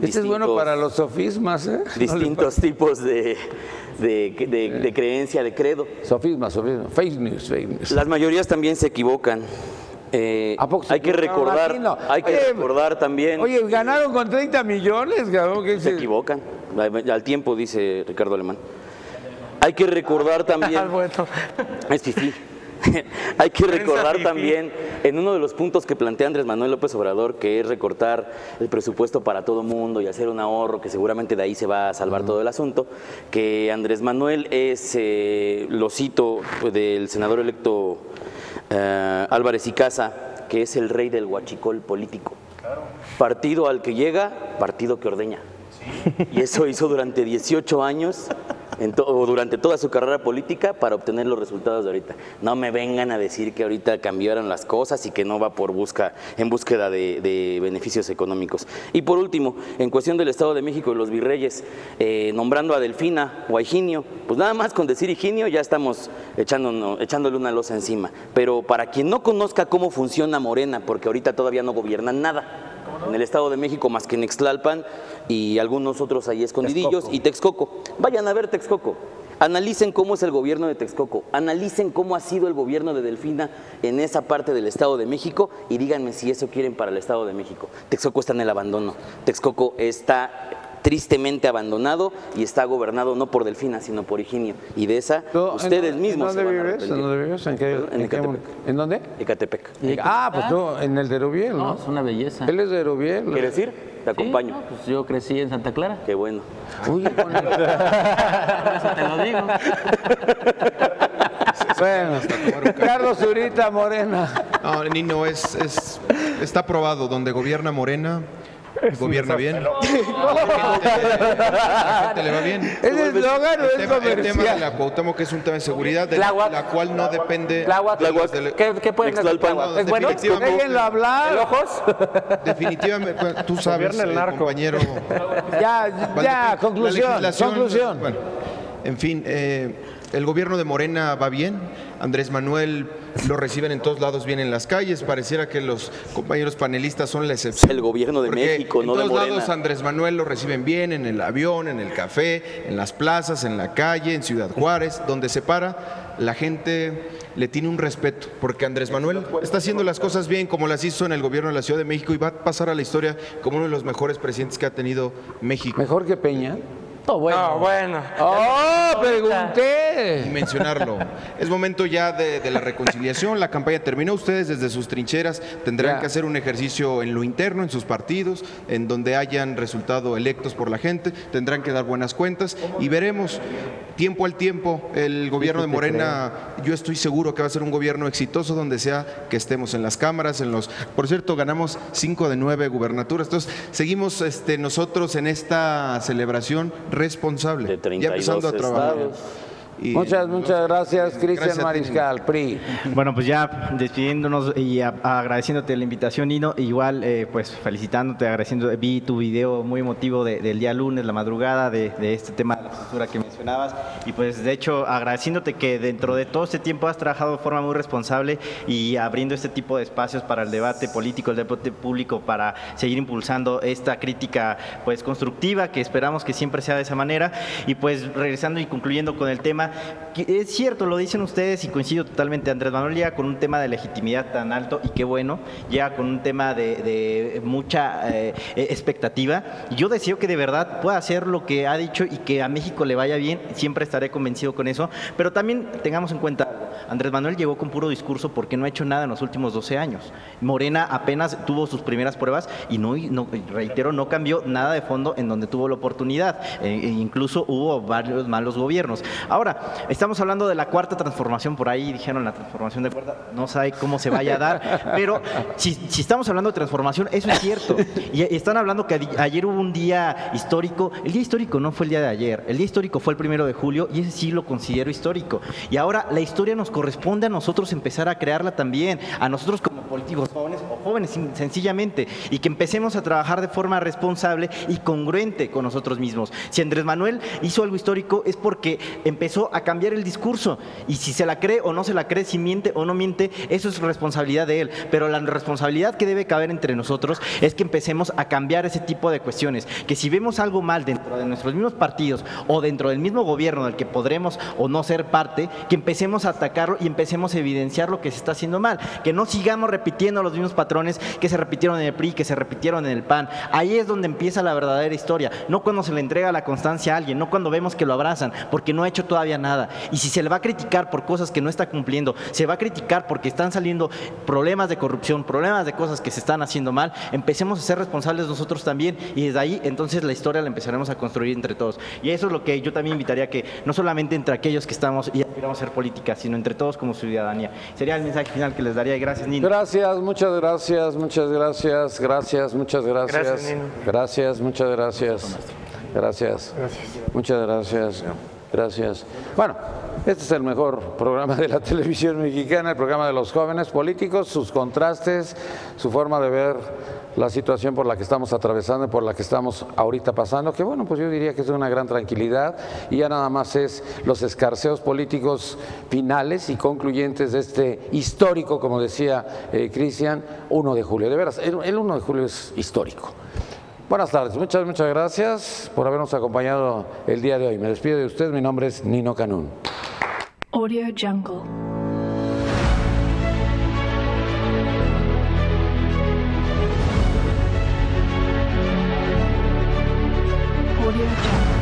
es bueno para los sofismas, ¿eh? Distintos tipos de creencia, de credo. Sofisma. Fake news. Las mayorías también se equivocan. Hay que recordar también. Oye, ganaron con 30 millones, cabrón. Se equivocan. Al tiempo, dice Ricardo Alemán. Hay que recordar también. Es fifí. Hay que recordar también, en uno de los puntos que plantea Andrés Manuel López Obrador, que es recortar el presupuesto para todo mundo y hacer un ahorro, que seguramente de ahí se va a salvar todo el asunto, que Andrés Manuel es, lo cito, del senador electo Álvarez y Casa, que es el rey del huachicol político. Claro. Partido al que llega, partido que ordeña. Sí. Y eso hizo durante 18 años, o durante toda su carrera política, para obtener los resultados de ahorita. No me vengan a decir que ahorita cambiaron las cosas y que no va en búsqueda de beneficios económicos. Y por último, en cuestión del Estado de México y los virreyes, nombrando a Delfina o a Higinio, pues nada más con decir Higinio ya estamos echándole una losa encima. Pero para quien no conozca cómo funciona Morena, porque ahorita todavía no gobiernan nada en el Estado de México más que en Ixtlalpan y algunos otros ahí escondidillos, y Texcoco. Vayan a ver Texcoco, analicen cómo es el gobierno de Texcoco, analicen cómo ha sido el gobierno de Delfina en esa parte del Estado de México y díganme si eso quieren para el Estado de México. Texcoco está en el abandono, Texcoco está tristemente abandonado y está gobernado no por Delfina, sino por Higinio. Y de esa, ustedes mismos. ¿En dónde vives? ¿En dónde vives? En Ecatepec. ¿En dónde? Ecatepec. Pues tú, en el de Rubiel, ¿no? Es una belleza. Él es de Rubiel. ¿Quieres ir? Te acompaño. Sí, pues yo crecí en Santa Clara. Qué bueno. Uy, eso te lo digo. Bueno, Carlos Zurita Morena. No, Nino, está probado, donde gobierna Morena, Gobierna bien. La gente le va bien. ¿Es eslogan o es comercial? El tema de la Cuauhtémoc es un tema de seguridad, de la cual no depende... ¿Qué pueden hacer? ¿Es bueno? Déjenlo hablar. ¿El ojos? Definitivamente, tú sabes, compañero... Ya, conclusión. Bueno, en fin, el gobierno de Morena va bien. Andrés Manuel lo reciben en todos lados bien en las calles. Pareciera que los compañeros panelistas son la excepción. El gobierno de México, no de Morena. En todos lados Andrés Manuel lo reciben bien, en el avión, en el café, en las plazas, en la calle, en Ciudad Juárez, donde se para, la gente le tiene un respeto, porque Andrés Manuel está haciendo las cosas bien como las hizo en el gobierno de la Ciudad de México y va a pasar a la historia como uno de los mejores presidentes que ha tenido México. ¿Mejor que Peña? No, bueno. Pregunté. Y mencionarlo. Es momento ya de la reconciliación. La campaña terminó. Ustedes desde sus trincheras tendrán que hacer un ejercicio en lo interno, en sus partidos, en donde hayan resultado electos por la gente. Tendrán que dar buenas cuentas y veremos tiempo al tiempo. El gobierno de Morena, yo estoy seguro que va a ser un gobierno exitoso donde sea que estemos en las cámaras, Por cierto, ganamos 5 de 9 gubernaturas. Entonces, seguimos nosotros en esta celebración responsable, de 32 ya empezando a trabajar. Muchas gracias, Cristian Mariscal, PRI. Bueno, pues ya despidiéndonos y agradeciéndote la invitación, Nino, igual pues felicitándote, agradeciendo, vi tu video muy emotivo del día lunes, la madrugada, de este tema de la censura que mencionabas, y pues de hecho agradeciéndote que dentro de todo este tiempo has trabajado de forma muy responsable y abriendo este tipo de espacios para el debate político, el debate público, para seguir impulsando esta crítica pues constructiva, que esperamos que siempre sea de esa manera. Y pues regresando y concluyendo con el tema, es cierto, lo dicen ustedes y coincido totalmente, Andrés Manuel llega con un tema de legitimidad tan alto y qué bueno, llega con un tema de mucha expectativa, y yo deseo que de verdad pueda hacer lo que ha dicho y que a México le vaya bien, siempre estaré convencido con eso, pero también tengamos en cuenta, Andrés Manuel llegó con puro discurso porque no ha hecho nada en los últimos 12 años. Morena apenas tuvo sus primeras pruebas y reitero, no cambió nada de fondo en donde tuvo la oportunidad, incluso hubo varios malos gobiernos. Ahora, estamos hablando de la cuarta transformación, por ahí dijeron la transformación de cuarta, no sabe cómo se vaya a dar, pero si estamos hablando de transformación, eso es cierto. Y están hablando que ayer hubo un día histórico. El día histórico no fue el día de ayer, el día histórico fue el 1 de julio y ese sí lo considero histórico. Y ahora la historia nos corresponde a nosotros empezar a crearla también, a nosotros como políticos jóvenes o jóvenes sencillamente, y que empecemos a trabajar de forma responsable y congruente con nosotros mismos. Si Andrés Manuel hizo algo histórico es porque empezó a cambiar el discurso, y si se la cree o no se la cree, si miente o no miente, eso es responsabilidad de él, pero la responsabilidad que debe caber entre nosotros es que empecemos a cambiar ese tipo de cuestiones, que si vemos algo mal dentro de nuestros mismos partidos o dentro del mismo gobierno del que podremos o no ser parte, que empecemos a atacarlo y empecemos a evidenciar lo que se está haciendo mal, que no sigamos repitiendo los mismos patrones que se repitieron en el PRI, que se repitieron en el PAN. Ahí es donde empieza la verdadera historia, no cuando se le entrega la constancia a alguien, no cuando vemos que lo abrazan, porque no ha hecho todavía nada. Y si se le va a criticar por cosas que no está cumpliendo, se va a criticar porque están saliendo problemas de corrupción, problemas de cosas que se están haciendo mal, empecemos a ser responsables nosotros también, y desde ahí entonces la historia la empezaremos a construir entre todos. Y eso es lo que yo también invitaría, que no solamente entre aquellos que estamos y aspiramos a hacer política, sino entre todos como ciudadanía. Sería el mensaje final que les daría. Gracias, Nino. Gracias, muchas gracias, muchas gracias, gracias, muchas gracias. Gracias, Nino. Gracias, muchas gracias. Gracias. Muchas gracias. Gracias. Bueno, este es el mejor programa de la televisión mexicana, el programa de los jóvenes políticos, sus contrastes, su forma de ver la situación por la que estamos atravesando y por la que estamos ahorita pasando, que bueno, pues yo diría que es una gran tranquilidad, y ya nada más es los escarceos políticos finales y concluyentes de este histórico, como decía Cristian, 1 de julio. De veras, el 1 de julio es histórico. Buenas tardes, muchas gracias por habernos acompañado el día de hoy. Me despido de usted, mi nombre es Nino Canún. Audio Jungle. Audio Jungle.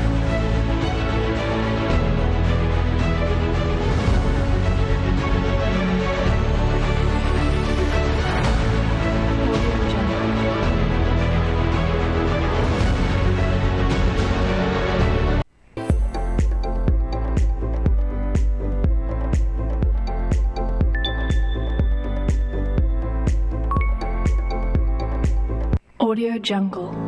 Audio Jungle.